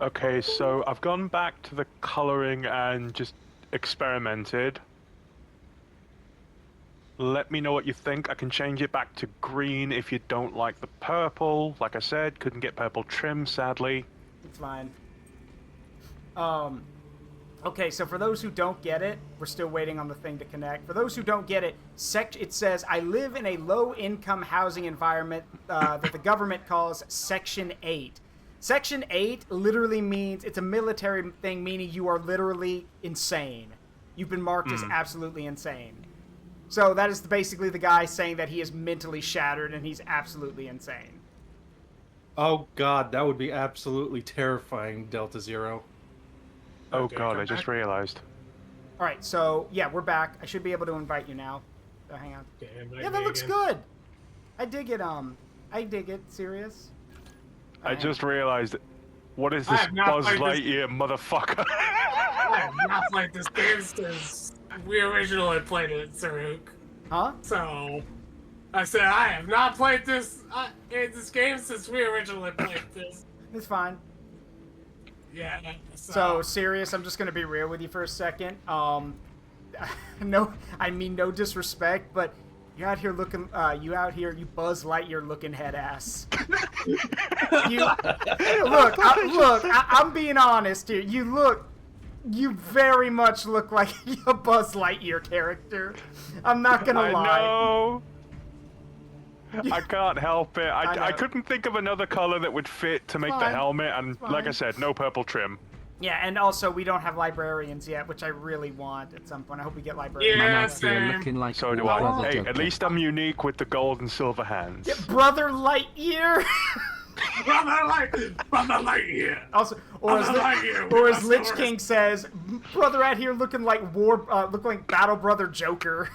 Okay, so I've gone back to the coloring and just experimented. Let me know what you think. I can change it back to green if you don't like the purple. Like I said, couldn't get purple trim, sadly. It's fine. Okay, so for those who don't get it, we're still waiting on the thing to connect. For those who don't get it, it says, I live in a low-income housing environment that the government calls Section 8. Section 8 literally means, it's a military thing, meaning you are literally insane. You've been marked as absolutely insane. So that is basically the guy saying that he is mentally shattered and he's absolutely insane. Oh god, that would be absolutely terrifying, Delta Zero. Oh god, I just realized. Alright, so, yeah, we're back. I should be able to invite you now. So, hang on. Yeah, that looks good! I dig it, Sirius. I just realized, what is this Buzz Lightyear motherfucker? I have not played this game since we originally played it, Saruk. Huh? So, I said I have not played this game since we originally played this. It's fine. Yeah. So, Sirius, I'm just gonna be real with you for a second. No, I mean no disrespect, but you out here looking, you Buzz Lightyear looking head ass. I'm being honest here. You very much look like a Buzz Lightyear character. I'm not gonna lie. I know. I can't help it. I couldn't think of another color that would fit to make the helmet, and like I said, no purple trim. Yeah, and also we don't have librarians yet, which I really want at some point. I hope we get librarians. Yeah, So do I. Hey, at least I'm unique with the gold and silver hands. Yeah, Brother Lightyear. Brother Lightyear. Also, or as Lich King says, brother out here looking like Battle Brother Joker.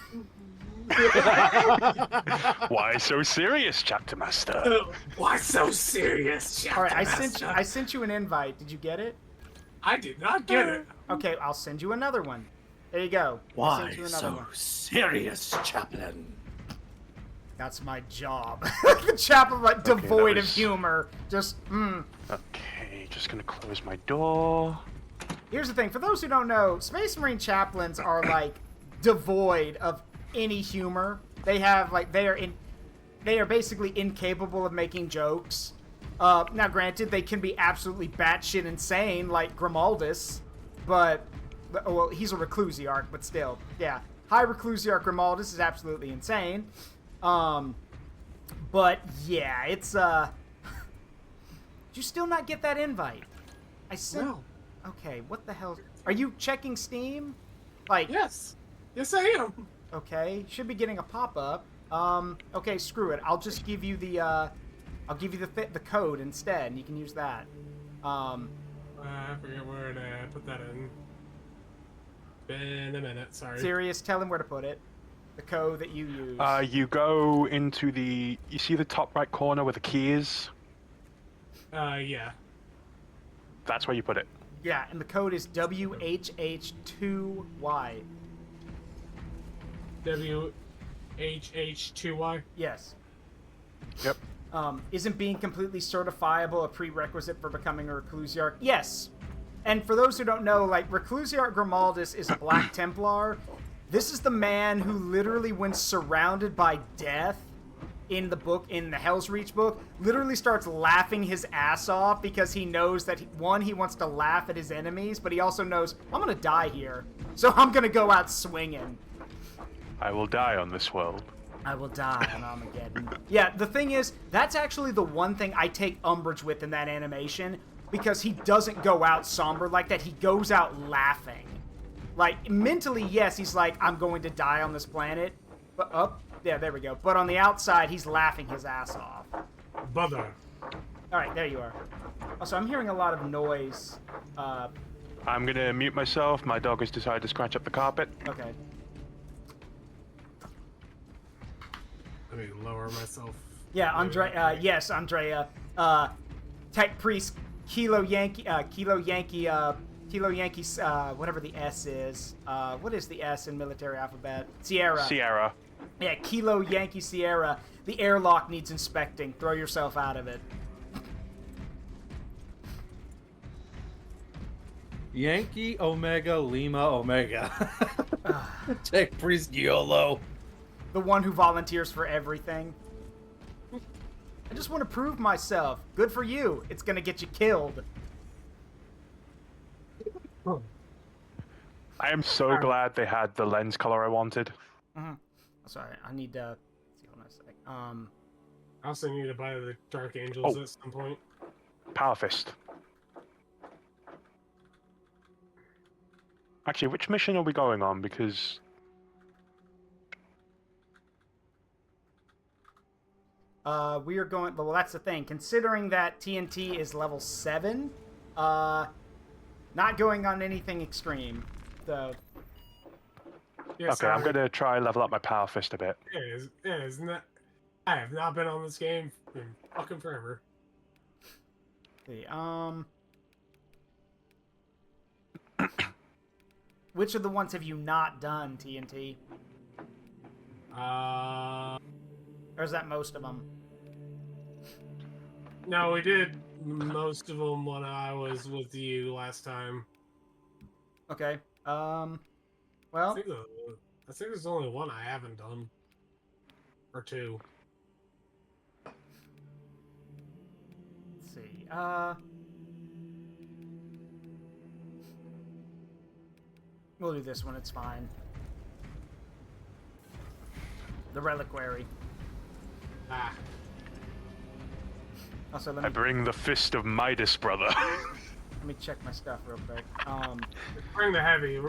Why so serious, Chapter Master? Why so serious, Chapter All right, Master? I sent you an invite. Did you get it? I did not get it. Okay, I'll send you another one. There you go. I sent you another one. serious, Chaplain? That's my job. The chaplain, like, devoid of humor. Just, Okay, just gonna close my door. Here's the thing. For those who don't know, Space Marine chaplains are, like, devoid of any humor. They have, like, they are basically incapable of making jokes. Now, granted, they can be absolutely batshit insane, like Grimaldus, but, well, he's a Reclusiarch, but still, yeah. High Reclusiarch Grimaldus is absolutely insane. But, yeah, it's, Did you still not get that invite? I sent... No. Okay, what the hell? Are you checking Steam? Like... Yes. Yes, I am. Okay, should be getting a pop-up. Okay, screw it. I'll just give you the, I'll give you the code instead, and you can use that. I forget where to put that in. Been a minute, sorry. Serious, tell him where to put it. The code that you use. You go into the... You see the top right corner where the key is? Yeah. That's where you put it. Yeah, and the code is WHH2Y. WHH2Y? Yes. Yep. Isn't being completely certifiable a prerequisite for becoming a Reclusiarch? Yes. And for those who don't know, like, Reclusiarch Grimaldus is a Black Templar. This is the man who literally, when surrounded by death in the book, in the Hell's Reach book, literally starts laughing his ass off because he knows that, one, he wants to laugh at his enemies, but he also knows, I'm gonna die here, so I'm gonna go out swinging. I will die on this world. I will die on Armageddon. Yeah, the thing is, that's actually the one thing I take umbrage with in that animation, because he doesn't go out somber like that. He goes out laughing. Like, mentally, yes, he's like, I'm going to die on this planet. But, yeah, there we go. But on the outside, he's laughing his ass off. Brother. Alright, there you are. Also, I'm hearing a lot of noise. I'm gonna mute myself. My dog has decided to scratch up the carpet. Okay. Let me lower myself. Yeah, yes, Andrea. Tech Priest, Kilo Yankee, whatever the S is. What is the S in military alphabet? Sierra. Sierra. Yeah, Kilo Yankee Sierra. The airlock needs inspecting. Throw yourself out of it. Yankee Omega Lima Omega. Tech Priest YOLO. The one who volunteers for everything. I just want to prove myself. Good for you. It's gonna get you killed. I am so glad they had the lens color I wanted. Sorry, I need to... see, hold on a sec. I also need to buy the Dark Angels at some point. Power Fist. Actually, which mission are we going on? Because... we are going... Well, that's the thing. Considering that TNT is level 7, not going on anything extreme, so... Yes, okay, I'm gonna try level up my Power Fist a bit. Isn't that... I have not been on this game in fucking forever. Let's see, which of the ones have you not done, TNT? Or is that most of them? No, we did most of them when I was with you last time. Okay. Well... I think there's only one I haven't done. Or two. Let's see, we'll do this one, it's fine. The Reliquary. Ah. Also, I bring the Fist of Midas, brother. Let me check my stuff real quick. Bring the heavy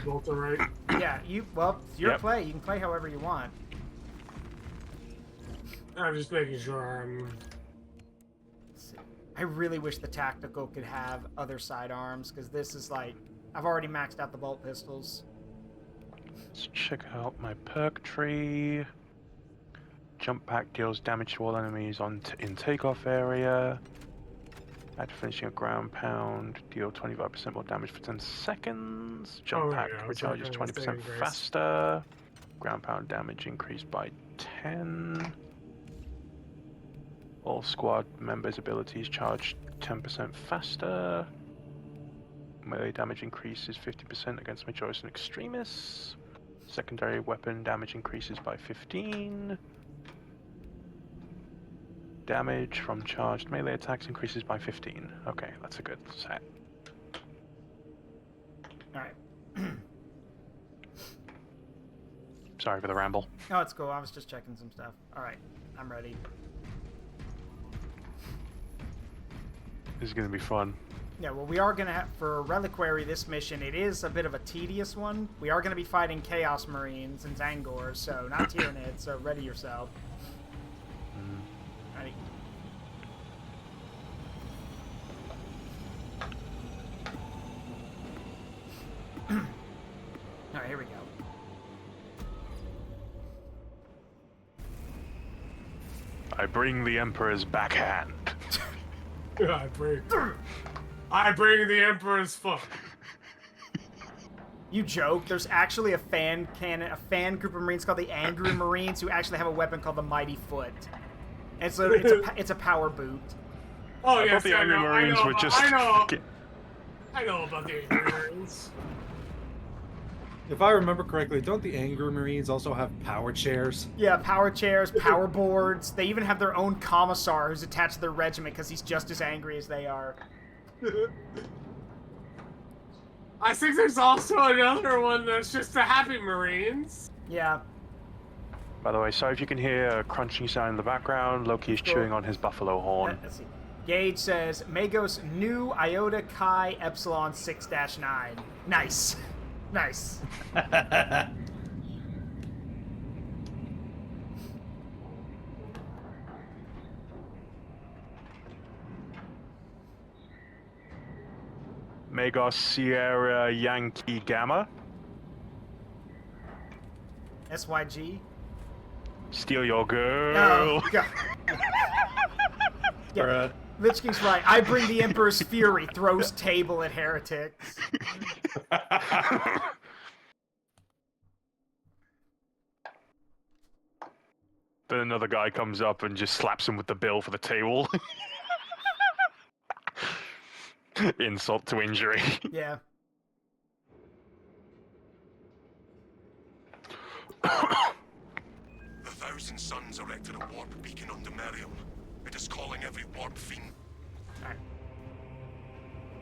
bolter, right? Yeah, well, it's your play. You can play however you want. I'm just making sure I'm... Let's see. I really wish the tactical could have other sidearms, because this is like... I've already maxed out the bolt pistols. Let's check out my perk tree. Jump pack deals damage to all enemies in takeoff area. After finishing a ground pound, deal 25% more damage for 10 seconds. Jump pack recharges 20% faster. Ground pound damage increased by 10. All squad members' abilities charge 10% faster. Melee damage increases 50% against Majoris and Extremis. Secondary weapon damage increases by 15. Damage from charged melee attacks increases by 15. Okay, that's a good set. Alright. Sorry for the ramble. No, it's cool. I was just checking some stuff. Alright, I'm ready. This is gonna be fun. Yeah, well, we are going to have, for Reliquary, this mission, it is a bit of a tedious one. We are going to be fighting Chaos Marines and Zangors, so not Tyranids, so ready yourself. Ready. Alright, here we go. I bring the Emperor's backhand. I bring the Emperor's foot. You joke. There's actually a fan group of Marines called the Angry Marines who actually have a weapon called the Mighty Foot. And so it's a power boot. Oh yes, the Angry Marines were just. I know about the Angry Marines. If I remember correctly, don't the Angry Marines also have power chairs? Yeah, power chairs, power boards. They even have their own commissar who's attached to their regiment because he's just as angry as they are. I think there's also another one that's just the Happy Marines. Yeah. By the way, sorry if you can hear a crunching sound in the background. Loki is chewing on his buffalo horn. Let's see. Gage says, Magos new Iota Chi Epsilon 6-9. Nice. Nice. Magos Sierra Yankee Gamma. SYG. Steal your girl. Oh, God. Yeah. Lich King's right. I bring the Emperor's Fury. Throws table at heretics. Then another guy comes up and just slaps him with the bill for the table. Insult to injury. Yeah. The Thousand Suns erected a warp beacon on Demarium. It is calling every warp fiend.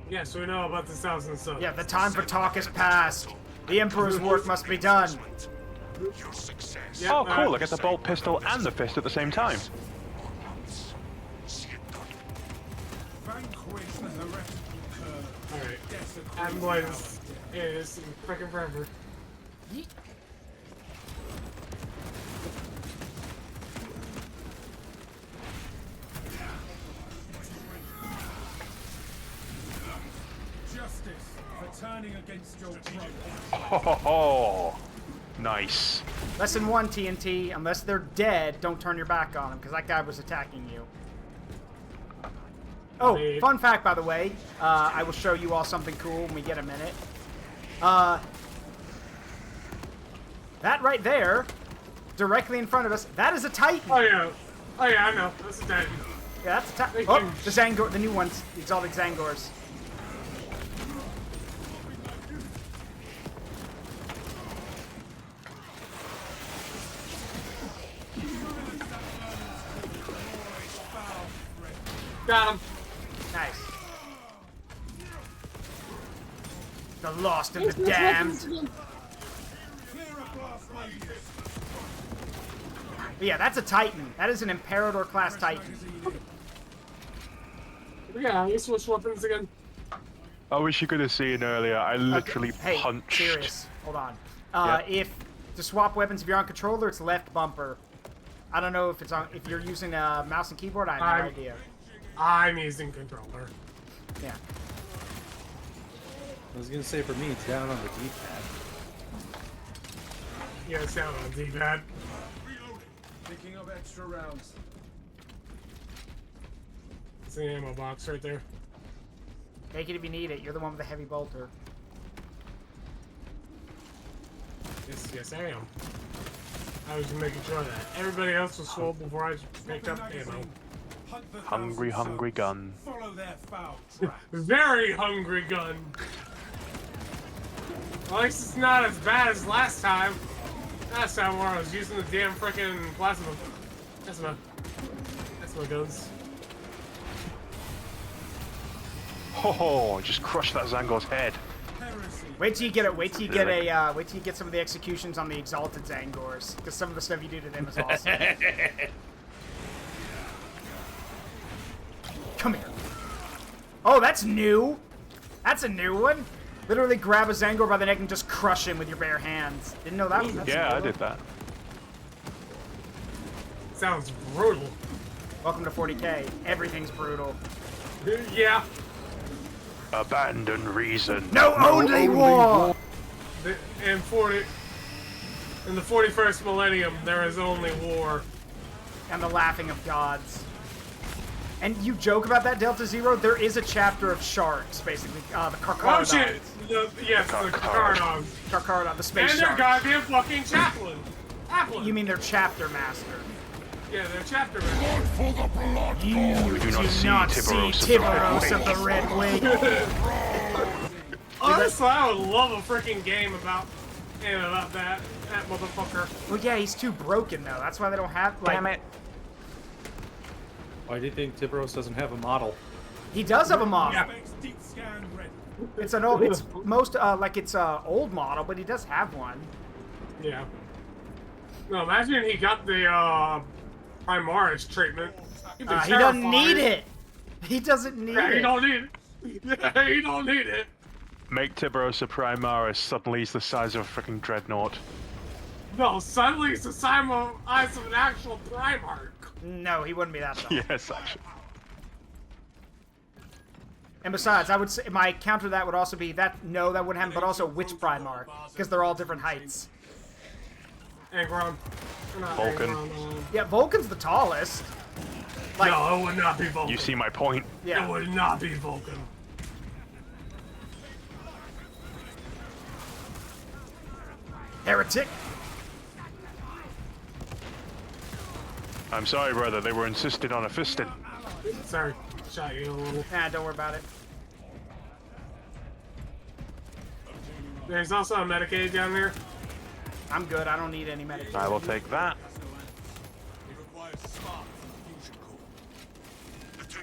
Yes, we know about the Thousand Suns. Yeah, the time for talk has passed. The Emperor's work must be done. Your success. Oh, cool. I get the bolt pistol and the fist at the same time. Vanquish the heretical curve. Alright. Desecrate Ambulance is freaking forever. justice for turning against your brother. Oh, nice. Lesson 1, TNT. Unless they're dead, don't turn your back on them, because that guy was attacking you. Oh, fun fact, by the way. I will show you all something cool when we get a minute. That right there, directly in front of us, that is a Titan. Oh, yeah. Oh, yeah, I know. That's a Titan. Yeah, that's a Titan. Oh, the Zangor, the new ones, the exotic Zangors. Got him. Nice. The lost and the damned. But yeah, that's a Titan. That is an Imperator class Titan. Yeah, you switch weapons again. I wish you could have seen earlier. I literally punched. Hey, serious. Hold on. If to swap weapons, if you're on controller, it's left bumper. I don't know if it's on. If you're using a mouse and keyboard, I have no idea. I'm using controller. Yeah. I was gonna say for me, it's down on the D-pad. Yeah, sound on D-pad. Picking up extra rounds. It's the ammo box right there. Take it if you need it. You're the one with the heavy bolter. Yes, I am. I was just making sure that everybody else was full before I picked up ammo. Hungry, hungry gun. Follow their foul track. Very hungry gun. At least it's not as bad as last time. Last time where I was using the damn frickin' plasma guns. Oh, just crush that Zangor's head. Wait till you get it. Wait till you get a. Wait till you get some of the executions on the exalted Zangors, because some of the stuff you do to them is awesome. Come here. Oh, that's new. That's a new one. Literally grab a Zangor by the neck and just crush him with your bare hands. Didn't know that was. Yeah, I did that. Sounds brutal. Welcome to 40K. Everything's brutal. Yeah. Abandon reason. No, only war. In the 41st millennium, there is only war. And the laughing of gods. And you joke about that, Delta Zero? There is a chapter of sharks, basically. The Carcharodons. Oh shit! Yes, the Carcharodons. Carcharodon, the space and their sharks. goddamn fucking chaplain. You mean their chapter master? Yeah, their chapter master. You do not see Tiburos of the Red Wing. Honestly, I would love a freaking game about that motherfucker. Well, yeah, he's too broken though. That's why they don't have. Like, Damn it! Why do you think Tiburos doesn't have a model? He does have a model. Yeah. It's an old. It's most like it's a old model, but he does have one. Yeah. No, imagine he got the Primaris treatment. He doesn't need it. He doesn't need it. He don't need it. Yeah, he don't need it. Make Tiburos a Primaris, suddenly he's the size of a freaking dreadnought. No, suddenly it's the size of an actual Primarch. No, he wouldn't be that tall. Yes, actually. And besides, I would say my counter to that would also be that no, that wouldn't happen, but also which Primarch, because they're all different heights. Angron. Vulcan. Yeah, Vulcan's the tallest. Like, no, it would not be Vulcan. You see my point? Yeah. It would not be Vulcan. Heretic. I'm sorry, brother. They were insisted on a fisting. Sorry, shot you a little. Nah, don't worry about it. There's also a Medicaid down there. I'm good. I don't need any medication. I will take that.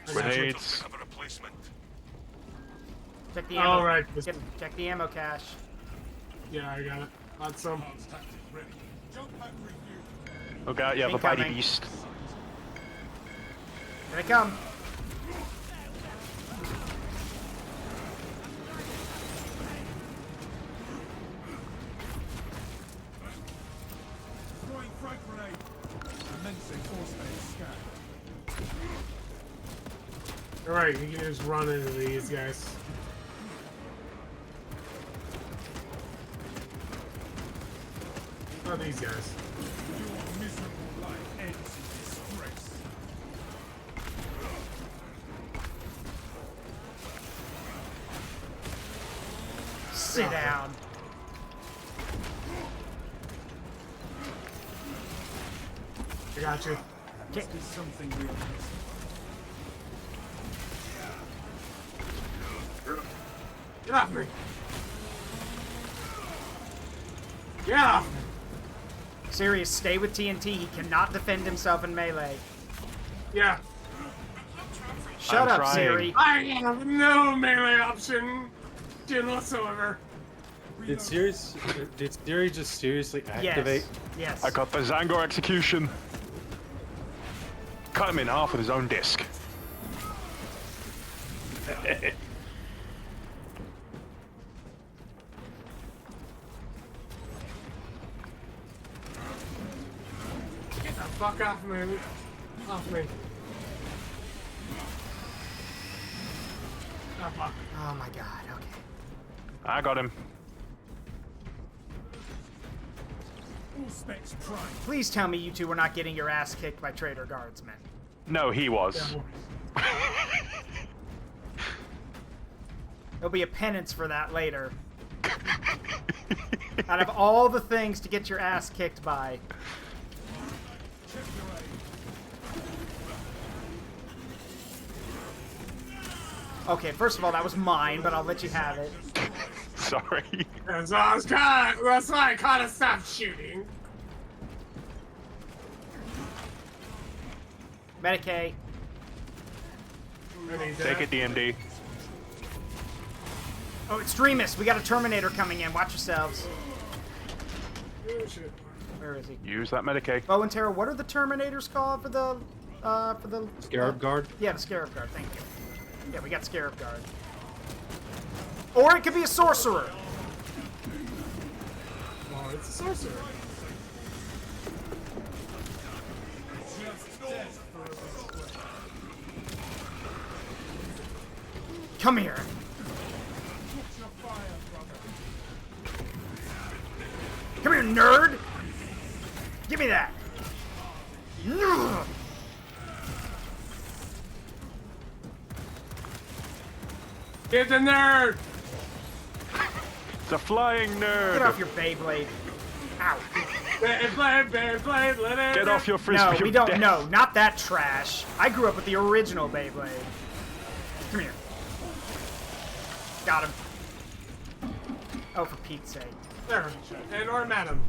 Grenades. Check the ammo. All right. Check the ammo cache. Yeah, I got it. Got some. Oh god, yeah, the mighty Incoming. beast. Here they come. Throwing frag grenade. Commencing force-based scan. Alright, you can just run into these guys. Oh, these guys. Your miserable life ends in disgrace. Sit down. I got you. Must be something we are missing. Get off me! Get off me! Sirius, stay with TNT. He cannot defend himself in melee. Yeah. Shut I'm up, trying. Siri. I have no melee option whatsoever. Did Siri just seriously activate? Yes. I got the Zangor execution. Cut him in half with his own disc. Get the fuck off me. Off me. Oh, fuck. Oh my god, okay. I got him. All specs prime. Please tell me you two were not getting your ass kicked by traitor guardsmen. No, he was. There'll be a penance for that later. Out of all the things to get your ass kicked by. Okay, first of all, that was mine, but I'll let you have it. Sorry. That's why I kind of stopped shooting. Medicaid. Take it, DMD. Oh, extremists! We got a Terminator coming in. Watch yourselves. Where is he? Use that Medicaid. Bo and Tara, what are the Terminators called for the Scarab Guard? Yeah, the Scarab Guard. Thank you. Yeah, we got Scarab Guard. Or it could be a sorcerer. Oh, it's a sorcerer. Come here. Come here, nerd. Give me that. Get the nerd! It's a flying nerd! Get off your Beyblade. Ow. Beyblade, Get off your frisbee. No, we don't. No, not that trash. I grew up with the original Beyblade. Come here. Got him. Oh, for Pete's sake. There, and or madam.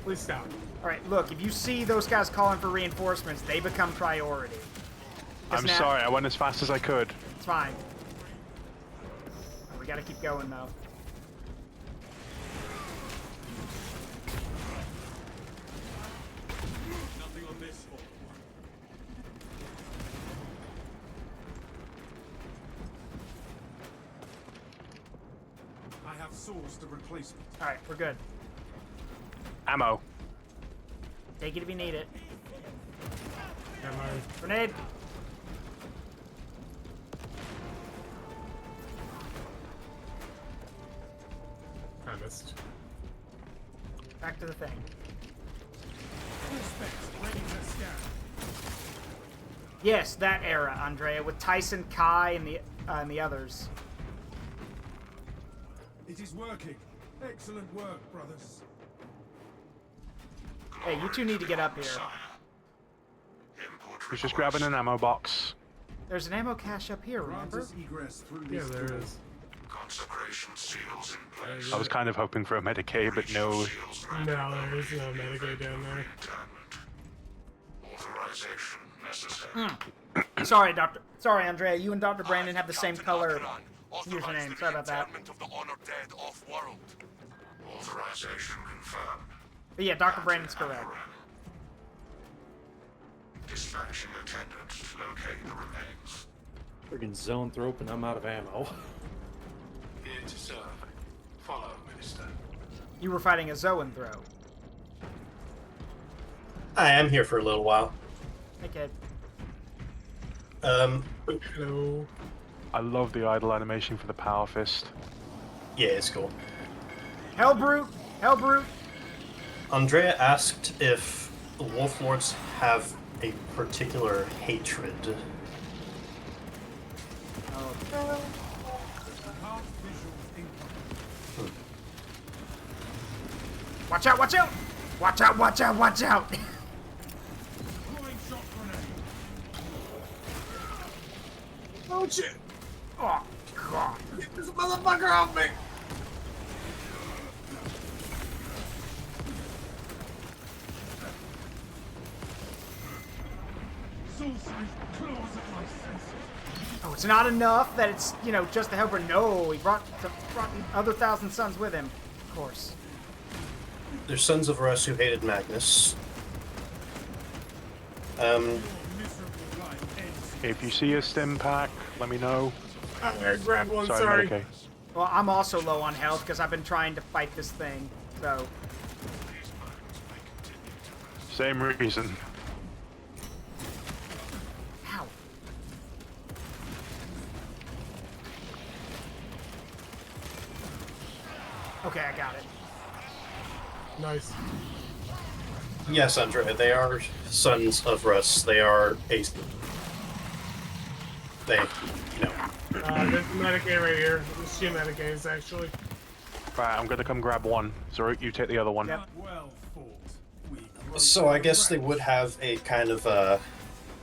Please stop. Alright, look, if you see those guys calling for reinforcements, they become priority. I'm sorry, I went as fast as I could. It's fine. We gotta keep going, though. Nothing on this floor. I have sourced a replacement. Alright, we're good. Ammo. Take it if you need it. Ammo. Grenade. I missed. Back to the thing. All specs ready to scan. Yes, that era, Andrea, with Tyson, Kai, and the others. It is working. Excellent work, brothers. Hey, you two need to get up here. He's just grabbing an ammo box. There's an ammo cache up here, remember? Egress through Yeah, this there door. is. Consecration seals in place. I was kind of hoping for a Medicaid, but no. No, there is no Medicaid down there. Authorization necessary. Sorry, Doctor. Sorry, Andrea. You and Dr. Brandon have the same color username. Sorry about that. Of the honored dead off-world. Authorization confirmed. But yeah, Dr. Brandon's correct. Dispatching attendant to locate the remains. Friggin' zone thrope and I'm out of ammo. Here to serve. Follow, Minister. You were fighting a Zoanthrow. I am here for a little while. Okay. Hello. I love the idle animation for the Power Fist. Yeah, it's cool. Hellbrute! Hellbrute! Andrea asked if the Wolf Lords have a particular hatred. Oh. Watch out, watch out! Watch out, watch out, watch out! Oh shit! Oh, God. Get this motherfucker off me! Oh, it's not enough that it's, you know, just the helper. No, he brought the other 1,000 sons with him. Of course. They're sons of Russ who hated Magnus. If you see a stim pack, let me know. I'm gonna grab one, sorry. Medicaid. Well, I'm also low on health because I've been trying to fight this thing, so... Same reason. Ow. Okay, I got it. Nice. Yes, Andrea, they are sons of Russ. They are a... They, you know... There's a Medicaid right here. There's 2 Medicaids, actually. Right, I'm gonna come grab one. Zaruk, you take the other one. Well fought. So I guess they would have a kind of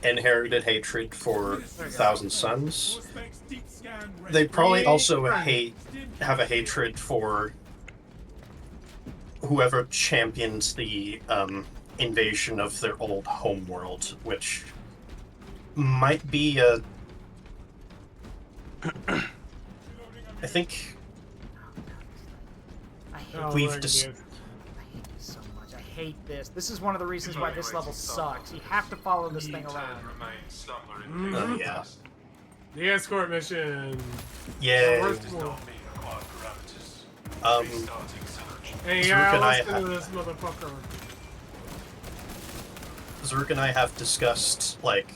inherited hatred for Thousand Sons. They probably also have a hatred for whoever champions the invasion of their old homeworld, which might be a... I think we've just... I hate this so much. I hate this. This is one of the reasons why this level sucks. You have to follow this thing around. yeah. The escort mission. Yeah. Hey, this motherfucker. Zaruk and I have discussed, like,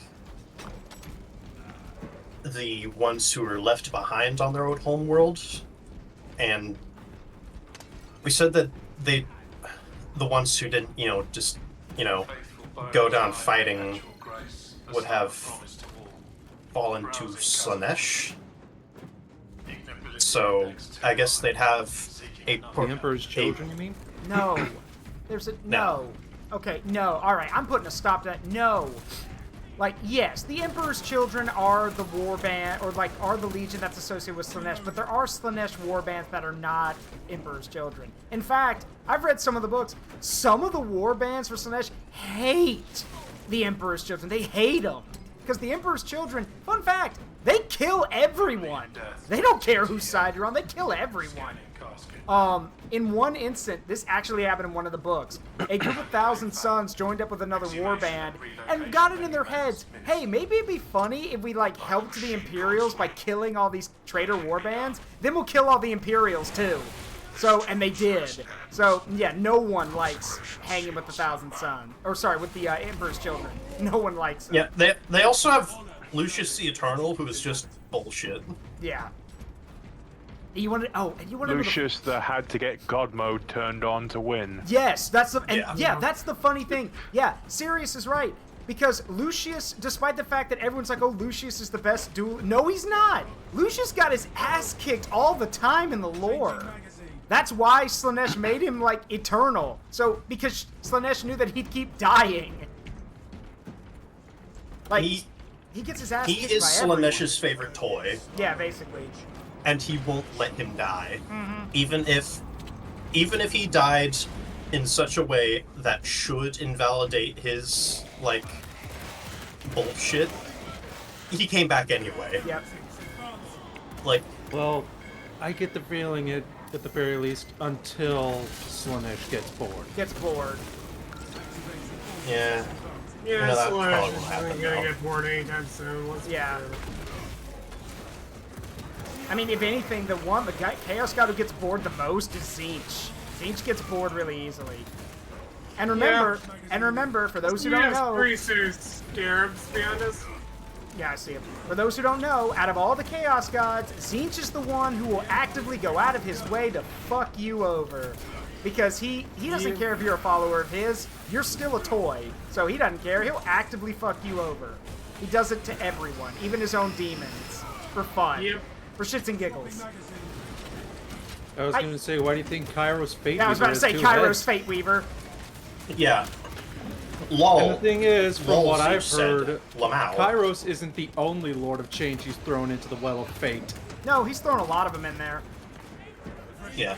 the ones who are left behind on their old homeworld, and we said that the ones who didn't, you know, just, you know, go down fighting would have fallen to Slanesh. So I guess they'd have a... The Emperor's children, you mean? No. There's a... No. Okay, no. Alright, I'm putting a stop to that. No. Like, yes, the Emperor's children are the warband, or like, are the legion that's associated with Slanesh, but there are Slanesh warbands that are not Emperor's children. In fact, I've read some of the books. Some of the warbands for Slanesh hate the Emperor's children. They hate them. Because the Emperor's children, fun fact, they kill everyone. They don't care whose side you're on, they kill everyone. In one instant, this actually happened in one of the books. A group of Thousand Sons joined up with another warband and got it in their heads, hey, maybe it'd be funny if we, like, helped the Imperials by killing all these traitor warbands. Then we'll kill all the Imperials, too. So, and they did. So, yeah, no one likes hanging with the Thousand Sons. Or, sorry, with the Emperor's children. No one likes them. Yeah, they also have Lucius the Eternal, who is just bullshit. Yeah. You wanted, and you wanted Lucius that had to get God mode turned on to win. Yes, that's the, and yeah, that's the funny thing. Yeah, Sirius is right. Because Lucius, despite the fact that everyone's like, oh, Lucius is the best duel, no, he's not. Lucius got his ass kicked all the time in the lore. That's why Slanesh made him, like, eternal. So, because Slanesh knew that he'd keep dying. Like, he gets his ass kicked by everyone. He is Slanesh's favorite toy. Yeah, basically. And he won't let him die. Even if he died in such a way that should invalidate his, like, bullshit, he came back anyway. Yep. Like, well, I get the feeling it, at the very least, until Slanesh gets bored. Gets bored. Yeah. Yeah, no, that Slanesh probably will happen. isn't gonna get bored anytime soon. Yeah. I mean, if anything, the Chaos God who gets bored the most is Tzeentch. Tzeentch gets bored really easily. And remember, for those who don't know... Pretty serious scarabs, to be honest. Yeah, I see him. For those who don't know, out of all the Chaos Gods, Tzeentch is the one who will actively go out of his way to fuck you over. Because he doesn't care if you're a follower of his, you're still a toy. So he doesn't care, he'll actively fuck you over. He does it to everyone, even his own demons. For fun. Yep. For shits and giggles. I was going to say, why do you think Kairos Fate Weaver? Yeah, I was about to say Kairos Fate Weaver. Yeah. LOL. And the thing is, from what I've heard, Lamau. Kairos isn't the only Lord of Change he's thrown into the Well of Fate. No, he's thrown a lot of them in there. Yeah.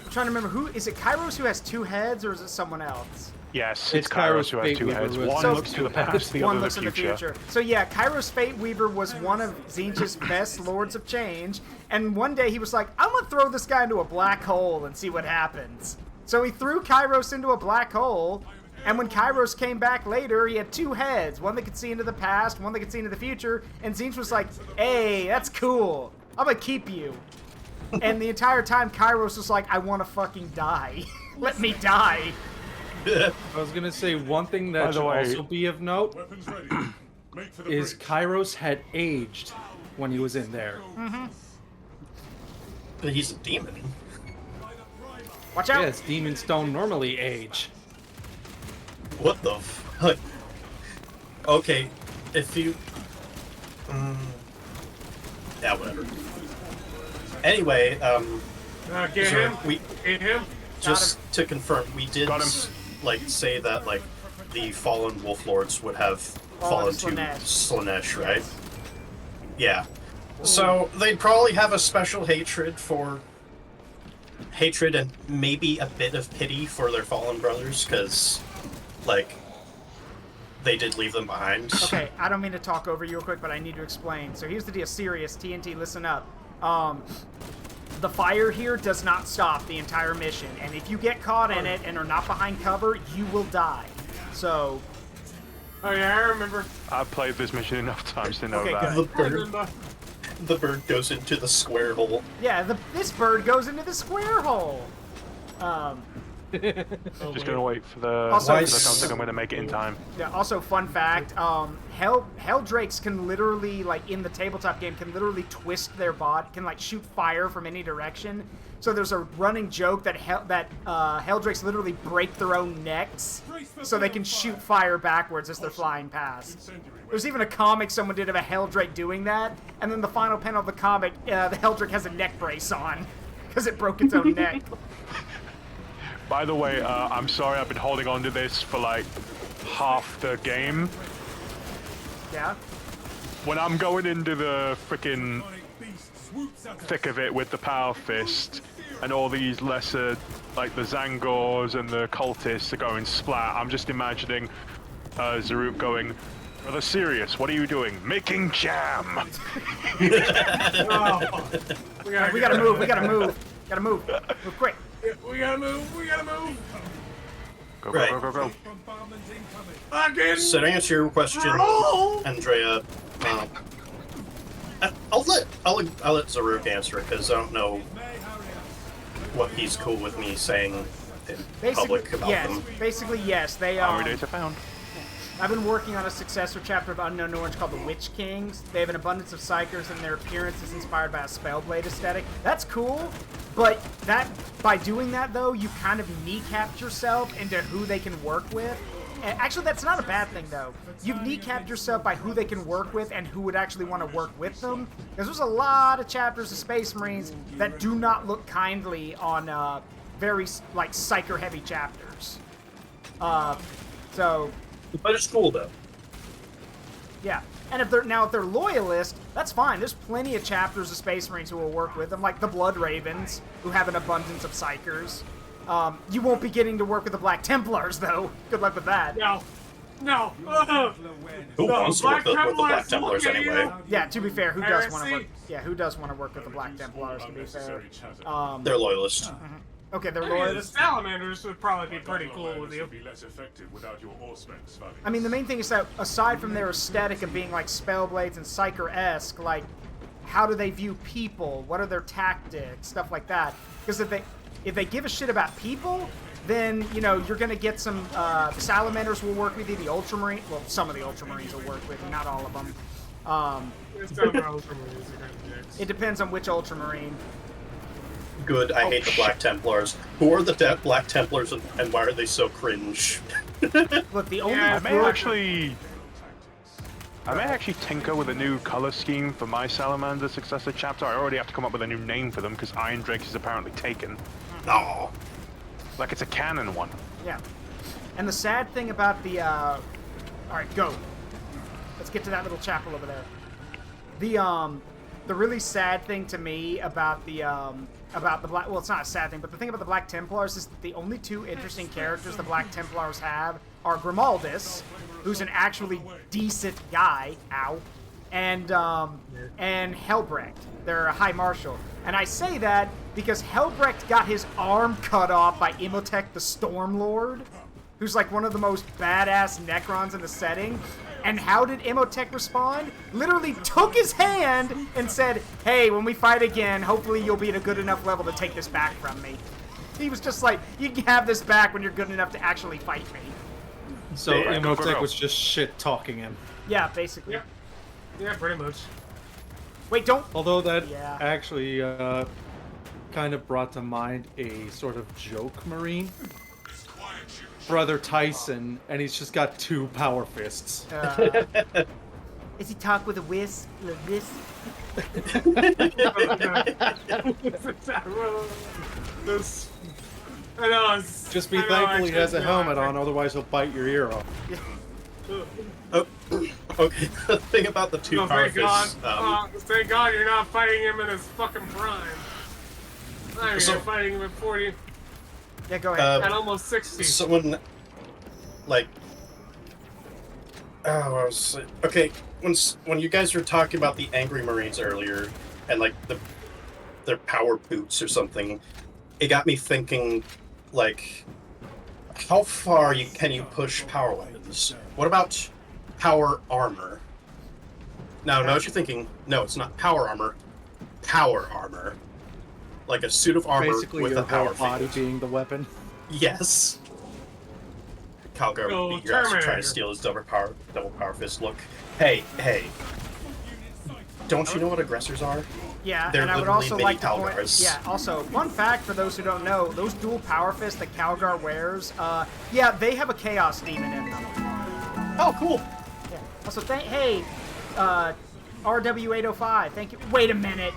I'm trying to remember, who is it Kairos who has 2 heads, or is it someone else? Yes, it's Kairos who has 2 heads. One looks to the past, the other to the future. So yeah, Kairos Fate Weaver was one of Tzeentch's best Lords of Change, and one day he was like, I'm gonna throw this guy into a black hole and see what happens. So he threw Kairos into a black hole, and when Kairos came back later, he had 2 heads, one that could see into the past, one that could see into the future, and Tzeentch was like, hey, that's cool, I'm gonna keep you. And the entire time, Kairos was like, I wanna fucking die. Let me die. I was gonna say, one thing that should also be of note is Kairos had aged when he was in there. But he's a demon. Watch out! Yes, demons don't normally age. What the fuck? Okay, if you... yeah, whatever. Anyway, get him. Get him. Just to confirm, we did like say that like the fallen wolf lords would have fallen to Slaanesh, right? Yeah. So they'd probably have a special hatred and maybe a bit of pity for their fallen brothers, because like they did leave them behind. Okay, I don't mean to talk over you real quick, but I need to explain. So here's the deal. Serious TNT, listen up. The fire here does not stop the entire mission, and if you get caught in it and are not behind cover, you will die. So... Oh yeah, I remember. I've played this mission enough times to know that. The bird goes into the square hole. Yeah, this bird goes into the square hole. Just gonna wait for the... Also, I don't think I'm gonna make it in time. Yeah, also, fun fact, Helldrakes can literally, like, in the tabletop game, can literally twist their bot, can, like, shoot fire from any direction. So there's a running joke that Helldrakes literally break their own necks so they can shoot fire backwards as they're flying past. There's even a comic someone did of a Helldrake doing that, and then the final panel of the comic, the Helldrake has a neck brace on because it broke its own neck. By the way, I'm sorry I've been holding on to this for like half the game. Yeah? When I'm going into the frickin' thick of it with the Power Fist, and all these lesser, like the Zangors and the cultists are going splat, I'm just imagining Zaruk going, "Brother Serious, what are you doing? Making jam!" We gotta move, we gotta move. Gotta move. Move quick. We gotta move, we gotta move! Go, go, go, go, Again! So to answer your question, Andrea, I'll let Zaruk answer it, because I don't know what he's cool with me saying in public about them. Basically, yes. They data found. I've been working on a successor chapter of Unknown Orange called the Witch Kings. They have an abundance of psychers, and their appearance is inspired by a Spellblade aesthetic. That's cool, but by doing that, though, you kind of kneecapped yourself into who they can work with. And actually, that's not a bad thing, though. You've kneecapped yourself by who they can work with and who would actually want to work with them. Because there's a lot of chapters of Space Marines that do not look kindly on very, like, psycher-heavy chapters. So... But it's cool, though. Yeah, and if they're loyalist, that's fine. There's plenty of chapters of Space Marines who will work with them, like the Blood Ravens, who have an abundance of psychers. You won't be getting to work with the Black Templars, though. Good luck with that. No. Who wants to work with the Black Templars anyway? Yeah, to be fair, who does want to work? Yeah, who does want to work with the Black Templars? To be fair, they're loyalists. Okay, they're the loyalists. Salamanders would probably be pretty cool with you. I mean, the main thing is that aside from their aesthetic of being like Spellblades and Psyker-esque, like, how do they view people? What are their tactics? Stuff like that. Because if they give a shit about people, then, you know, you're going to get some... the Salamanders will work with you, the Ultramarine... Well, some of the Ultramarines will work with you, not all of them. It depends on which Ultramarine. Good, I hate the Black Templars. Who are the Black Templars and why are they so cringe? Look, the only... I may actually tinker with a new color scheme for my Salamander successor chapter. I already have to come up with a new name for them because Iron Drake is apparently taken. Oh. Like it's a canon one. Yeah. And the sad thing about the, Alright, go. Let's get to that little chapel over there. The really sad thing to me about the Black... Well, it's not a sad thing, but the thing about the Black Templars is that the only two interesting characters the Black Templars have are Grimaldus, who's an actually decent guy, and Helbrecht. They're a High Marshal. And I say that because Helbrecht got his arm cut off by Imhotep the Stormlord, who's like one of the most badass Necrons in the setting. And how did Imhotep respond? Literally took his hand and said, "Hey, when we fight again, hopefully you'll be at a good enough level to take this back from me." He was just like, "You can have this back when you're good enough to actually fight me." So Imhotep was just shit-talking him. Yeah, basically. Yeah, pretty much. Wait, don't... Although that actually kind kind of brought to mind a sort of joke Marine. Brother Tyson, and he's just got 2 power fists. Is he talk with a wisp? This? I know. Just be thankful he has a helmet on, otherwise he'll bite your ear off. Oh, okay. The thing about the 2 power fists. Thank God you're not fighting him in his fucking prime. I mean, you're fighting him at 40. Yeah, go ahead. At almost 60. Someone, like, okay. When you guys were talking about the Angry Marines earlier, and like their power boots or something, it got me thinking, like, how far can you push power weapons? What about power armor? Now, know what you're thinking. No, it's not power armor. Power armor. Like a suit of armor Basically with your a power whole body field. being the weapon. Yes. Calgar would beat your ass for trying to steal his double power fist look. Hey. Don't you know what aggressors are? Yeah, They're and I would literally also mini like to point. Calgars. Yeah, also fun fact for those who don't know, those dual power fists that Calgar wears, yeah, they have a chaos demon in them. Oh, cool. Yeah. Also, hey, RW805, thank you. Wait a minute,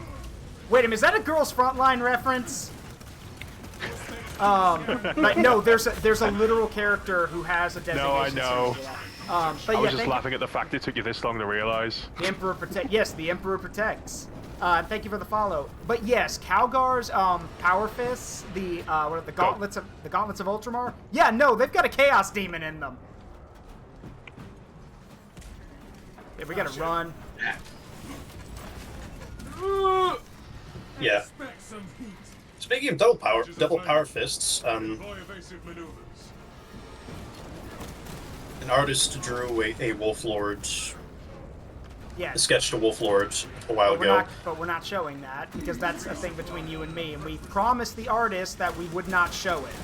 is that a Girls Frontline reference? Like, no, there's a literal character who has a designation. No, I know. But I was yeah, just laughing at the fact it took you this long to realize. The Emperor protect. Yes, the Emperor protects. Thank you for the follow. But yes, Calgar's power fists, the gauntlets of Ultramar. Yeah, no, they've got a chaos demon in them. Yeah, we gotta run. Yeah. Speaking of double power fists, an artist drew a Wolf Lord. Yeah. Sketched a Wolf Lord a while ago. But we're not showing that because that's a thing between you and me, and we promised the artist that we would not show it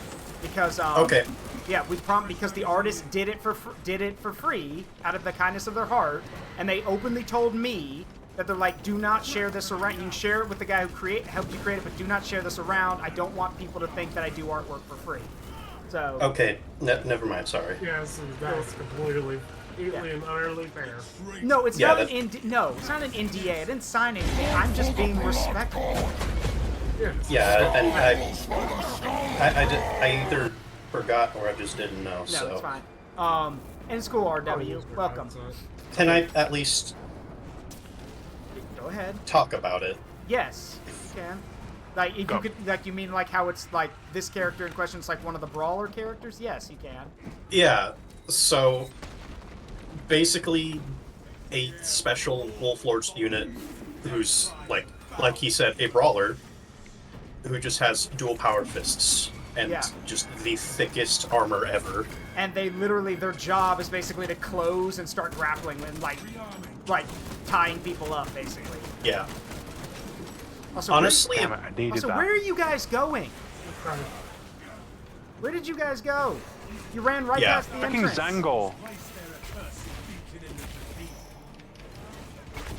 because okay. Yeah, because the artist did it for free out of the kindness of their heart, and they openly told me that they're like, do not share this around. You can share it with the guy who helped you create it, but do not share this around. I don't want people to think that I do artwork for free. So. Okay, never mind. Sorry. Yes, that's completely and utterly fair. No, it's not an it's not an NDA. I didn't sign anything. I'm just being respectful. Yeah, and I either forgot or I just didn't know. No, it's fine. In school, RW, welcome. Can I at least go ahead talk about it? Yes, you can. Like, if you could, like, you mean like how it's like this character in question is like one of the brawler characters? Yes, you can. Yeah. So basically, a special Wolf Lord's unit who's like he said, a brawler who just has dual power fists and just the thickest armor ever. And they literally, their job is basically to close and start grappling and like tying people up, basically. Yeah. Also, honestly, where are you guys going? Where did you guys go? You ran right past the entrance. Fucking Zangor.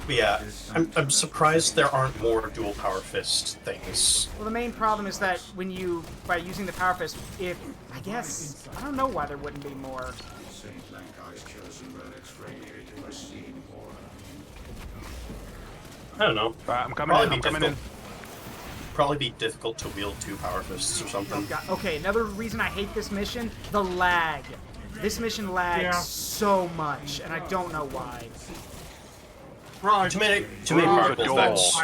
Yeah, I'm surprised there aren't more dual power fist things. Well, the main problem is that when you, by using the power fist, I don't know why there wouldn't be more. I don't know. I'm coming in. Probably be difficult to wield 2 power fists or something. Okay, another reason I hate this mission, the lag. This mission lags so much, and I don't know why. Too many particles. That's...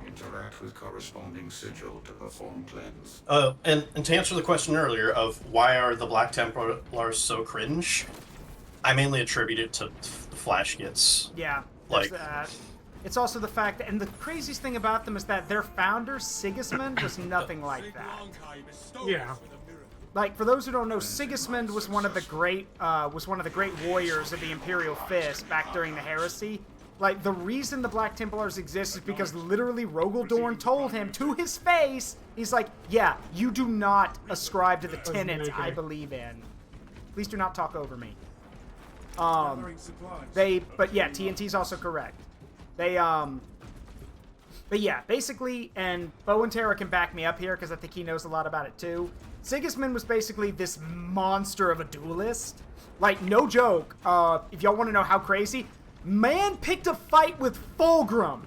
Interact with corresponding sigil to perform cleanse. And to answer the question earlier of why are the Black Templars so cringe, I mainly attribute it to flash gets. Yeah, like that. It's also the fact that, and the craziest thing about them is that their founder, Sigismund, was nothing like that. Yeah. Like, for those who don't know, Sigismund was one of the great warriors of the Imperial Fist back during the Heresy. Like, the reason the Black Templars exist is because literally Rogaldorn told him to his face, he's like, yeah, you do not ascribe to the tenets I believe in. Please do not talk over me. But yeah, TNT's also correct. They But yeah, basically, and Bo and Tara can back me up here because I think he knows a lot about it too. Sigismund was basically this monster of a duelist. Like, no joke, if y'all want to know how crazy, man picked a fight with Fulgrim.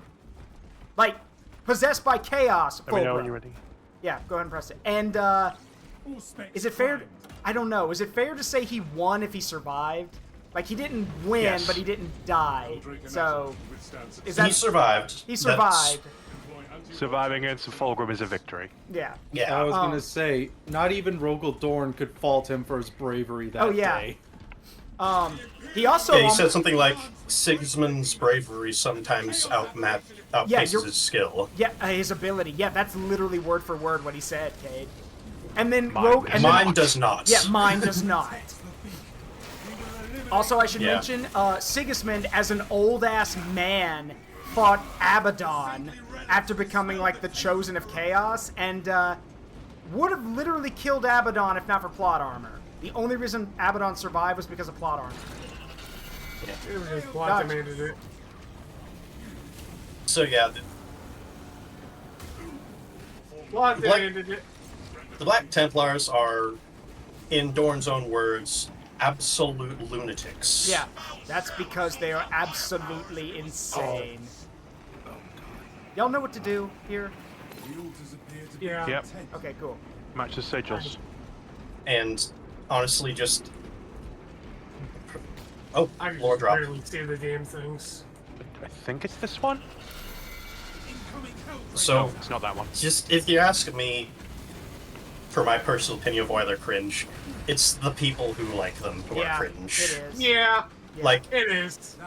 Like, possessed by chaos, Fulgrim. Let me know when you're ready. Yeah, go ahead and press it. And, is it fair? I don't know. Is it fair to say he won if he survived? Like, he didn't win, Yes. but he didn't die. So, is He that... survived. He survived. Surviving against the Fulgrim is a victory. Yeah. Yeah. I was gonna say, not even Rogel Dorn could fault him for his bravery that day. He also... Yeah, he said something like, Sigismund's bravery sometimes outpaces his skill. Yeah, his ability. Yeah, that's literally word for word what he said, Cade. And then... Mine does not. Yeah, mine does not. Also, I should mention, Sigismund, as an old-ass man, fought Abaddon after becoming, like, the Chosen of Chaos, and would have literally killed Abaddon if not for plot armor. The only reason Abaddon survived was because of plot armor. It was just plot that made it. So yeah, the Black Templars are, in Dorn's own words, absolute lunatics. Yeah, that's because they are absolutely insane. Y'all know what to do here? Yeah. Yep. Okay, cool. Match the sigils. And honestly, just... Oh, I can lore drop. barely see the damn things. I think it's this one. So, it's not that one. Just, if you ask me, for my personal opinion of why they're cringe, it's the people who like them who are cringe. It is. Yeah. Like, it is.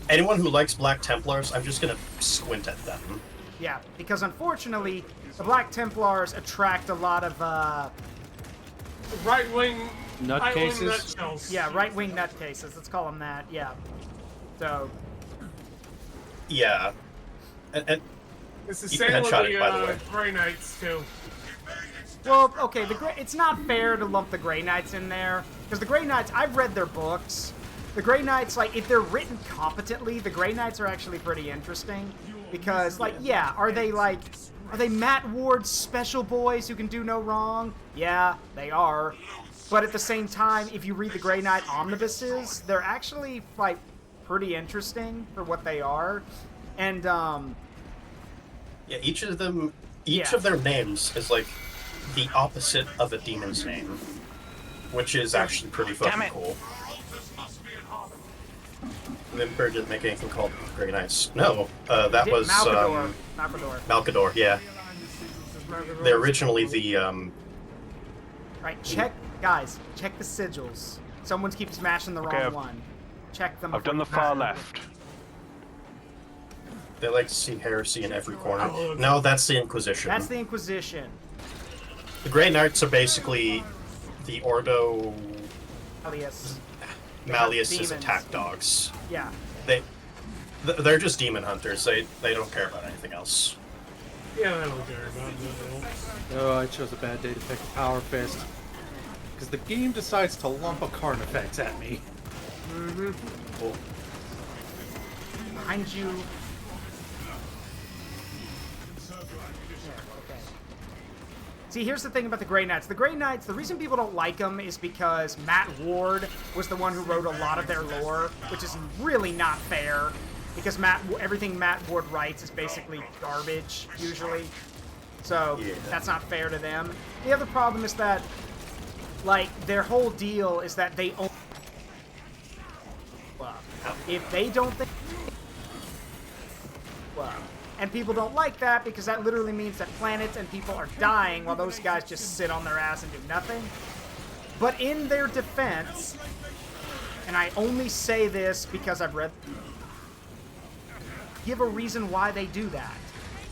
anyone who likes Black Templars, I'm just gonna squint at them. Yeah, because unfortunately, the Black Templars attract a lot of, right-wing... Nutcases? Yeah, right-wing nutcases. Let's call them that, yeah. So... Yeah. And it's the you same can with headshot it, by the way. Grey Knights, too. Well, okay, it's not fair to lump the Grey Knights in there, because the Grey Knights, I've read their books. The Grey Knights, like, if they're written competently, the Grey Knights are actually pretty interesting. Because, like, yeah, are they Matt Ward's special boys who can do no wrong? Yeah, they are. But at the same time, if you read the Grey Knight omnibuses, they're actually, like, pretty interesting for what they are. And, yeah, each of their names is, like, the opposite of a demon's name. Which is actually pretty fucking cool. Limper didn't make anything called Grey Knights. No, that was Malkador, yeah. They're originally the Right, check the sigils. Someone keeps smashing the wrong one. Check them. I've done the far left. They like to see heresy in every corner. No, that's the Inquisition. That's the Inquisition. The Grey Knights are basically the Ordo Malleus's attack dogs. Yeah. They're just demon hunters. They don't care about anything else. Yeah, they don't care about it. Oh, I chose a bad day to pick a Power Fist. Because the game decides to lump a Carnifex at me. Mm-hmm. Cool. Behind you. See, here's the thing about the Grey Knights. The Grey Knights, the reason people don't like them is because Matt Ward was the one who wrote a lot of their lore, which is really not fair, because everything Matt Ward writes is basically garbage, usually. So, that's not fair to them. The other problem is that, like, their whole deal is that they only... Well, if they don't think... Well... And people don't like that because that literally means that planets and people are dying while those guys just sit on their ass and do nothing. But in their defense, and I only say this because I've read, give a reason why they do that.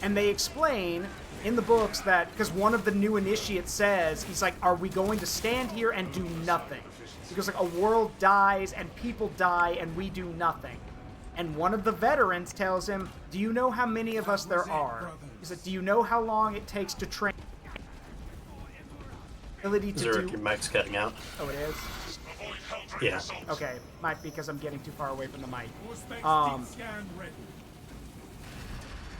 And they explain in the books that, because one of the new initiates says, he's like, are we going to stand here and do nothing? Because like a world dies and people die and we do nothing. And one of the veterans tells him, do you know how many of us there are? He said, do you know how long it takes to train? Zurich, your mic's cutting out. Oh, it is? Yeah. Okay, might be because I'm getting too far away from the mic.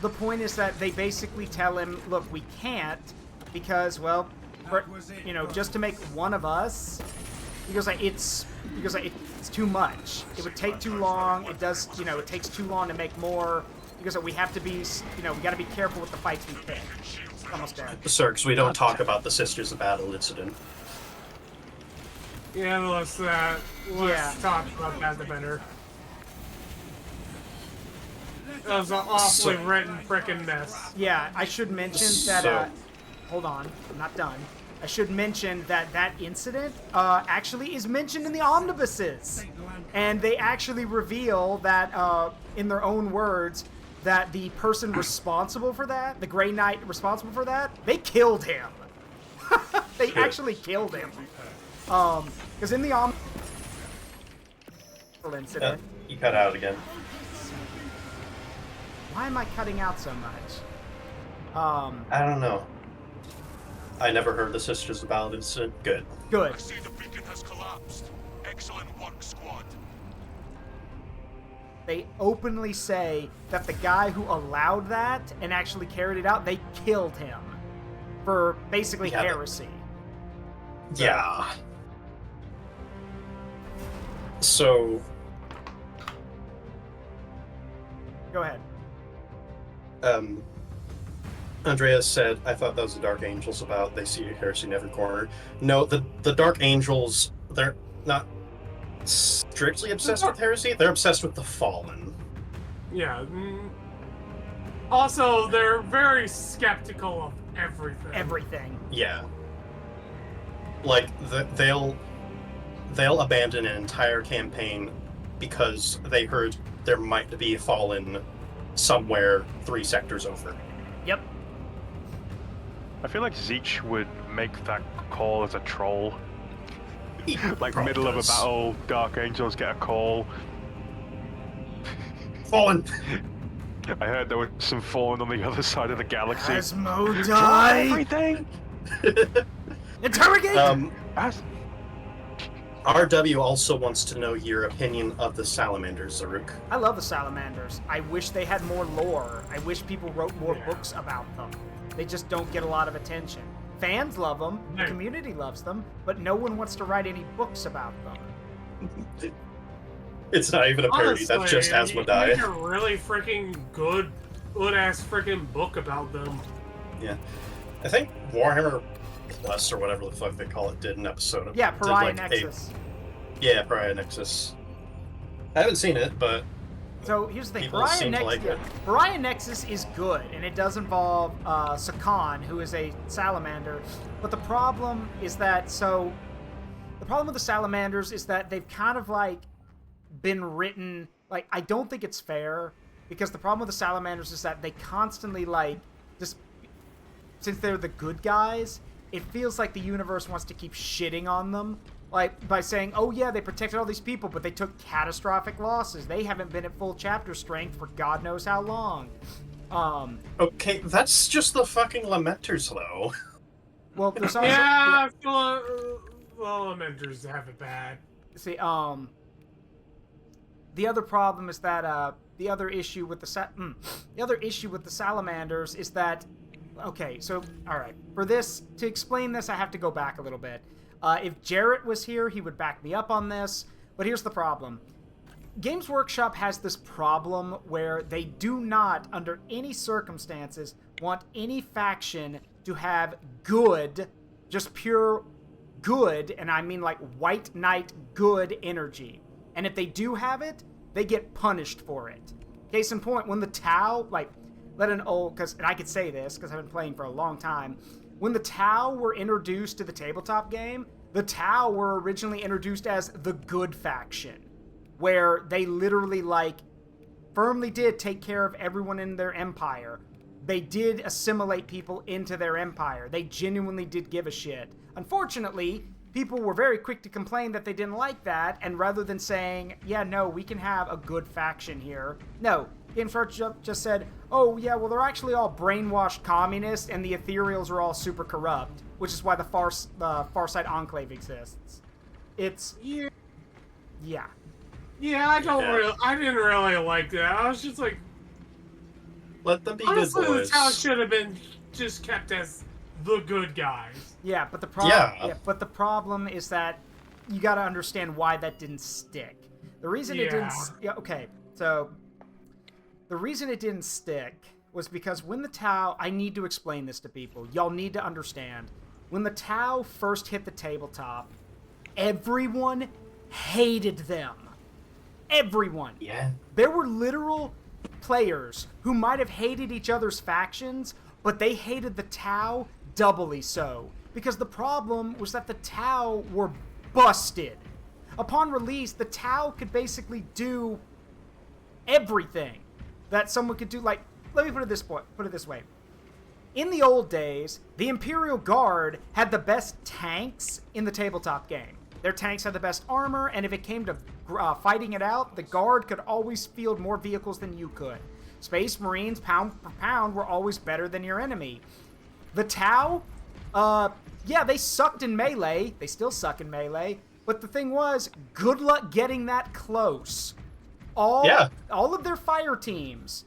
the point is that they basically tell him, look, we can't because, well, you know, just to make one of us, because like it's too much. It would take too long. It does, you know, it takes too long to make more. Because we have to be, you know, we got to be careful with the fights we pick. Almost dead. Sir, because we don't talk about the Sisters of Battle incident. Yeah, let's talk about that the better. That was an awfully written frickin' mess. Yeah, I should mention that, hold on, I'm not done. I should mention that that incident actually is mentioned in the omnibuses. And they actually reveal that, in their own words, that the person responsible for that, the Grey Knight responsible for that, they killed him. They actually killed him. Because in the incident... You cut out again. Why am I cutting out so much? I don't know. I never heard the Sisters of Battle incident. Good. Good. I see the beacon has collapsed. Excellent work, squad. They openly say that the guy who allowed that and actually carried it out, they killed him for basically heresy. Yeah. So... Go ahead. Andreas said, I thought that was the Dark Angels about they see heresy in every corner. No, the Dark Angels, they're not strictly obsessed with heresy, they're obsessed with the Fallen. Yeah. Also, they're very skeptical of everything. Everything. Yeah. Like, they'll abandon an entire campaign because they heard there might be a Fallen somewhere 3 sectors over. Yep. I feel like Zeech would make that call as a troll. Like, middle of a battle, Dark Angels get a call. Fallen! I heard there was some Fallen on the other side of the galaxy. Asmodai! Everything! Interrogate! RW also wants to know your opinion of the Salamanders, Zaruk. I love the Salamanders. I wish they had more lore. I wish people wrote more books about them. They just don't get a lot of attention. Fans love them, the community loves them, but no one wants to write any books about them. It's not even a parody, that's just Asmodai. Make a really freaking good-ass freaking book about them. Yeah. I think Warhammer Plus, or whatever the fuck they call it, did an episode of... Yeah, Pariah like Nexus. Yeah, Pariah Nexus. I haven't seen it, but... So here's the thing, People seem to like it. Pariah Nexus is good, and it does involve Sakan, who is a salamander. But the problem is that, the problem with the salamanders is that they've kind of like been written, like, I don't think it's fair, because the problem with the salamanders is that they constantly like, just, since they're the good guys, it feels like the universe wants to keep shitting on them. Like, by saying, oh yeah, they protected all these people, but they took catastrophic losses. They haven't been at full chapter strength for God knows how long. Okay, that's just the fucking Lamenters, though. Well, there's also... Yeah, the Lamenters have it bad. See, the other problem is that, the other issue with the Salamanders is that... Okay, so, alright. For this, to explain this, I have to go back a little bit. If Jarrett was here, he would back me up on this. But here's the problem. Games Workshop has this problem where they do not, under any circumstances, want any faction to have good, just pure good, and I mean like White Knight good energy. And if they do have it, they get punished for it. Case in point, when the Tau, like, and I could say this because I've been playing for a long time, when the Tau were introduced to the tabletop game, the Tau were originally introduced as the good faction, where they literally, like, firmly did take care of everyone in their empire. They did assimilate people into their empire. They genuinely did give a shit. Unfortunately, people were very quick to complain that they didn't like that, and rather than saying, yeah, no, we can have a good faction here, no, Games Workshop just said, oh, yeah, well, they're actually all brainwashed communists, and the Ethereals are all super corrupt, which is why the Farsight Enclave exists. It's... Yeah. Yeah. I didn't really like that. I was just like... Let them be Honestly, good boys. the Tau should have been just kept as the good guys. Yeah, but the problem. Yeah. But the problem is that you got to understand why that didn't stick. The reason it didn't. Yeah. Okay. So the reason it didn't stick was because when the Tau. I need to explain this to people. Y'all need to understand. When the Tau first hit the tabletop, everyone hated them. Everyone. Yeah. There were literal players who might have hated each other's factions, but they hated the Tau doubly so. Because the problem was that the Tau were busted. Upon release, the Tau could basically do everything that someone could do. Like, let me put it this way. In the old days, the Imperial Guard had the best tanks in the tabletop game. Their tanks had the best armor, and if it came to fighting it out, the Guard could always field more vehicles than you could. Space Marines, pound for pound, were always better than your enemy. The Tau, yeah, they sucked in melee. They still suck in melee. But the thing was, good luck getting that close. All of their fire teams,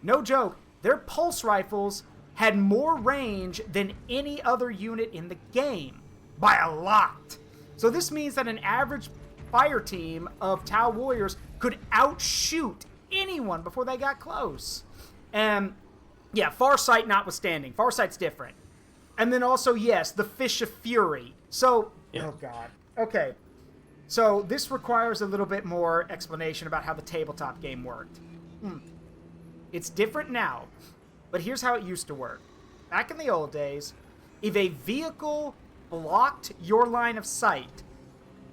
no joke, their pulse rifles had more range than any other unit in the game. By a lot. So this means that an average fire team of Tau warriors could outshoot anyone before they got close. And yeah, Farsight notwithstanding. Farsight's different. And then also, yes, the Fish of Fury. So, oh god. Okay. So this requires a little bit more explanation about how the tabletop game worked. It's different now, but here's how it used to work. Back in the old days, if a vehicle blocked your line of sight,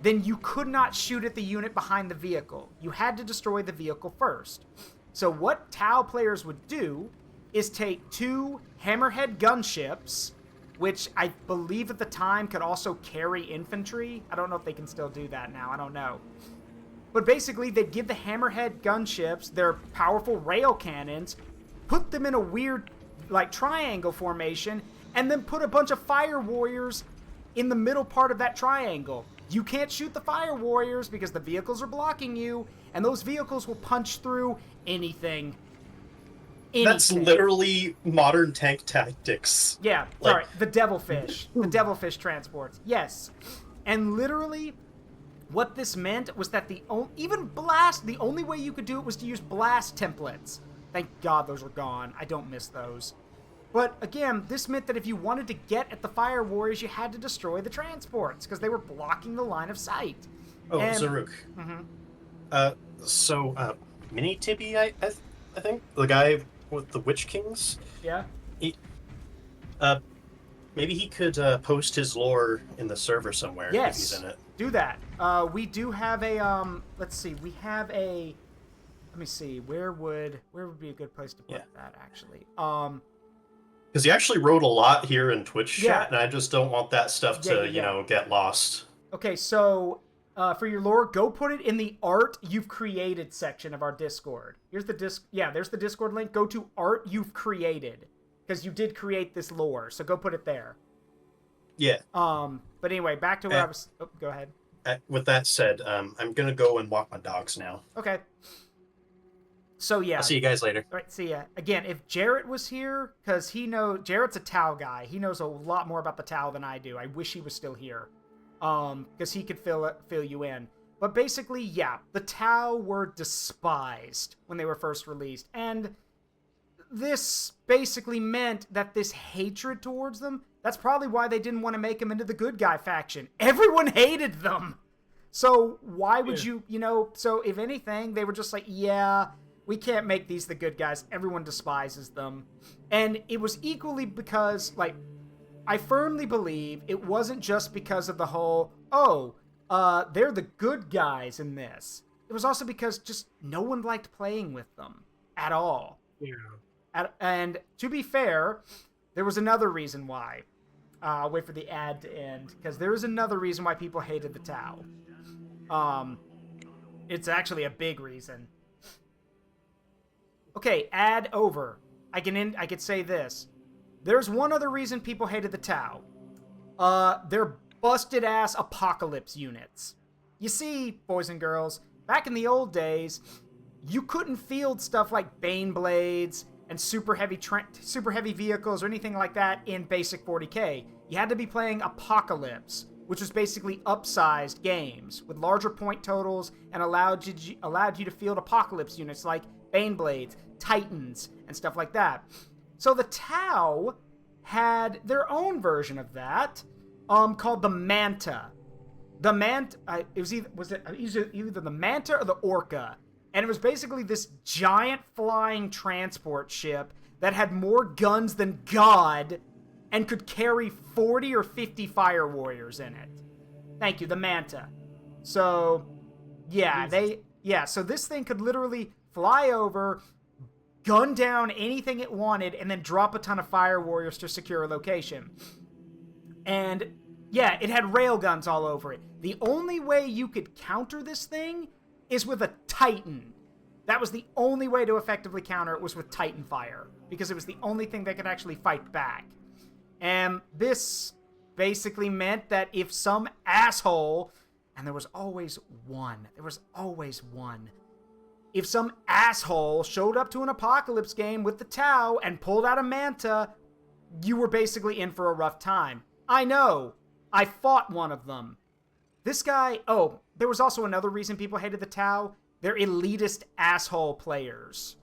then you could not shoot at the unit behind the vehicle. You had to destroy the vehicle first. So what Tau players would do is take 2 hammerhead gunships, which I believe at the time could also carry infantry. I don't know if they can still do that now. I don't know. But basically, they'd give the hammerhead gunships their powerful rail cannons, put them in a weird, like, triangle formation, and then put a bunch of fire warriors in the middle part of that triangle. You can't shoot the fire warriors because the vehicles are blocking you, and those vehicles will punch through anything. That's literally modern tank tactics. Yeah, sorry, the Devilfish. The Devilfish transports. Yes. And literally, what this meant was that the only way you could do it was to use blast templates. Thank God those are gone. I don't miss those. But again, this meant that if you wanted to get at the fire warriors, you had to destroy the transports because they were blocking the line of sight. Oh, Zaruk. Mini Tibby, I think the guy with the Witch Kings. Yeah. Maybe he could post his lore in the server somewhere. Yes. If he's in it. Do that. We do have a let's see. We have a. Let me see. Where would be a good place to put that actually? Because he actually wrote a lot here in Twitch chat, and I just don't want that stuff to, you know, get lost. Okay, so for your lore, go put it in the art you've created section of our Discord. Here's the there's the Discord link. Go to art you've created because you did create this lore, so go put it there. Yeah. But anyway, back to what I was. Oh, go ahead. With that said, I'm gonna go and walk my dogs now. Okay. So yeah, I'll see you guys later. All right, see ya. Again, if Jarrett was here, because Jarrett's a Tau guy. He knows a lot more about the Tau than I do. I wish he was still here, because he could fill you in. But basically, yeah, the Tau were despised when they were first released, and this basically meant that this hatred towards them. That's probably why they didn't want to make them into the good guy faction. Everyone hated them. So why would you know? So if anything, they were just like, yeah. We can't make these the good guys. Everyone despises them. And it was equally because, like, I firmly believe it wasn't just because of the whole, they're the good guys in this. It was also because just no one liked playing with them at all. Yeah. And to be fair, there was another reason why. I'll wait for the ad to end, because there is another reason why people hated the Tau. It's actually a big reason. Okay, ad over. I could say this. There's one other reason people hated the Tau. They're busted-ass apocalypse units. You see, boys and girls, back in the old days, you couldn't field stuff like Bane Blades and super heavy vehicles or anything like that in basic 40k. You had to be playing Apocalypse, which was basically upsized games with larger point totals and allowed you to field Apocalypse units like Bane Blades, Titans, and stuff like that. So the Tau had their own version of that, called the Manta. The Manta, it was either the Manta or the Orca, and it was basically this giant flying transport ship that had more guns than God and could carry 40 or 50 fire warriors in it. Thank you, the Manta. So, yeah, so this thing could literally fly over, gun down anything it wanted, and then drop a ton of fire warriors to secure a location. And, yeah, it had railguns all over it. The only way you could counter this thing is with a Titan. That was the only way to effectively counter it, was with Titan fire, because it was the only thing that could actually fight back. And this basically meant that if some asshole, and there was always one, if some asshole showed up to an Apocalypse game with the Tau and pulled out a Manta, you were basically in for a rough time. I know. I fought one of them. This guy, there was also another reason people hated the Tau. They're elitist asshole players.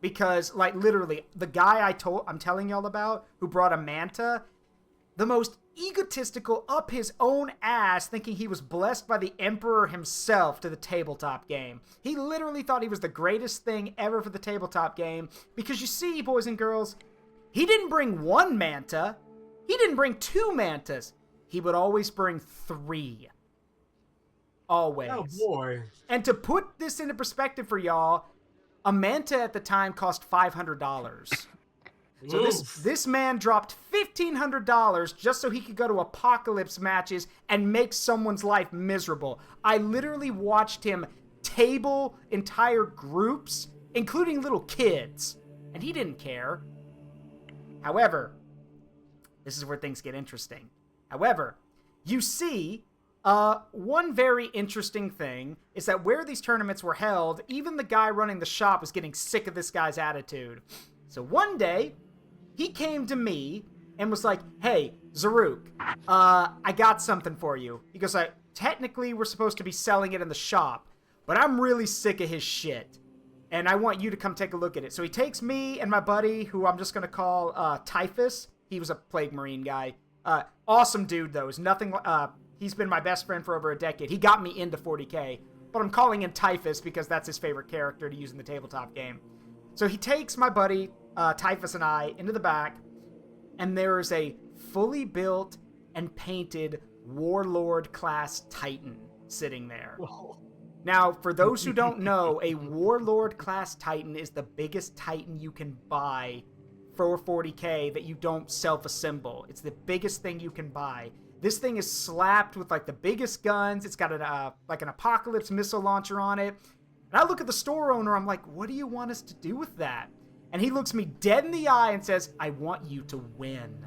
Because, like, literally, the guy I'm telling y'all about, who brought a Manta, the most egotistical up his own ass, thinking he was blessed by the Emperor himself to the tabletop game. He literally thought he was the greatest thing ever for the tabletop game, because you see, boys and girls, he didn't bring one Manta. He didn't bring 2 Mantas. He would always bring 3. Always. Oh, boy. And to put this into perspective for y'all, a Manta at the time cost $500. So this man dropped $1,500 just so he could go to Apocalypse matches and make someone's life miserable. I literally watched him table entire groups, including little kids, and he didn't care. However, this is where things get interesting. However, you see, one very interesting thing is that where these tournaments were held, even the guy running the shop was getting sick of this guy's attitude. So one day, he came to me and was like, "Hey, Zaruk, I got something for you." He goes, technically we're supposed to be selling it in the shop, but I'm really sick of his shit, and I want you to come take a look at it. So he takes me and my buddy, who I'm just going to call Typhus. He was a Plague Marine guy. Awesome dude, though. He's been my best friend for over a decade. He got me into 40k, but I'm calling him Typhus because that's his favorite character to use in the tabletop game. So he takes my buddy, Typhus, and I into the back, and there is a fully built and painted Warlord class Titan sitting there. Whoa. Now, for those who don't know, a Warlord class Titan is the biggest Titan you can buy for 40k that you don't self-assemble. It's the biggest thing you can buy. This thing is slapped with, like, the biggest guns. It's got like an Apocalypse missile launcher on it. And I look at the store owner, I'm like, "What do you want us to do with that?" And he looks me dead in the eye and says, "I want you to win."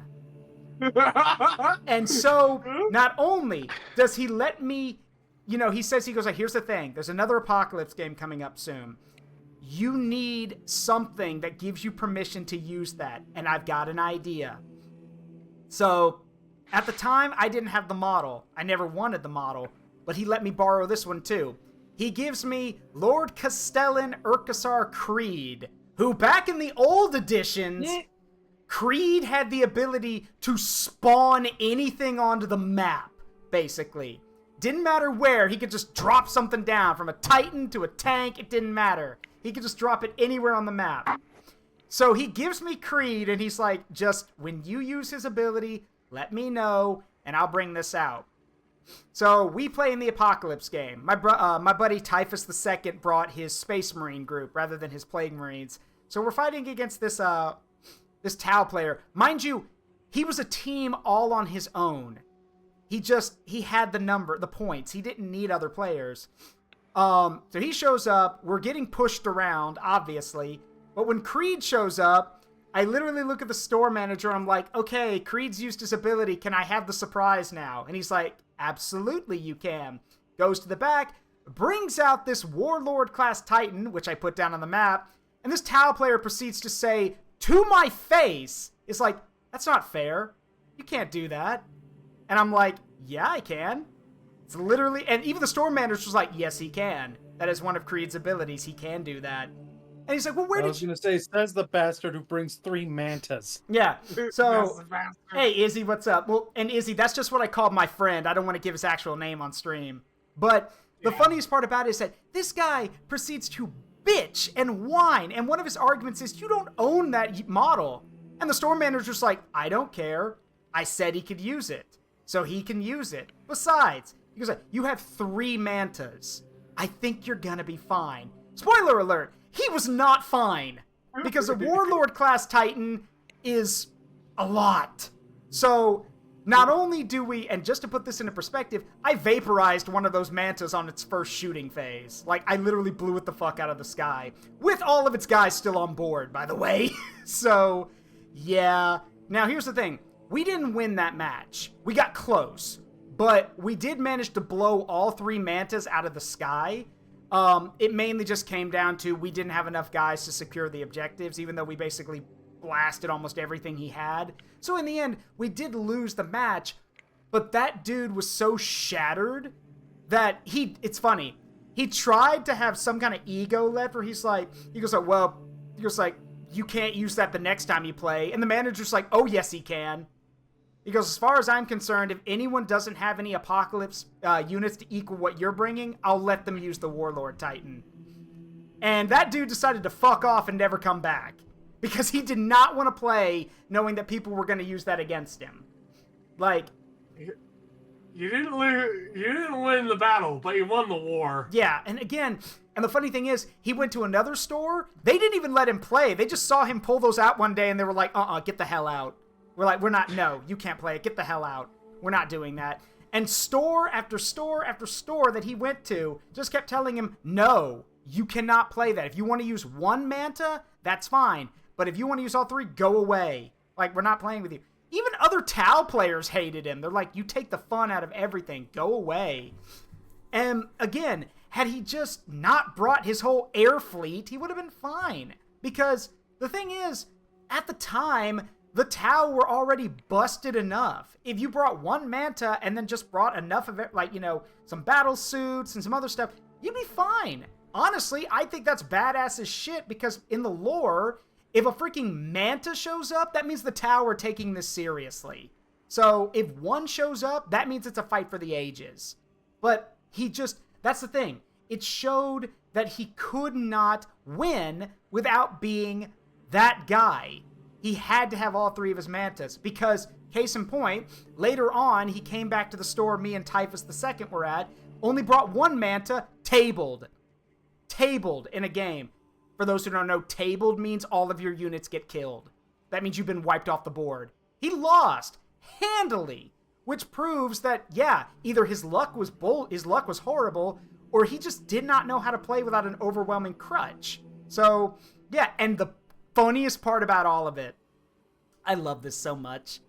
And so, not only does he let me, he goes, "Here's the thing. There's another Apocalypse game coming up soon. You need something that gives you permission to use that, and I've got an idea." So, at the time, I didn't have the model. I never wanted the model, but he let me borrow this one too. He gives me Lord Castellan Urkasar Creed, who back in the old editions, Creed had the ability to spawn anything onto the map, basically. Didn't matter where, he could just drop something down, from a Titan to a tank, it didn't matter. He could just drop it anywhere on the map. So he gives me Creed, and he's like, "Just when you use his ability, let me know, and I'll bring this out." So we play in the Apocalypse game. My buddy Typhus II brought his Space Marine group rather than his Plague Marines. So we're fighting against this Tau player. Mind you, he was a team all on his own. He had the points. He didn't need other players. So he shows up. We're getting pushed around, obviously. But when Creed shows up, I literally look at the store manager. I'm like, "Okay, Creed's used his ability. Can I have the surprise now?" And he's like, "Absolutely, you can." Goes to the back, brings out this Warlord class Titan, which I put down on the map, and this Tau player proceeds to say to my face, it's like, that's not fair. You can't do that. And I'm like, yeah, I can. It's literally, and even the Storm Manager was like, yes, he can. That is one of Creed's abilities. He can do that. And he's like, well, where did you... I was going to say, says the bastard who brings 3 mantas. Yeah, so, hey, Izzy, what's up? Well, and Izzy, that's just what I called my friend. I don't want to give his actual name on stream. But the funniest part about it is that this guy proceeds to bitch and whine, and one of his arguments is, you don't own that model. And the Storm Manager's like, I don't care. I said he could use it, so he can use it. Besides, he goes like, you have 3 mantas. I think you're gonna be fine. Spoiler alert, he was not fine, because a Warlord class Titan is a lot. So, not only do we, and just to put this into perspective, I vaporized one of those mantas on its first shooting phase. Like, I literally blew it the fuck out of the sky. With all of its guys still on board, by the way. So, yeah. Now, here's the thing. We didn't win that match. We got close. But we did manage to blow all 3 mantas out of the sky. It mainly just came down to we didn't have enough guys to secure the objectives, even though we basically blasted almost everything he had. So in the end, we did lose the match, but that dude was so shattered that it's funny. He tried to have some kind of ego left where he goes like, you can't use that the next time you play. And the manager's like, oh yes he can. He goes, as far as I'm concerned, if anyone doesn't have any Apocalypse units to equal what you're bringing, I'll let them use the Warlord Titan. And that dude decided to fuck off and never come back. Because he did not want to play knowing that people were going to use that against him. Like... You didn't win the battle, but you won the war. Yeah, and again, and the funny thing is, he went to another store. They didn't even let him play. They just saw him pull those out one day, and they were like, get the hell out. We're like, no, you can't play it. Get the hell out. We're not doing that. And store after store after store that he went to just kept telling him, no, you cannot play that. If you want to use 1 manta, that's fine. But if you want to use all 3, go away. Like, we're not playing with you. Even other Tau players hated him. They're like, you take the fun out of everything. Go away. And again, had he just not brought his whole air fleet, he would have been fine. Because the thing is, at the time, the Tau were already busted enough. If you brought 1 manta and then just brought enough of it, like, some battle suits and some other stuff, you'd be fine. Honestly, I think that's badass as shit because in the lore... If a freaking manta shows up, that means the Tau are taking this seriously. So if 1 shows up, that means it's a fight for the ages. But that's the thing. It showed that he could not win without being that guy. He had to have all 3 of his mantas because, case in point, later on, he came back to the store me and Typhus II were at, only brought 1 manta, tabled. Tabled in a game. For those who don't know, tabled means all of your units get killed. That means you've been wiped off the board. He lost handily, which proves that, yeah, either his luck was horrible, or he just did not know how to play without an overwhelming crutch. So, yeah, and the funniest part about all of it, I love this so much,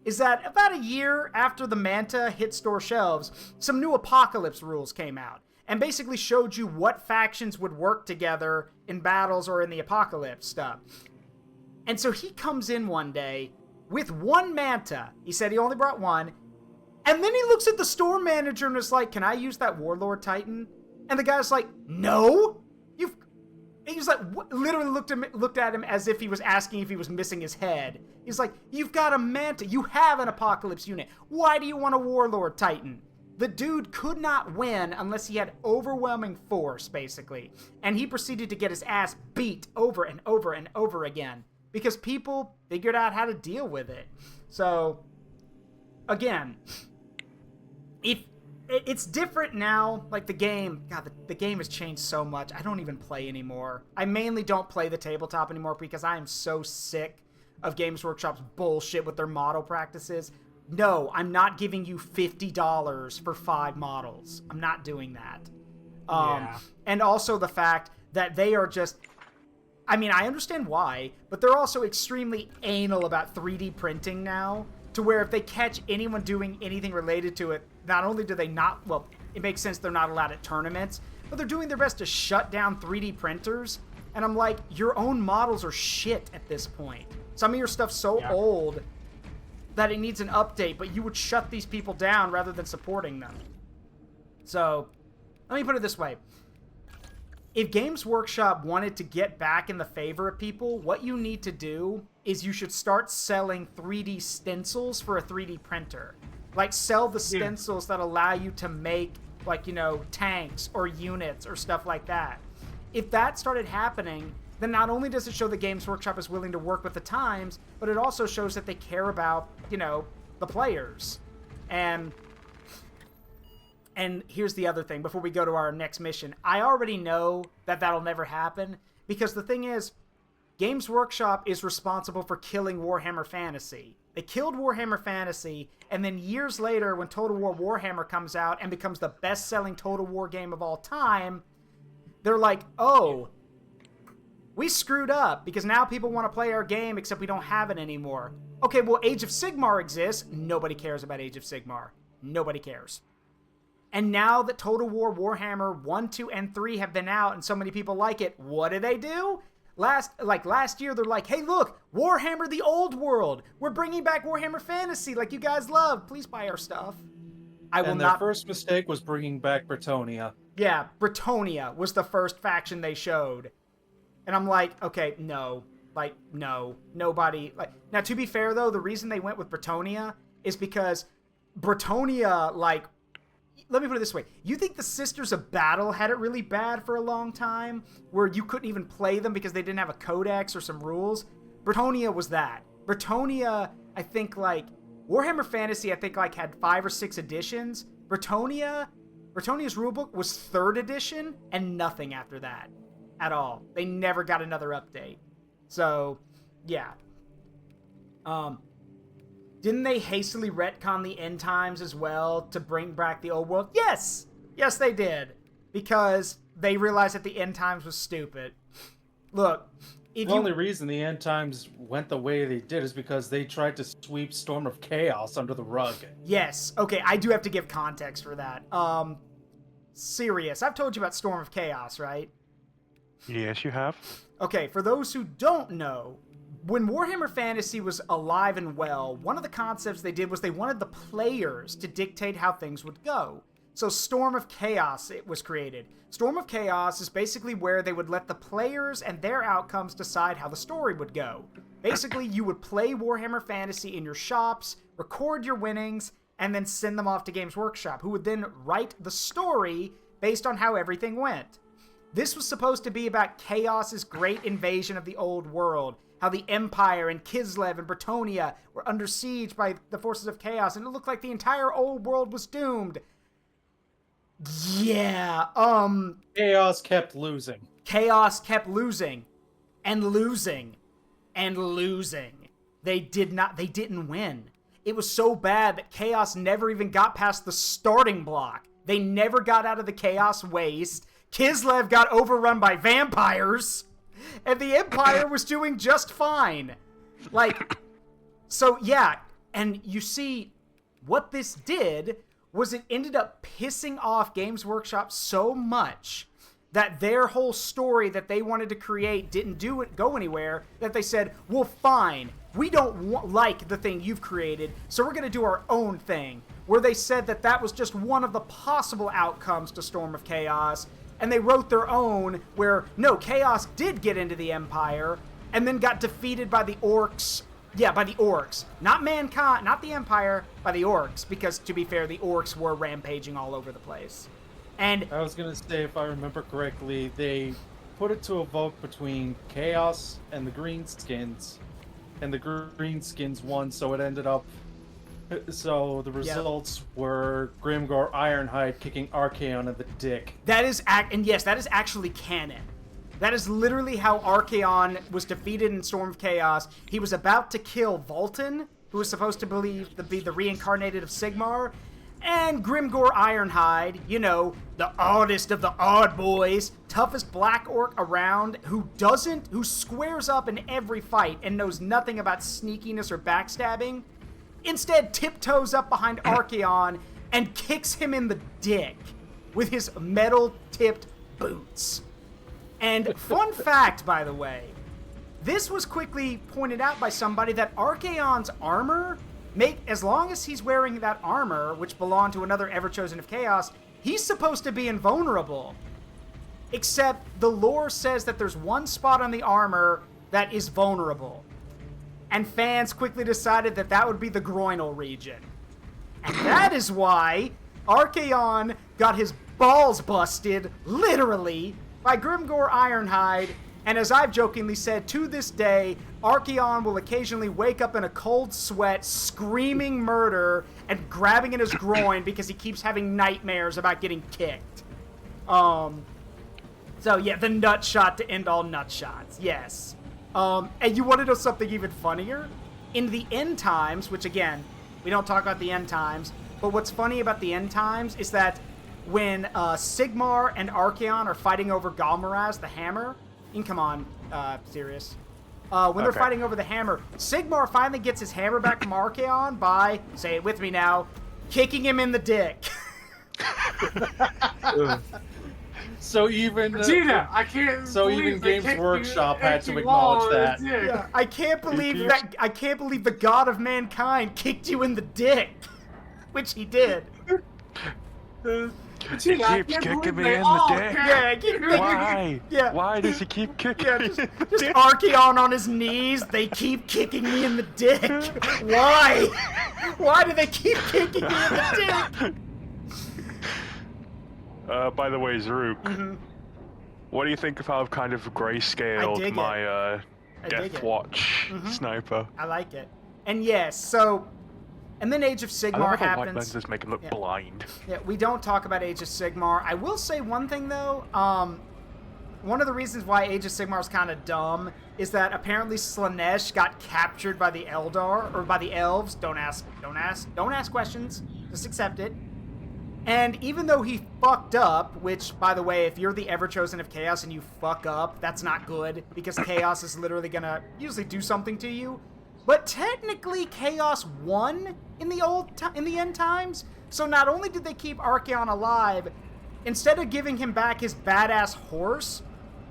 is that about a year after the manta hit store shelves, some new Apocalypse rules came out. And basically showed you what factions would work together in battles or in the Apocalypse stuff. And so he comes in one day with 1 manta. He said he only brought 1. And then he looks at the store manager and is like, can I use that Warlord Titan? And the guy's like, no! He was like, literally looked at him as if he was asking if he was missing his head. He's like, you've got a manta. You have an Apocalypse unit. Why do you want a Warlord Titan? The dude could not win unless he had overwhelming force, basically. And he proceeded to get his ass beat over and over and over again. Because people figured out how to deal with it. So, again, it's different now. Like, the game, God, the game has changed so much. I don't even play anymore. I mainly don't play the tabletop anymore because I am so sick of Games Workshop's bullshit with their model practices. No, I'm not giving you $50 for 5 models. I'm not doing that. And also the fact that they are just... I mean, I understand why, but they're also extremely anal about 3D printing now, to where if they catch anyone doing anything related to it, not only do they not... Well, it makes sense they're not allowed at tournaments, but they're doing their best to shut down 3D printers. And I'm like, your own models are shit at this point. Some of your stuff's so old that it needs an update, but you would shut these people down rather than supporting them. So, let me put it this way. If Games Workshop wanted to get back in the favor of people, what you need to do is you should start selling 3D stencils for a 3D printer. Like, sell the stencils that allow you to make, like, you know, tanks or units or stuff like that. If that started happening, then not only does it show that Games Workshop is willing to work with the times, but it also shows that they care about, you know, the players. And here's the other thing, before we go to our next mission. I already know that that'll never happen, because the thing is, Games Workshop is responsible for killing Warhammer Fantasy. They killed Warhammer Fantasy, and then years later, when Total War Warhammer comes out and becomes the best-selling Total War game of all time, they're like, oh, we screwed up, because now people want to play our game, except we don't have it anymore. Okay, well, Age of Sigmar exists. Nobody cares about Age of Sigmar. Nobody cares. And now that Total War Warhammer 1, 2, and 3 have been out, and so many people like it, what do? Last year, they're like, hey, look, Warhammer the Old World. We're bringing back Warhammer Fantasy like you guys love. Please buy our stuff. Their first mistake was bringing back Bretonnia. Yeah, Bretonnia was the first faction they showed. And I'm like, okay, no. Like, no. Nobody... Like, now, to be fair, though, the reason they went with Bretonnia is because Bretonnia, like... Let me put it this way. You think the Sisters of Battle had it really bad for a long time, where you couldn't even play them because they didn't have a codex or some rules? Bretonnia was that. Bretonnia, I think, like... Warhammer Fantasy, I think, like, had 5 or 6 editions. Bretonnia's rulebook was 3rd edition, and nothing after that. At all. They never got another update. So, yeah. Didn't they hastily retcon the end times as well to bring back the old world? Yes! Yes, they did. Because they realized that the end times was stupid. Look, the only reason the end times went the way they did is because they tried to sweep Storm of Chaos under the rug. Yes. Okay, I do have to give context for that. Sirius, I've told you about Storm of Chaos, right? Yes, you have. Okay, for those who don't know, when Warhammer Fantasy was alive and well, one of the concepts they did was they wanted the players to dictate how things would go. So Storm of Chaos, it was created. Storm of Chaos is basically where they would let the players and their outcomes decide how the story would go. Basically, you would play Warhammer Fantasy in your shops, record your winnings, and then send them off to Games Workshop, who would then write the story based on how everything went. This was supposed to be about Chaos's great invasion of the old world, how the Empire and Kislev and Bretonnia were under siege by the forces of Chaos, and it looked like the entire old world was doomed. Yeah, Chaos kept losing. Chaos kept losing. And losing. And losing. They didn't win. It was so bad that Chaos never even got past the starting block. They never got out of the Chaos Waste. Kislev got overrun by vampires, and the Empire was doing just fine. Like, so yeah, and you see, what this did was it ended up pissing off Games Workshop so much that their whole story that they wanted to create didn't go anywhere, that they said, well, fine, we don't like the thing you've created, so we're going to do our own thing. Where they said that that was just one of the possible outcomes to Storm of Chaos, and they wrote their own where, no, Chaos did get into the Empire, and then got defeated by the Orcs. Yeah, by the Orcs. Not Mankind, not the Empire, by the Orcs, because, to be fair, the Orcs were rampaging all over the place. And I was gonna say, if I remember correctly, they put it to a vote between Chaos and the Greenskins, and the Greenskins won, so it ended up... So the results were Grimgor Ironhide kicking Archaon in the dick. That is, and yes, that is actually canon. That is literally how Archaon was defeated in Storm of Chaos. He was about to kill Vultan, who was supposed to be the reincarnated of Sigmar, and Grimgor Ironhide, you know, the oddest of the odd boys, toughest black orc around, who squares up in every fight and knows nothing about sneakiness or backstabbing, instead tiptoes up behind Archaon and kicks him in the dick. with his metal-tipped boots. And fun fact, by the way, this was quickly pointed out by somebody that Archaon's armor, as long as he's wearing that armor, which belonged to another Ever-Chosen of Chaos, he's supposed to be invulnerable. Except the lore says that there's one spot on the armor that is vulnerable. And fans quickly decided that that would be the groinal region. And that is why Archaon got his balls busted, literally, by Grimgor Ironhide. And as I've jokingly said, to this day, Archaon will occasionally wake up in a cold sweat, screaming murder, and grabbing at his groin because he keeps having nightmares about getting kicked. So yeah, the nut shot to end all nut shots, yes. And you want to know something even funnier? In the end times, which again, we don't talk about the end times, but what's funny about the end times is that when Sigmar and Archaon are fighting over Galmaraz, the hammer, you can come on, Sirius. When they're fighting over the hammer, Sigmar finally gets his hammer back from Archaon by, say it with me now, kicking him in the dick. So even Vegeta, I can't. So even Games Workshop had to acknowledge that. Yeah, I can't believe that. I can't believe the god of mankind kicked you in the dick, which he did. He keeps kicking me in the dick. Yeah, Why? Yeah. Why does he keep kicking me in the just dick? Archaon on his knees. They keep kicking me in the dick. Why? Why do they keep kicking me in the dick? By the way, Zaruk, what do you think of how I've kind of grayscaled my Death Watch sniper? I like it. And yes, so, and then Age of Sigmar I love how the happens. white lenses make him look blind. Yeah, we don't talk about Age of Sigmar. I will say one thing though. One of the reasons why Age of Sigmar is kind of dumb is that apparently Slaanesh got captured by the Eldar or by the elves. Don't ask questions. Just accept it. And even though he fucked up, which, by the way, if you're the Ever-Chosen of Chaos and you fuck up, that's not good, because Chaos is literally gonna usually do something to you. But technically, Chaos won in the end times. So not only did they keep Archaon alive, instead of giving him back his badass horse,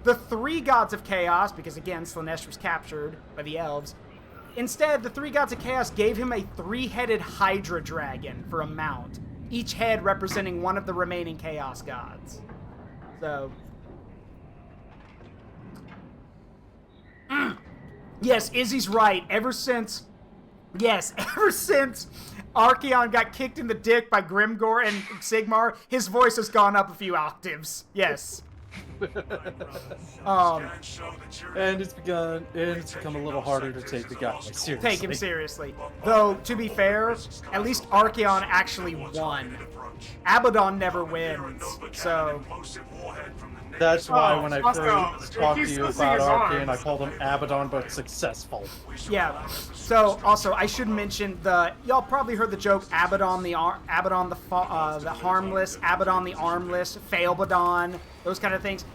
the three gods of Chaos, because again, Slaanesh was captured by the elves, instead, the three gods of Chaos gave him a three-headed Hydra dragon for a mount. Each head representing one of the remaining Chaos gods. So. Yes, Izzy's right. Ever since Archaon got kicked in the dick by Grimgor and Sigmar, his voice has gone up a few octaves. Yes. And it's become a little harder to take the guy seriously. Take him seriously. Though, to be fair, at least Archaon actually won. Abaddon never wins, so. That's why when I first talked to you about Archaon, I called him Abaddon, but successful. Yeah. So also, I should mention y'all probably heard the joke Abaddon the harmless, Abaddon the armless, Failbadon, those kind of things.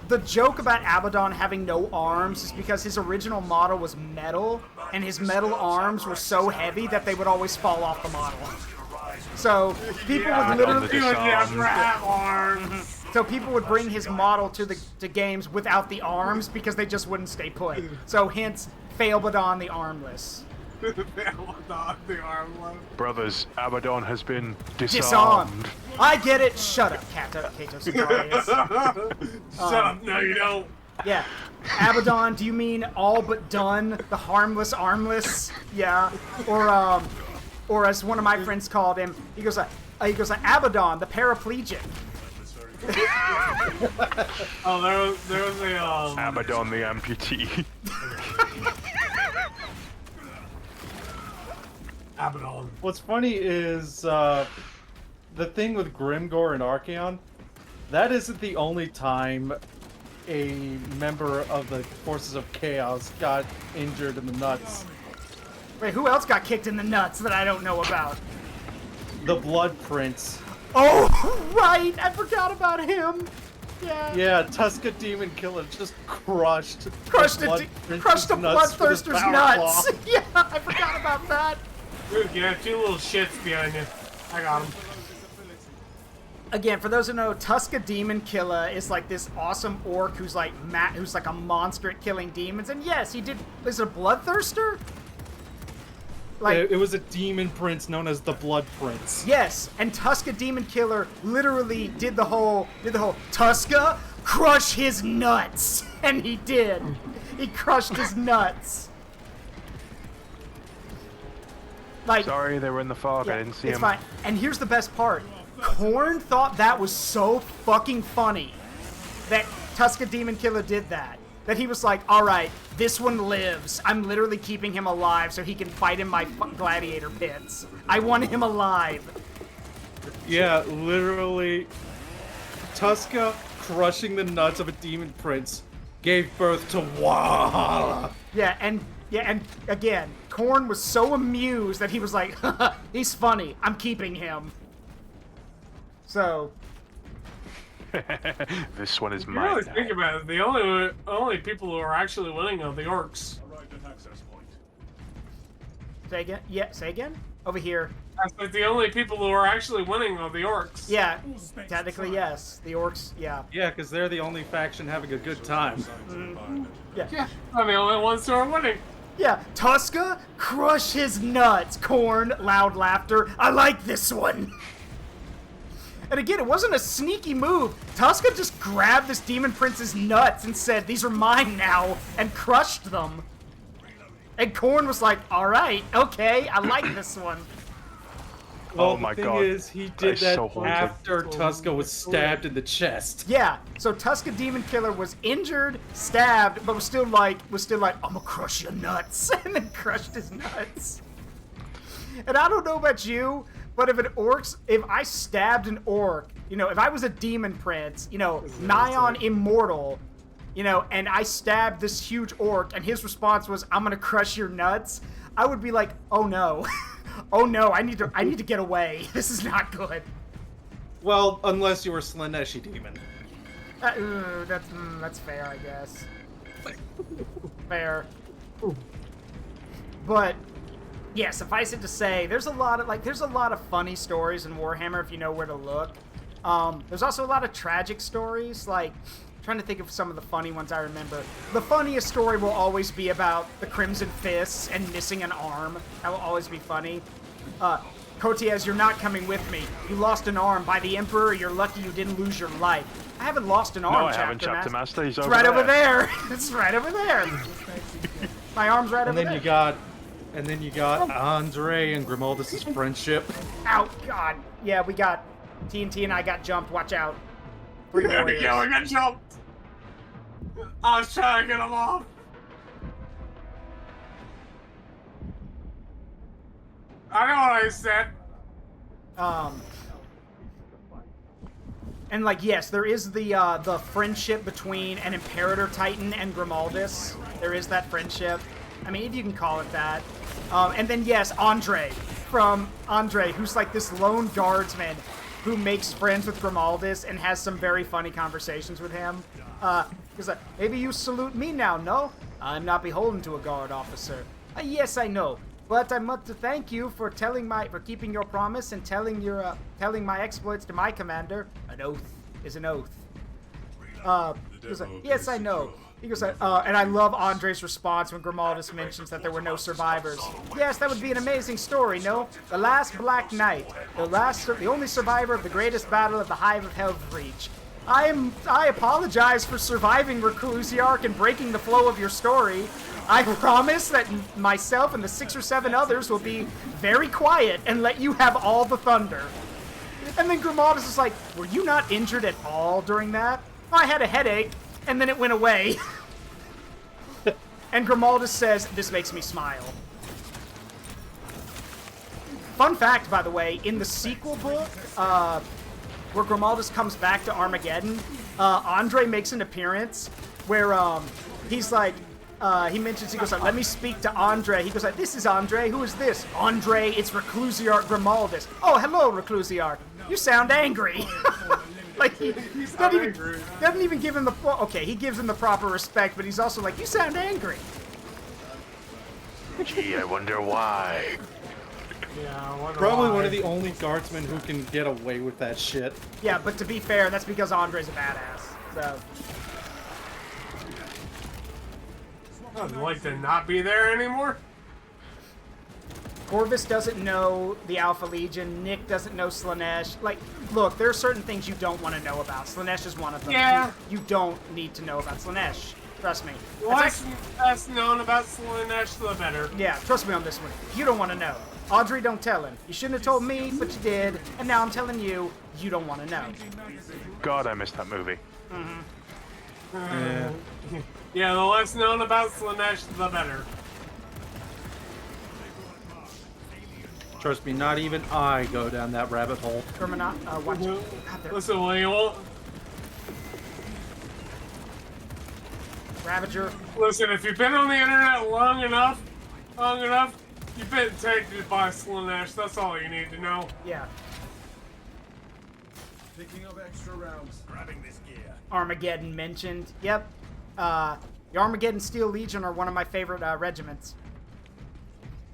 The joke about Abaddon having no arms is because his original model was metal, and his metal arms were so heavy that they would always fall off the model. So people would literally So people would bring his model to games without the arms because they just wouldn't stay put. So hence, Failbadon the armless. Failbadon the armless. Brothers, Abaddon has been disarmed. I get it. Shut up, Kato Sicarius. Shut up. No, you don't. Yeah. Abaddon, do you mean all but done? The harmless armless? Yeah. Or as one of my friends called him, he goes Abaddon, the paraplegic. Oh, there was a Abaddon the amputee. Abaddon. What's funny is the thing with Grimgor and Archaon. That isn't the only time a member of the Forces of Chaos got injured in the nuts. Wait, who else got kicked in the nuts that I don't know about? The Blood Prince. Oh, right! I forgot about him! Yeah. Yeah, Tuska Demon Killer just crushed a Bloodthirster's nuts! Yeah, I forgot about that! Dude, you have two little shits behind you. I got again, for those who know, Tuska Demon Killer is like this awesome orc who's like a monster at killing demons. And yes, he did. Is it a bloodthirster? Like, it was a demon prince known as the Blood Prince. Yes, and Tuska Demon Killer literally did the whole Tuska crush his nuts, and he did. He crushed his nuts. Like, sorry, they were in the fog. I didn't see it's them. Fine. And here's the best part: Korn thought that was so fucking funny that Tuska Demon Killer did that. That he was like, all right, this one lives. I'm literally keeping him alive so he can fight in my gladiator pits. I want him alive. Yeah, literally, Tuska crushing the nuts of a demon prince gave birth to Wahala. Yeah, and again, Korn was so amused that he was like, he's funny. I'm keeping him. So... This one is You mine. really think about it, the only people who are actually winning are the orcs. Say again? Yeah, say again? Over here. I said the only people who are actually winning are the orcs. Yeah, technically yes. The orcs, yeah. Yeah, because they're the only faction having a good time. Yeah. I'm the only ones who are winning. Yeah, Tuska, crush his nuts. Korn, loud laughter. I like this one. And again, it wasn't a sneaky move. Tuska just grabbed this demon prince's nuts and said, these are mine now, and crushed them. And Korn was like, all right, okay, I like this one. Well, oh my the god. thing is, he did that so after Tuska was stabbed in the chest. Yeah, so Tuska Demon Killer was injured, stabbed, but was still like, I'm gonna crush your nuts, and then crushed his nuts. And I don't know about you, but if I stabbed an orc, if I was a demon prince, Nyan Immortal, and I stabbed this huge orc, and his response was, I'm gonna crush your nuts, I would be like, oh no. Oh no, I need to get away. This is not good. Well, unless you were Slaneshi Demon. That's fair, I guess. Fair. But yeah, suffice it to say, there's a lot of funny stories in Warhammer if you know where to look. There's also a lot of tragic stories, like trying to think of some of the funny ones I remember. The funniest story will always be about the Crimson Fists and missing an arm. That will always be funny. Kotias, you're not coming with me. You lost an arm by the Emperor. You're lucky you didn't lose your life. I haven't lost an arm, no, I haven't, Chapter Master. He's it's over right there. over there. It's right over there. My arm's right over there. And then you got Andre and Grimaldus' friendship. Ow, God. Yeah, we got TNT and I got jumped. Watch out. 3 warriors. Yeah, we got jumped. I was trying to get him off. I know what I said. And like, yes, there is the friendship between an Imperator Titan and Grimaldus. There is that friendship. I mean, if you can call it that. And then yes, Andre, who's like this lone guardsman who makes friends with Grimaldus and has some very funny conversations with him. He's like, maybe you salute me now, no? I'm not beholden to a guard officer. Yes, I know. But I want to thank you for keeping your promise and telling my exploits to my commander. An oath is an oath. He goes like, yes, I know. He goes like, and I love Andre's response when Grimaldus mentions that there were no survivors. Yes, that would be an amazing story, no? The last Black Knight, the only survivor of the greatest battle of the Hive of Hellreach. I apologize for surviving Reclusiarch and breaking the flow of your story. I promise that myself and the 6 or 7 others will be very quiet and let you have all the thunder. And then Grimaldus is like, were you not injured at all during that? I had a headache, and then it went away. And Grimaldus says, this makes me smile. Fun fact, by the way, in the sequel book, where Grimaldus comes back to Armageddon, Andre makes an appearance where he's like, he goes like, let me speak to Andre. He goes like, this is Andre. Who is this? Andre, it's Reclusiarch Grimaldus. Oh, hello, Reclusiarch. You sound angry. Like, he doesn't even give him the... Okay, he gives him the proper respect, but he's also like, you sound angry. Gee, I wonder why. Yeah, Probably one of the only guardsmen who can get away with that shit. Yeah, but to be fair, that's because Andre's a badass. So. I'd like to not be there anymore. Corvus doesn't know the Alpha Legion. Nick doesn't know Slanesh. Like, look, there are certain things you don't want to know about. Slanesh is one of them. Yeah. You don't need to know about Slanesh. Trust me. The less known about Slanesh, the better. Yeah, trust me on this one. You don't want to know. Audrey, don't tell him. You shouldn't have told me, but you did. And now I'm telling you, you don't want to know. God, I missed that movie. Yeah, the less known about Slanesh, the better. Trust me, not even I go down that rabbit hole. Watch it. Listen, Will, Ravager. Listen, if you've been on the internet long enough, you've been tainted by Slanesh. That's all you need to know. Yeah. Picking up extra rounds. Grabbing this gear. Armageddon mentioned. Yep. The Armageddon Steel Legion are one of my favorite regiments.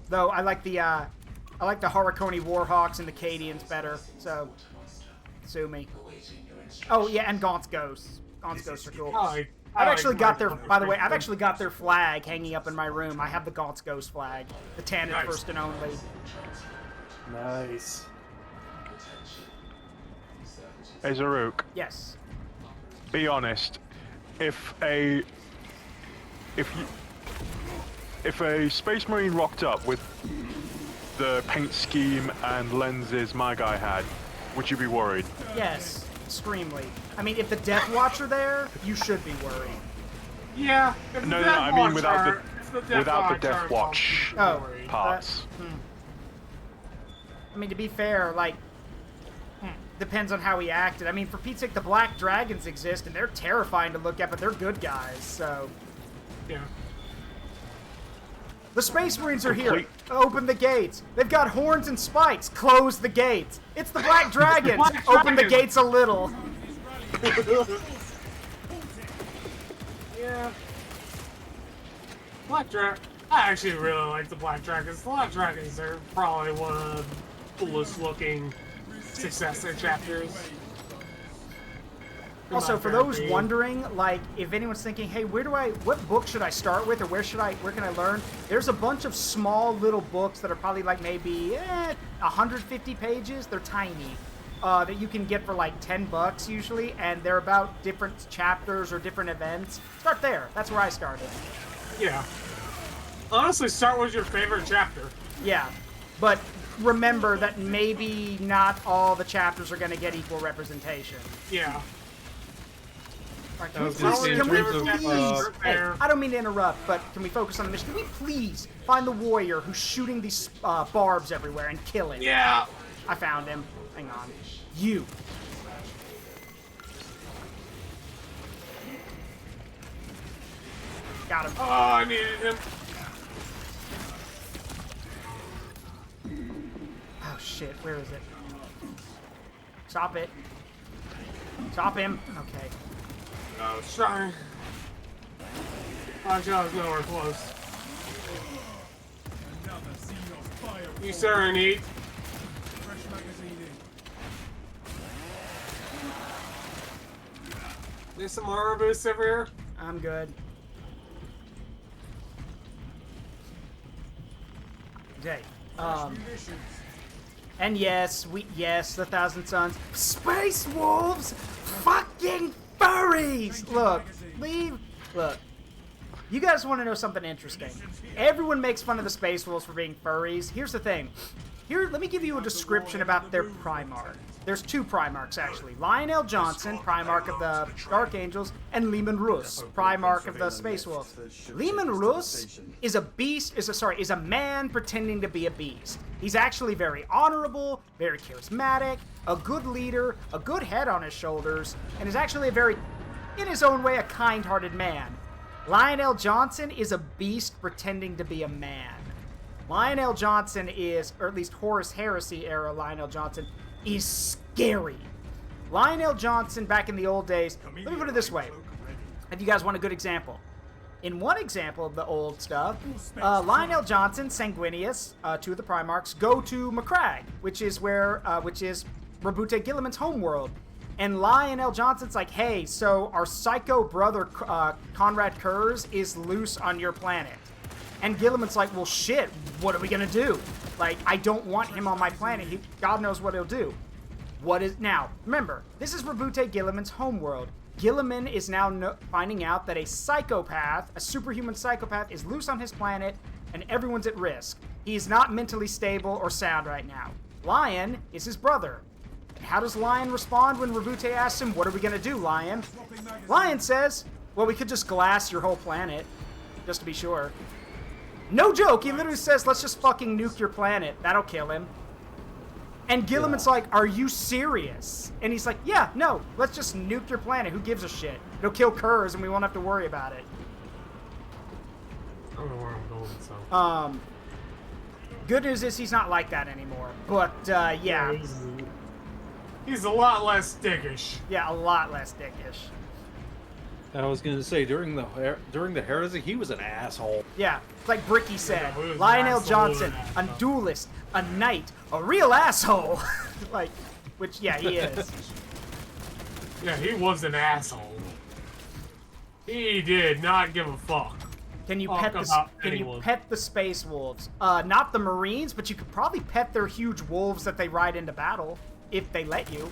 Though I like the Harakoni Warhawks and the Cadians better. So, sue me. Oh yeah, and Gaunt's Ghosts. Gaunt's Ghosts are cool. I've actually got their. By the way, I've actually got their flag hanging up in my room. I have the Gaunt's Ghost flag, the Tannin first and only. Nice. Hey, Zaruk. Yes. Be honest. If a Space Marine rocked up with the paint scheme and lenses my guy had, would you be worried? Yes, extremely. I mean, if the Death Watch are there, you should be worried. Yeah. No, I mean without the Death Watch parts. I mean, to be fair, like, depends on how he acted. I mean, for Pete's sake, the Black Dragons exist, and they're terrifying to look at, but they're good guys, so... Yeah. The Space Marines are here. Open the gates. They've got horns and spikes. Close the gates. It's the Black Dragons. Open the gates a little. Yeah. I actually really like the Black Dragons. The Black Dragons are probably one of the coolest looking successor chapters. Also, for those wondering, like, if anyone's thinking, hey, what book should I start with, or where can I learn? There's a bunch of small little books that are probably like maybe 150 pages. They're tiny. That you can get for like $10 usually, and they're about different chapters or different events. Start there. That's where I started. Yeah. Honestly, start with your favorite chapter. Yeah, but remember that maybe not all the chapters are going to get equal representation. Yeah. Right, can we please, hey, I don't mean to interrupt, but can we focus on the mission? Can we please find the warrior who's shooting these barbs everywhere and kill him? Yeah. I found him. Hang on. You. Got him. Oh, I needed him. Oh shit, where is it? Stop it. Stop him. Okay. Oh, sorry. My job's nowhere close. You sir in need. There's some armor boosts over here. I'm good. Okay. And yes, the Thousand Suns. Space Wolves! Fucking furries! Look. You guys want to know something interesting. Everyone makes fun of the Space Wolves for being furries. Here's the thing. Here, let me give you a description about their Primarch. There's two Primarchs, actually. Lionel Johnson, Primarch of the Dark Angels, and Lehman Russ, Primarch of the Space Wolves. Lehman Russ is a man pretending to be a beast. He's actually very honorable, very charismatic, a good leader, a good head on his shoulders, and is actually a very, in his own way, a kind-hearted man. Lionel Johnson is a beast pretending to be a man. Lionel Johnson is, or at least Horus Heresy era Lionel Johnson, is scary. Lionel Johnson, back in the old days, let me put it this way. If you guys want a good example. in one example of the old stuff, Lionel Johnson, Sanguinius, two of the Primarchs, go to Macragge, which is Rabute Gilliman's homeworld. And Lionel Johnson's like, hey, so our psycho brother, Conrad Kurz, is loose on your planet. And Gilliman's like, well, shit, what are we gonna do? Like, I don't want him on my planet. God knows what he'll do. Now, remember, this is Rabute Gilliman's homeworld. Gilliman is now finding out that a psychopath, a superhuman psychopath, is loose on his planet, and everyone's at risk. He's not mentally stable or sound right now. Lion is his brother. And how does Lion respond when Rabute asks him, what are we gonna do, Lion? Lion says, well, we could just glass your whole planet, just to be sure. No joke, he literally says, let's just fucking nuke your planet. That'll kill him. And Gilliman's like, are you serious? And he's like, yeah, no, let's just nuke your planet. Who gives a shit? It'll kill Kurz and we won't have to worry about it. I don't know where I'm going, so. Good news is he's not like that anymore. But, yeah. He's a lot less dickish. Yeah, a lot less dickish. I was gonna say, during the heresy, he was an asshole. Yeah, like Bricky said, Lionel Johnson, a duelist, a knight, a real asshole. Like, which, yeah, he is. Yeah, he was an asshole. He did not give a fuck. Can you pet the space wolves? Not the Marines, but you could probably pet their huge wolves that they ride into battle, if they let you.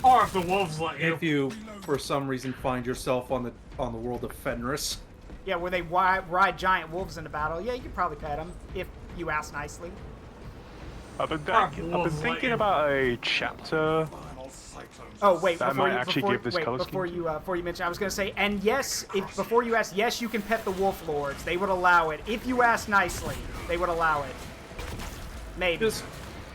Or if the wolves let you. If you, for some reason, find yourself on the world of Fenris. Yeah, where they ride giant wolves into battle. Yeah, you could probably pet them, if you ask nicely. I've been thinking about a chapter. Oh wait, before you mention, I was gonna say, and yes, before you ask, yes, you can pet the wolf lords. They would allow it if you ask nicely. They would allow it. Maybe.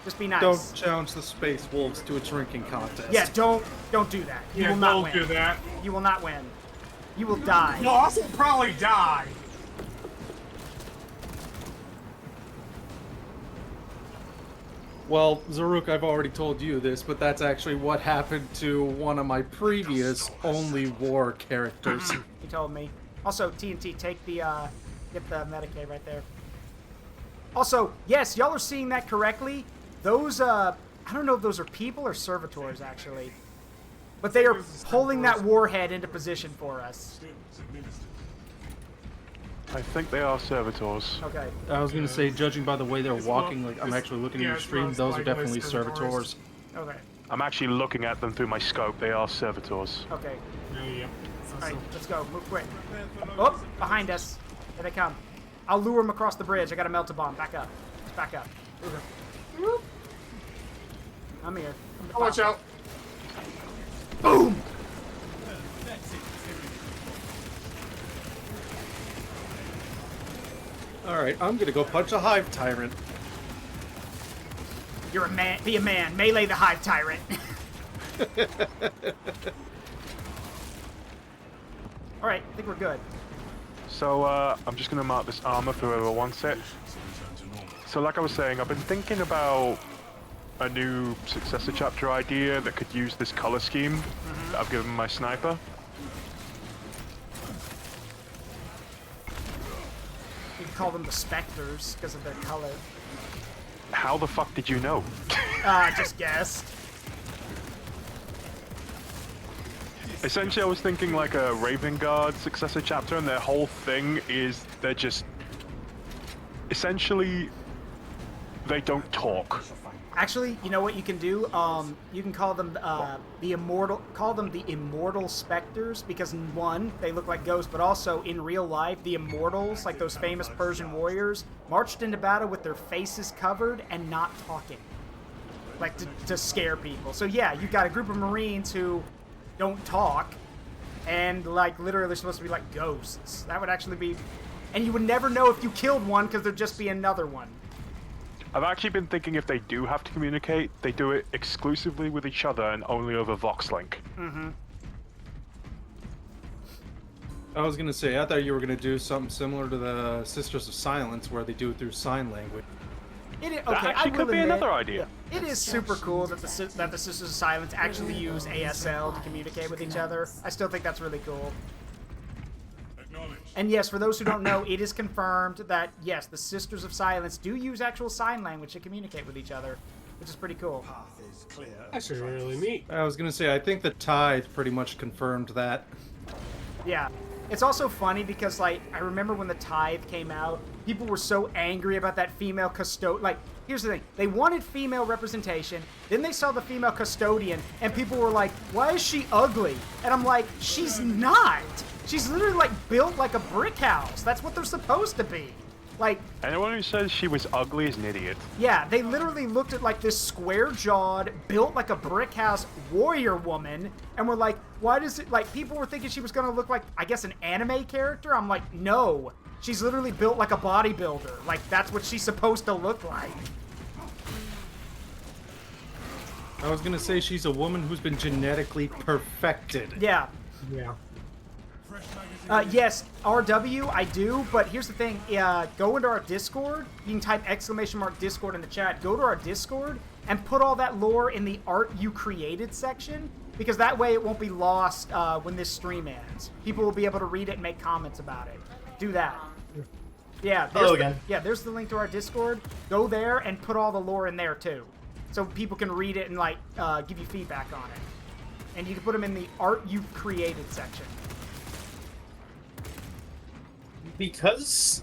Just be nice. Don't challenge the space wolves to a drinking contest. Yeah, don't do that. You will not win. Don't do that. You will not win. You will die. You'll also probably die. Well, Zaruk, I've already told you this, but that's actually what happened to one of my previous only war characters. He told me. Also, TNT, take the, get the Medicaid right there. Also, yes, y'all are seeing that correctly. Those, I don't know if those are people or servitors, actually. But they are pulling that warhead into position for us. I think they are servitors. Okay. I was going to say, judging by the way they're walking, like I'm actually looking at your stream, those are definitely servitors. Okay. I'm actually looking at them through my scope. They are servitors. Okay. Yeah. Alright, let's go. Move quick. Oh, behind us. Here they come. I'll lure them across the bridge. I got a melta bomb. Back up. Let's back up. Okay. I'm here. Watch out. Boom! Alright, I'm gonna go punch a hive tyrant. You're a man. Be a man. Melee the hive tyrant. Alright, I think we're good. So, I'm just gonna mark this armor for whoever wants it. So, like I was saying, I've been thinking about a new successor chapter idea that could use this color scheme that I've given my sniper. You can call them the Spectres because of their color. How the fuck did you know? I just guessed. Essentially, I was thinking like a Raven Guard successor chapter, and their whole thing is they're just... Essentially, they don't talk. Actually, you know what you can do? You can call them the immortal specters because one, they look like ghosts, but also in real life, the immortals, like those famous Persian warriors, marched into battle with their faces covered and not talking, like to scare people. So yeah, you've got a group of Marines who don't talk, and like literally they're supposed to be like ghosts. That would actually be, and you would never know if you killed one because there'd just be another one. I've actually been thinking if they do have to communicate, they do it exclusively with each other and only over VoxLink. Mm-hmm. I was gonna say, I thought you were gonna do something similar to the Sisters of Silence, where they do it through sign language. Okay, that actually could be another idea. It is super cool that the Sisters of Silence actually use ASL to communicate with each other. I still think that's really cool. And yes, for those who don't know, it is confirmed that, yes, the Sisters of Silence do use actual sign language to communicate with each other, which is pretty cool. That's really neat. I was gonna say, I think the Tide pretty much confirmed that. Yeah. It's also funny because, like, I remember when the Tithe came out, people were so angry about that female custodian. Like, here's the thing. They wanted female representation, then they saw the female custodian, and people were like, why is she ugly? And I'm like, she's not! She's literally, like, built like a brick house. That's what they're supposed to be. Like, anyone who says she was ugly is an idiot. yeah, they literally looked at like this square-jawed, built like a brick house warrior woman, and were like, why does it, like, people were thinking she was gonna look like, I guess, an anime character? I'm like, no. She's literally built like a bodybuilder. Like, that's what she's supposed to look like. I was gonna say she's a woman who's been genetically perfected. Yeah. Yeah. Yes, RW, I do, but here's the thing. Go into our Discord. You can type !Discord in the chat. Go to our Discord and put all that lore in the art you created section, because that way it won't be lost when this stream ends. People will be able to read it and make comments about it. Do that. Yeah. Hello again. Yeah, there's the link to our Discord. Go there and put all the lore in there too, so people can read it and like give you feedback on it. And you can put them in the art you've created section. Because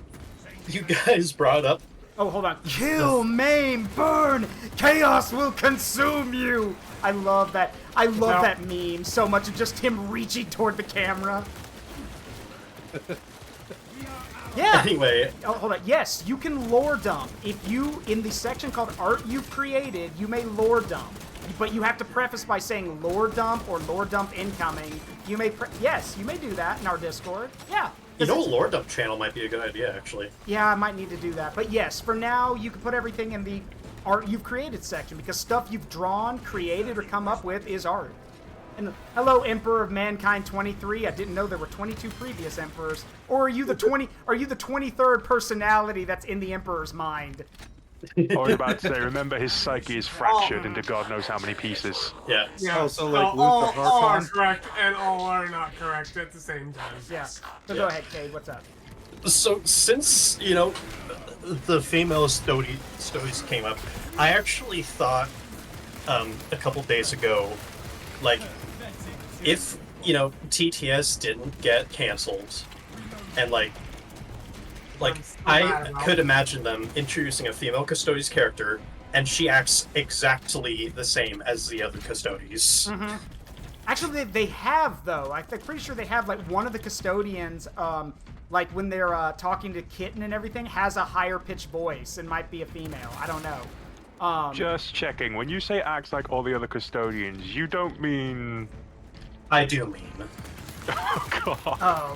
you guys brought up... Oh, hold on. Kill, maim, burn! Chaos will consume you! I love that. I love that meme so much. Of just him reaching toward the camera. Yeah. Anyway. Oh, hold on. Yes, you can lore dump. If you, in the section called Art You've Created, you may lore dump. But you have to preface by saying lore dump or lore dump incoming. You may, yes, you may do that in our Discord. Yeah. You know, a lore dump channel might be a good idea, actually. Yeah, I might need to do that. But yes, for now, you can put everything in the art you've created section, because stuff you've drawn, created, or come up with is art. And hello, Emperor of Mankind 23. I didn't know there were 22 previous emperors. Or are you the 23rd personality that's in the Emperor's mind? I was about to say, remember his psyche is fractured into God knows how many pieces. Yeah. Oh, so like all, Luke the all are Harkon? correct and all are not correct at the same time. Yeah. So go ahead, Cade. What's up? So, since, you know, the female Stoties came up, I actually thought a couple days ago, like, if, you know, TTS didn't get canceled, and, like, I could imagine them introducing a female Custodes character, and she acts exactly the same as the other Custodes. Mm-hmm. Actually, they have, though. I'm pretty sure they have, like, one of the custodians, like, when they're talking to Kitten and everything, has a higher-pitched voice and might be a female. I don't know. Just checking. When you say acts like all the other custodians, you don't mean... I do mean. Oh, God. Oh.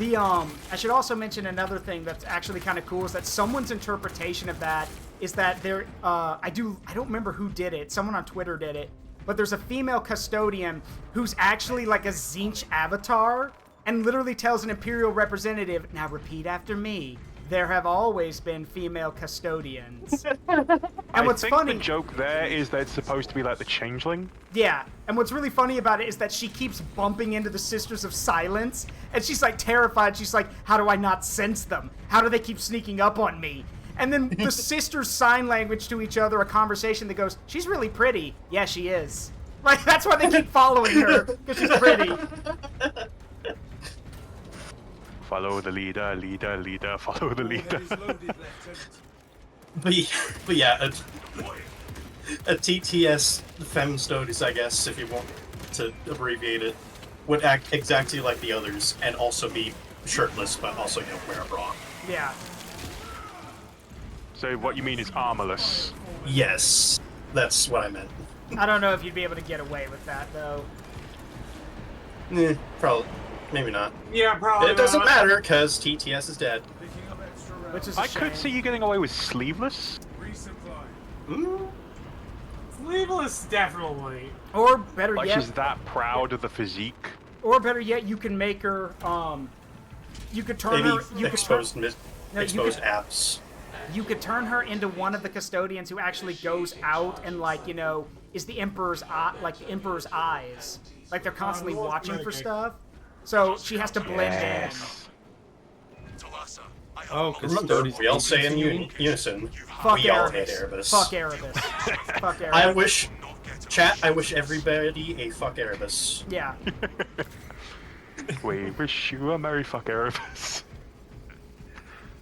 I should also mention another thing that's actually kind of cool, is that someone's interpretation of that is that there, I don't remember who did it. Someone on Twitter did it. But there's a female custodian who's actually like a Tzeentch avatar and literally tells an Imperial representative, now repeat after me. There have always been female custodians. And what's funny, the joke there is that it's supposed to be like the changeling. yeah, and what's really funny about it is that she keeps bumping into the Sisters of Silence, and she's like terrified. She's like, how do I not sense them? How do they keep sneaking up on me? And then the sisters sign language to each other, a conversation that goes, she's really pretty. Yeah, she is. Like, that's why they keep following her, because she's pretty. Follow the leader, leader, follow the leader. But yeah, a TTS Femstodes, I guess, if you want to abbreviate it, would act exactly like the others and also be shirtless, but also, you know, wear a bra. Yeah. So what you mean is armorless? Yes, that's what I meant. I don't know if you'd be able to get away with that, though. Probably. Maybe not. Yeah, probably It doesn't not. matter, because TTS is dead. Which is a I shame. could see you getting away with sleeveless. Sleeveless, definitely. Or better Like yet, she's that proud of the physique. or better yet, you can make her, you could turn Maybe her, you could turn, exposed abs. you could turn her into one of the custodians who actually goes out and, like, you know, is the Emperor's eye, like the Emperor's eyes. Like, they're constantly watching for stuff. So she has to blend in. Oh, remember, we all say in unison, Fuck we all hate Erebus. Erebus. Fuck Erebus. Fuck Erebus. I wish, chat, I wish everybody a fuck Erebus. Yeah. We wish you a merry fuck Erebus.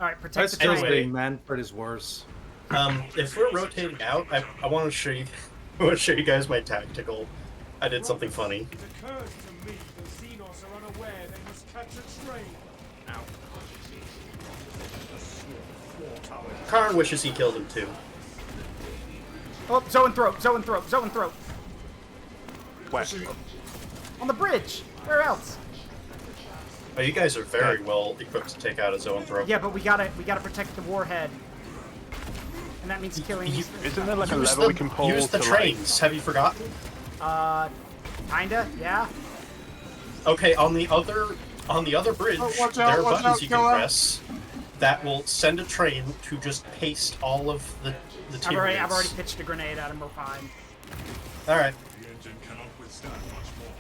Alright, protect That's the train. anyway, Manfred is worse. If we're rotating out, I want to show you, I want to show you guys my tactical. I did something funny. It occurs to me the Xenos are unaware they must catch a train. Now. Karn wishes he killed him too. Oh, Zoanthrope, Zoanthrope, Zoanthrope. Where? On the bridge. Where else? Oh, you guys are very well equipped to take out a Zoanthrope. Yeah, but we gotta protect the warhead. And that means killing these things. Isn't there like a Use lever the, we can pull use the to, trains. Have you forgotten? Kinda, yeah. Okay, on the other bridge, watch there out, are watch buttons out, you go can up. press that will send a train to just paste all of the I've already Tyranids. pitched a grenade at him, we're fine. Alright. The engine cannot withstand much more.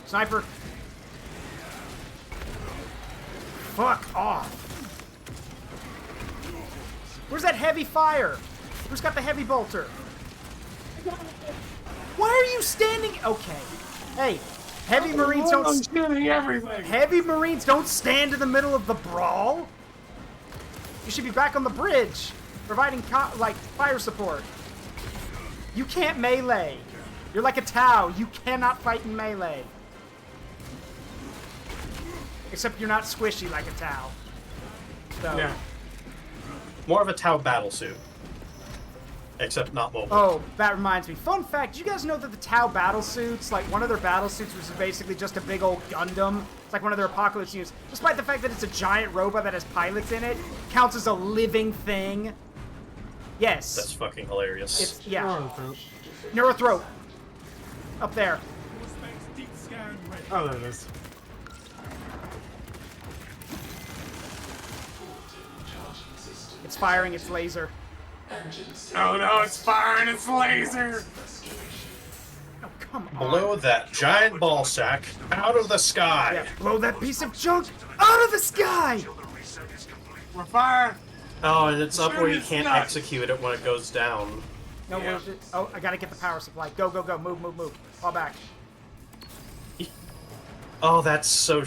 Sniper. Fuck off. Where's that heavy fire? Who's got the heavy bolter? Why are you standing? Okay. Hey, heavy Marines don't. I'm shooting everything. Heavy Marines don't stand in the middle of the brawl. You should be back on the bridge, providing like fire support. You can't melee. You're like a Tau. You cannot fight in melee. Except you're not squishy like a Tau. So. Yeah. More of a Tau battlesuit. Except not mobile. Oh, that reminds me. Fun fact, you guys know that the Tau battlesuits, like one of their battlesuits was basically just a big old Gundam. It's like one of their apocalypse units. Despite the fact that it's a giant robot that has pilots in it, counts as a living thing. Yes. That's fucking hilarious. It's, yeah. Neurothrope. Up there. Oh, there it is. It's firing its laser. Oh no, it's firing its laser! Oh, come on. Blow that giant ball sack out of the sky. Yeah, blow that piece of junk out of the sky! We're firing! Oh, and it's up where you It's can't not. execute it when it goes down. No, Yeah. oh, I gotta get the power supply. Go, go, go. Move, move, move. Fall back. Oh, that's so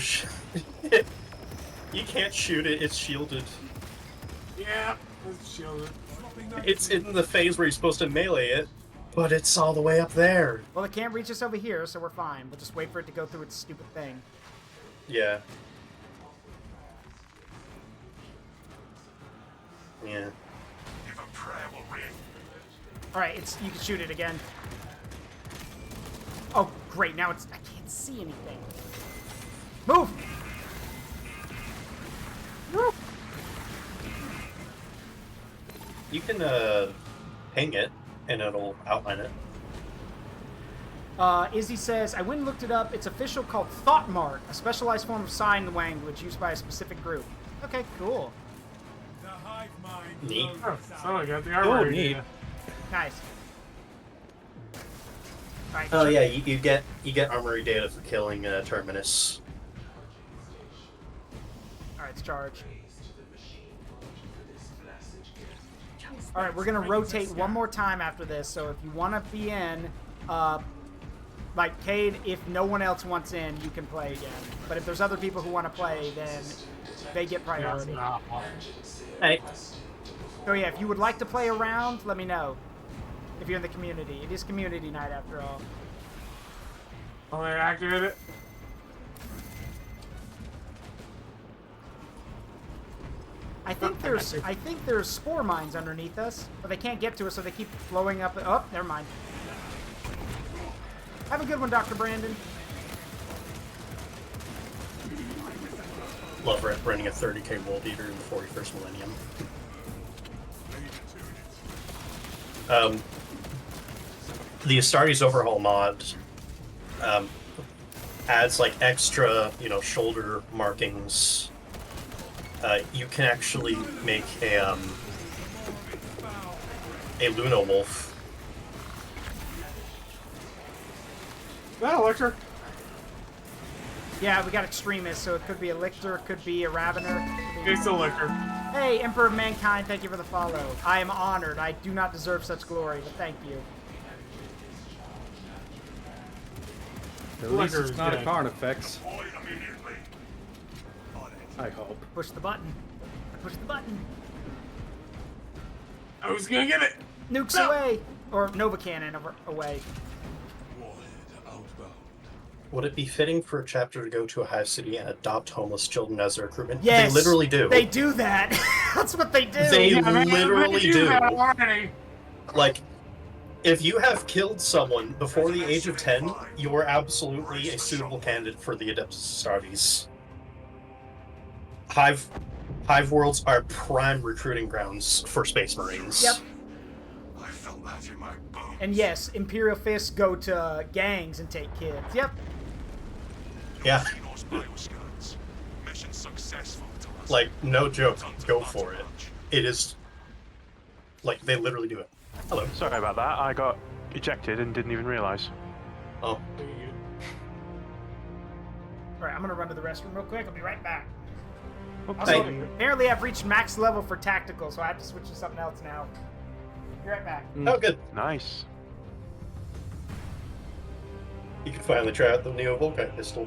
You can't shoot it, it's shielded. Yeah, it's shielded. It's in the phase where you're supposed to melee it, but it's all the way up there. Well, it can't reach us over here, so we're fine. We'll just wait for it to go through its stupid thing. Yeah. Yeah. Alright, you can shoot it again. Oh, great. Now I can't see anything. Move! Woo! You can, ping it, and it'll outline it. Izzy says, I went and looked it up. It's official called Thought Mart, a specialized form of sign language used by a specific group. Okay, cool. The hive mind Neat. Oh, so I got the armor. neat. Nice. Alright, Oh yeah, you get armory data for killing Terminus. Alright, it's charged. Alright, we're gonna rotate one more time after this, so if you want to be in, like, Cade, if no one else wants in, you can play again. But if there's other people who want to play, then they get priority. Hey. So yeah, if you would like to play around, let me know. If you're in the community. It is community night after all. Oh, I activated it. I think there's spore mines underneath us, but they can't get to us, so they keep blowing up. Oh, never mind. Have a good one, Dr. Brandon. Love running a 30k World Eater in the 41st millennium. The Astartes Overhaul mod adds like extra, shoulder markings. You can actually make a Luna Wolf that a lictor? Yeah, we got extremists, so it could be a lictor, it could be a ravener. It's a lictor. Hey, Emperor of Mankind, thank you for the follow. I am honored. I do not deserve such glory, but thank you. At least it's not a Carnifex. I hope. Push the button. Push the button. I was gonna get it. Nukes away, or Nova Cannon away. Would it be fitting for a chapter to go to a hive city and adopt homeless children as their recruitment? Yes, they literally do. They do that. That's what they do. They literally do. That already. Like, if you have killed someone before the age of 10, you are absolutely a suitable candidate for the Adeptus Astartes. Hive worlds are prime recruiting grounds for Space Marines. Yep. I felt that in my bones. And yes, Imperial Fists go to gangs and take kids. Yep. Yeah. Mission successful. Like, no joke. Go for it. It is... Like, they literally do it. Hello. Sorry about that. I got ejected and didn't even realize. Oh. Alright, I'm gonna run to the restroom real quick. I'll be right back. Okay. Also, apparently I've reached max level for tactical, so I have to switch to something else now. Be right back. Oh, good. Nice. You can finally try out the Neo Volkite pistol.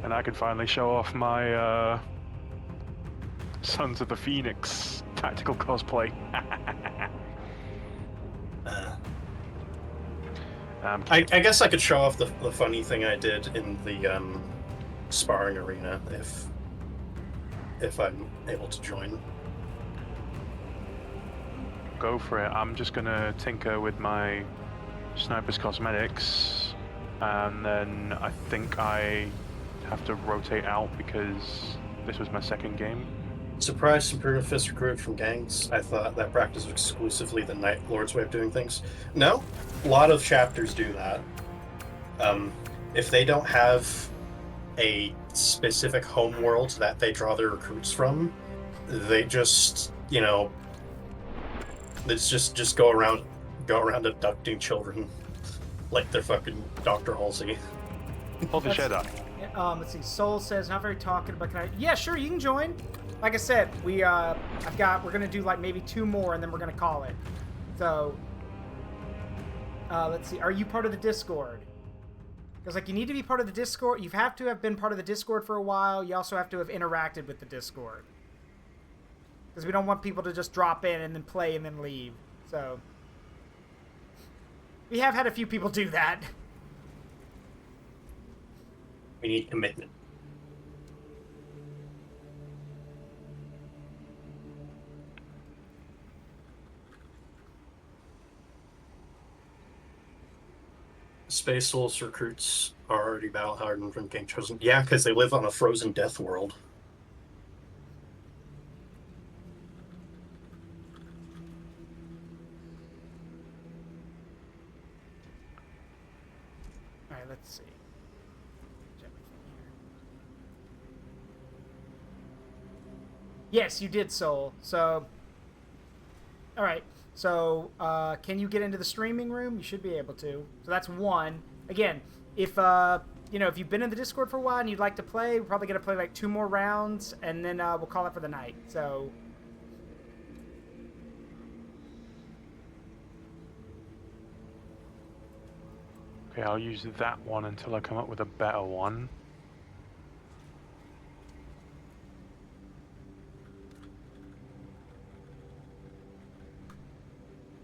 And I can finally show off my Sons of the Phoenix tactical cosplay. I guess I could show off the funny thing I did in the sparring arena if I'm able to join. Go for it. I'm just gonna tinker with my sniper's cosmetics, and then I think I have to rotate out because this was my second game. Surprised Imperial Fist recruited from gangs. I thought that practice was exclusively the Night Lord's way of doing things. No, a lot of chapters do that. If they don't have a specific home world that they draw their recruits from, they just, you know, let's just go around abducting children like they're fucking Dr. Halsey. Hold the shed up. Let's see. Soul says not very talkative, but can I? Yeah, sure. You can join. Like I said, we're gonna do like maybe 2 more, and then we're gonna call it. So, let's see. Are you part of the Discord? Because like you need to be part of the Discord. You have to have been part of the Discord for a while. You also have to have interacted with the Discord. Because we don't want people to just drop in and then play and then leave. So, we have had a few people do that. We need commitment. Space Souls recruits are already battle hardened from getting chosen. Yeah, because they live on a frozen death world. Alright, let's see. Yes, you did, Soul. So, alright. So, can you get into the streaming room? You should be able to. So that's 1. Again, if, you know, if you've been in the Discord for a while and you'd like to play, we're probably going to play like 2 more rounds, and then we'll call it for the night. So... Okay, I'll use that one until I come up with a better one.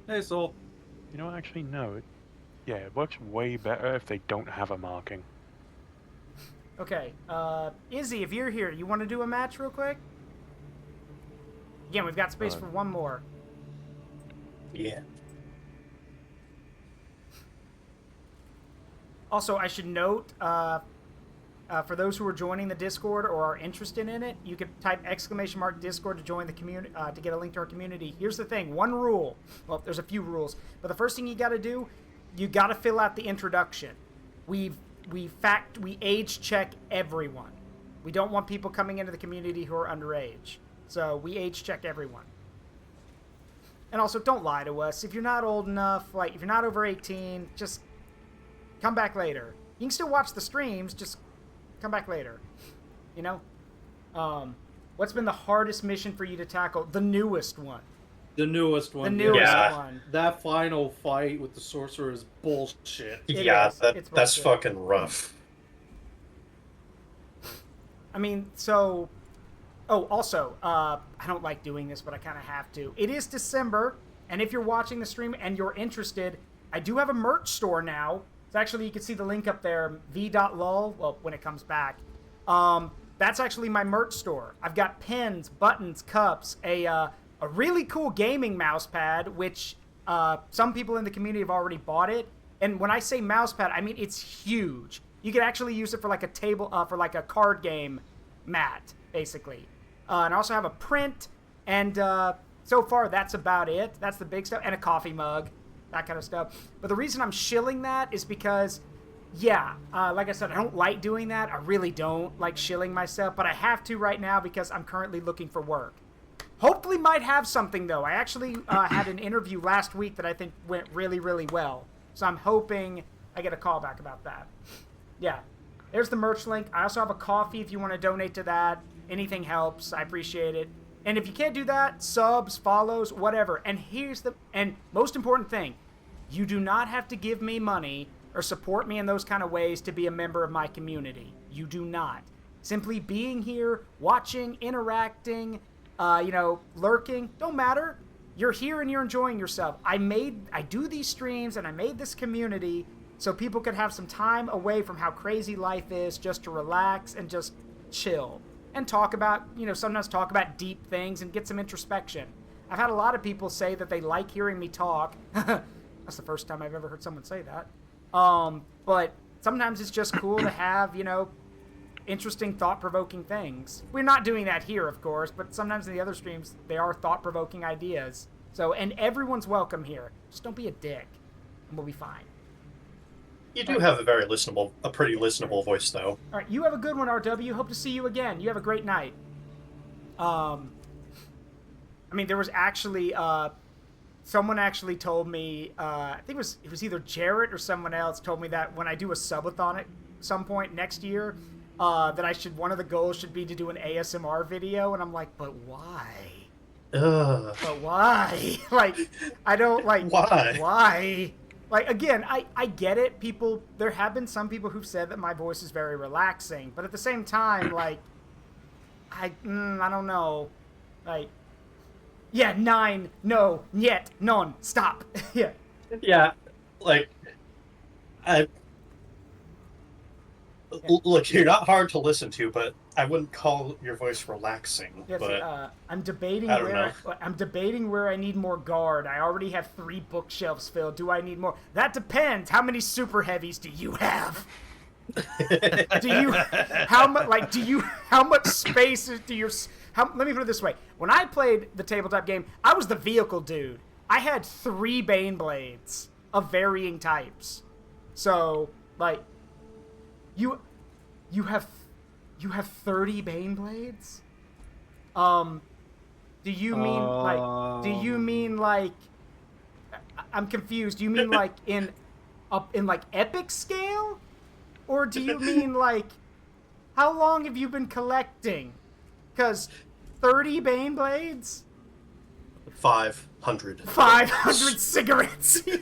Hey, Soul. You know what? Actually, no. Yeah, it works way better if they don't have a marking. Okay, Izzy, if you're here, you want to do a match real quick? Again, we've got space for 1 more. Yeah. Also, I should note, for those who are joining the Discord or are interested in it, you could type !Discord to join the community, to get a link to our community. Here's the thing, 1 rule. Well, there's a few rules, but the first thing you gotta do, you gotta fill out the introduction. We age check everyone. We don't want people coming into the community who are underage. So we age check everyone. And also, don't lie to us. If you're not old enough, like, if you're not over 18, just come back later. You can still watch the streams, just come back later. You know? What's been the hardest mission for you to tackle? The newest one. The newest one. The newest one. That final fight with the sorcerer is bullshit. That's fucking rough. I mean, so... Oh, also, I don't like doing this, but I kind of have to. It is December, and if you're watching the stream and you're interested, I do have a merch store now. It's actually, you can see the link up there, v.lol, well, when it comes back. That's actually my merch store. I've got pins, buttons, cups, a really cool gaming mouse pad, which some people in the community have already bought it. And when I say mouse pad, I mean it's huge. You could actually use it for like a table, for like a card game mat, basically. And I also have a print, and so far that's about it. That's the big stuff, and a coffee mug, that kind of stuff. But the reason I'm shilling that is because, yeah, like I said, I don't like doing that. I really don't like shilling myself, but I have to right now because I'm currently looking for work. Hopefully might have something, though. I actually had an interview last week that I think went really, really well. So I'm hoping I get a call back about that. Yeah. There's the merch link. I also have a coffee if you want to donate to that. Anything helps. I appreciate it. And if you can't do that, subs, follows, whatever. And here's the most important thing. You do not have to give me money or support me in those kind of ways to be a member of my community. You do not. Simply being here, watching, interacting, lurking, don't matter. You're here and you're enjoying yourself. I do these streams and I made this community so people could have some time away from how crazy life is, just to relax and just chill and talk about, sometimes talk about deep things and get some introspection. I've had a lot of people say that they like hearing me talk. That's the first time I've ever heard someone say that. But sometimes it's just cool to have, interesting, thought-provoking things. We're not doing that here, of course, but sometimes in the other streams, they are thought-provoking ideas. So, and everyone's welcome here. Just don't be a dick, and we'll be fine. You do have a pretty listenable voice, though. All right, you have a good one, RW. Hope to see you again. You have a great night. There was actually, someone actually told me, I think it was either Jarrett or someone else told me that when I do a subathon at some point next year, that one of the goals should be to do an ASMR video, and I'm like, but why? Ugh. But why? I don't Why? Why? Again, I get it. There have been some people who've said that my voice is very relaxing, but at the same time, I don't know. Yeah, 9, no, yet, none, stop. Yeah. Yeah, Look, you're not hard to listen to, but I wouldn't call your voice relaxing. Yes, but I'm debating I'm debating where I need more guard. I already have 3 bookshelves filled. Do I need more? That depends. How many super heavies do you have? How much space do your let me put it this way. When I played the tabletop game, I was the vehicle dude. I had 3 Bane blades of varying types. So, you have 30 Bane blades? Do you mean I'm confused. Do you mean in epic scale? Or do you mean how long have you been collecting? Because 30 Bane blades? 500. 500 cigarettes. That's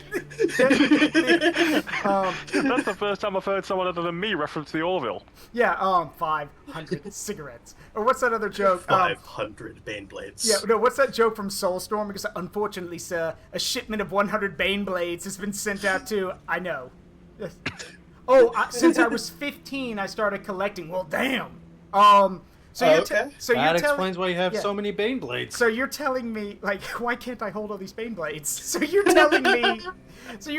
the first time I've heard someone other than me reference the Orville. Yeah, 500 cigarettes. Or what's that other joke? 500 Bane blades. Yeah, no, what's that joke from Soulstorm? Because unfortunately, sir, a shipment of 100 Bane blades has been sent out to... I know. Since I was 15, I started collecting. Well, damn. That explains why you have so many Bane blades. So you're telling me, why can't I hold all these Bane blades? So you're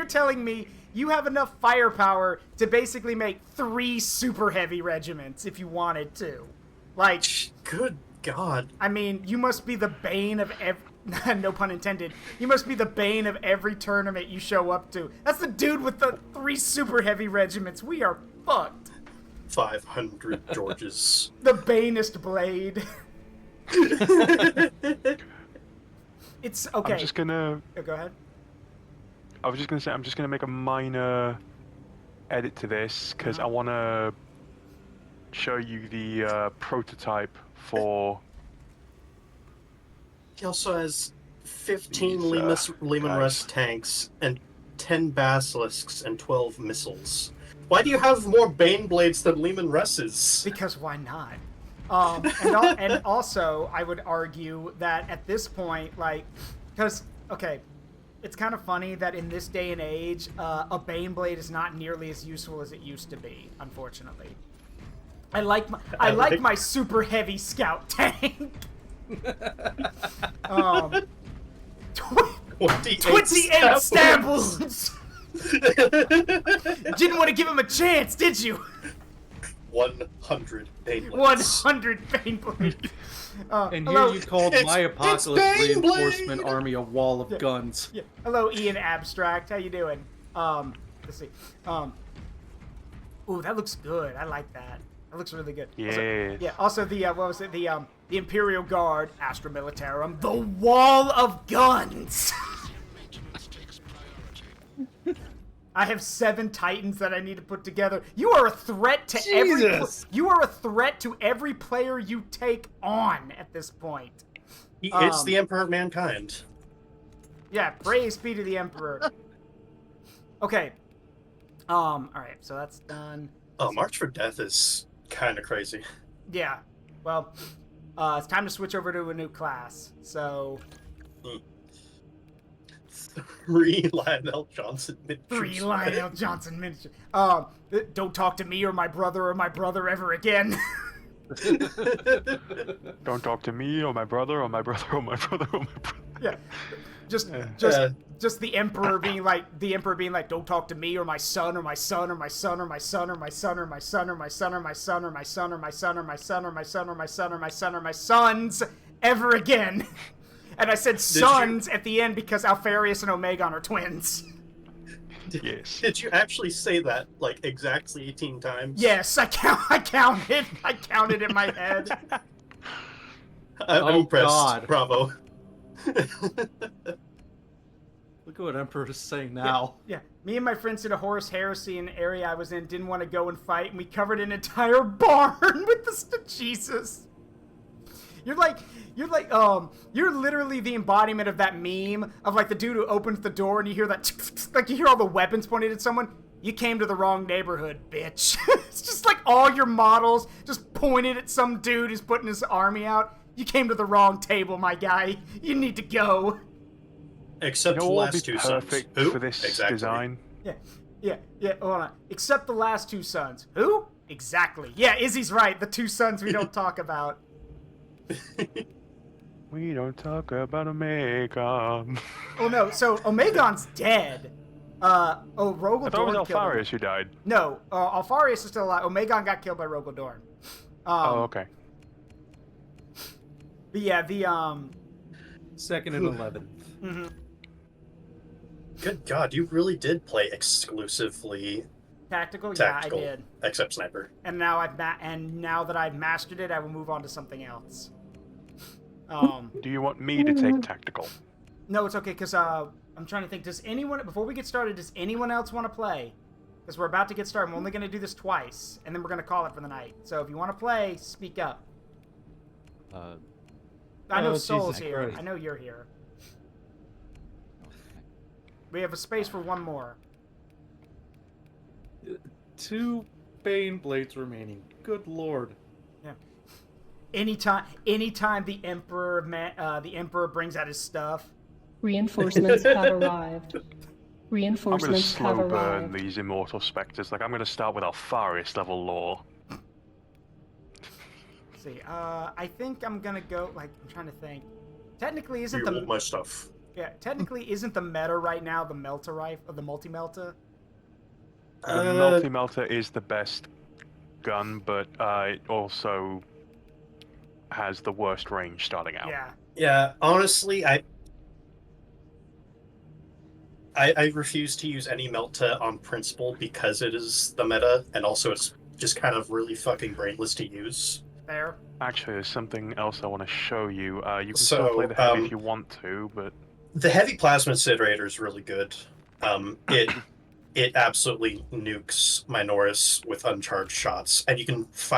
telling me you have enough firepower to basically make 3 super heavy regiments if you wanted to. Good God. I mean, you must be the bane of no pun intended. You must be the bane of every tournament you show up to. That's the dude with the 3 super heavy regiments. We are fucked. 500 Georges. The Banest blade. it's okay. I'm just gonna. Go ahead. I was just gonna say I'm just gonna make a minor edit to this because I want to show you the prototype for. He also has 15 These, Lehman Russ tanks and 10 basilisks and 12 missiles. Why do you have more Bane blades than Lehman Russes? Because why not? And also, I would argue that at this point, like, because, okay, it's kind of funny that in this day and age, a Bane blade is not nearly as useful as it used to be, unfortunately. I like my super heavy scout tank. 28 stab wounds! Didn't want to give him a chance, did you? 100 Bane blades. 100 Bane blades. And here you called my Apocalypse reinforcement army a wall of guns. Yeah. Hello, Ian Abstract. How you doing? Let's see. Ooh, that looks good. I like that. That looks really good. Yeah. Also, the what was it? The Imperial Guard, Astra Militarum, the Wall of Guns. I have 7 Titans that I need to put together. You are a threat to You are a threat to every player you take on at this point. It's the Emperor of Mankind. Yeah, praise be to the Emperor. Okay. All right, so that's done. Oh, March for Death is kind of crazy. Yeah. Well, it's time to switch over to a new class. So. 3 Lionel Johnson miniatures. 3 Lionel Johnson miniatures. Don't talk to me or my brother ever again. Don't talk to me or my brother or my brother or my brother or my brother. Yeah. Just the Emperor being like, don't talk to me or my son or my son or my son or my son or my son or my son or my son or my son or my son or my son or my son or my son or my son or my son or my sons ever again. And I said sons at the end because Alfarius and Omegon are twins. Yes. Did you actually say that like exactly 18 times? Yes, I counted. I counted in my head. I'm impressed. God. Bravo. Look at what Emperor is saying now. Yeah. Me and my friends did a Horus Heresy in an area I was in, didn't want to go and fight, and we covered an entire barn with the Jesus. You're literally the embodiment of that meme of like the dude who opens the door and you hear that, like you hear all the weapons pointed at someone. You came to the wrong neighborhood, bitch. It's just like all your models just pointed at some dude who's putting his army out. You came to the wrong table, my guy. You need to go. Except the last 2 sons. Who? For this design. Yeah. Hold on. Except the last 2 sons. Who? Exactly. Yeah, Izzy's right. The 2 sons we don't talk about. We don't talk about Omegon. Oh no, so Omegon's dead. Rogel I thought it was Alfarius who died. No, Alfarius is still alive. Omegon got killed by Rogel Dorn. Okay. But yeah, the 2nd and 11th. Mm-hmm. Good God, you really did play exclusively tactical. Yeah, I did. Except sniper. And now now that I've mastered it, I will move on to something else. Do you want me to take tactical? No, it's okay, because I'm trying to think. Before we get started, does anyone else want to play? Because we're about to get started. I'm only going to do this twice, and then we're going to call it for the night. So if you want to play, speak up. I know Soul's here. Christ. I know you're here. We have a space for one more. 2 Bane blades remaining. Good lord. Yeah. Anytime the Emperor brings out his stuff. Reinforcements have arrived. Reinforcements I'm gonna have slow arrived. burn these immortal specters. Like I'm gonna start with Alfarius level lore. Let's see, I think I'm gonna go. Like, I'm trying to think. Technically, isn't my stuff? Yeah, technically, isn't the meta right now the melter rifle or the multi-melter? The multi-melter is the best gun, but it also has the worst range starting out. Yeah, honestly, I refuse to use any Melta on principle because it is the meta, and also it's just kind of really fucking brainless to use. Fair. Actually, there's something else I want to show you. You can So, still play the heavy if you want to, but the heavy plasma incinerator is really good. It absolutely nukes Minoris with uncharged shots, and you can fire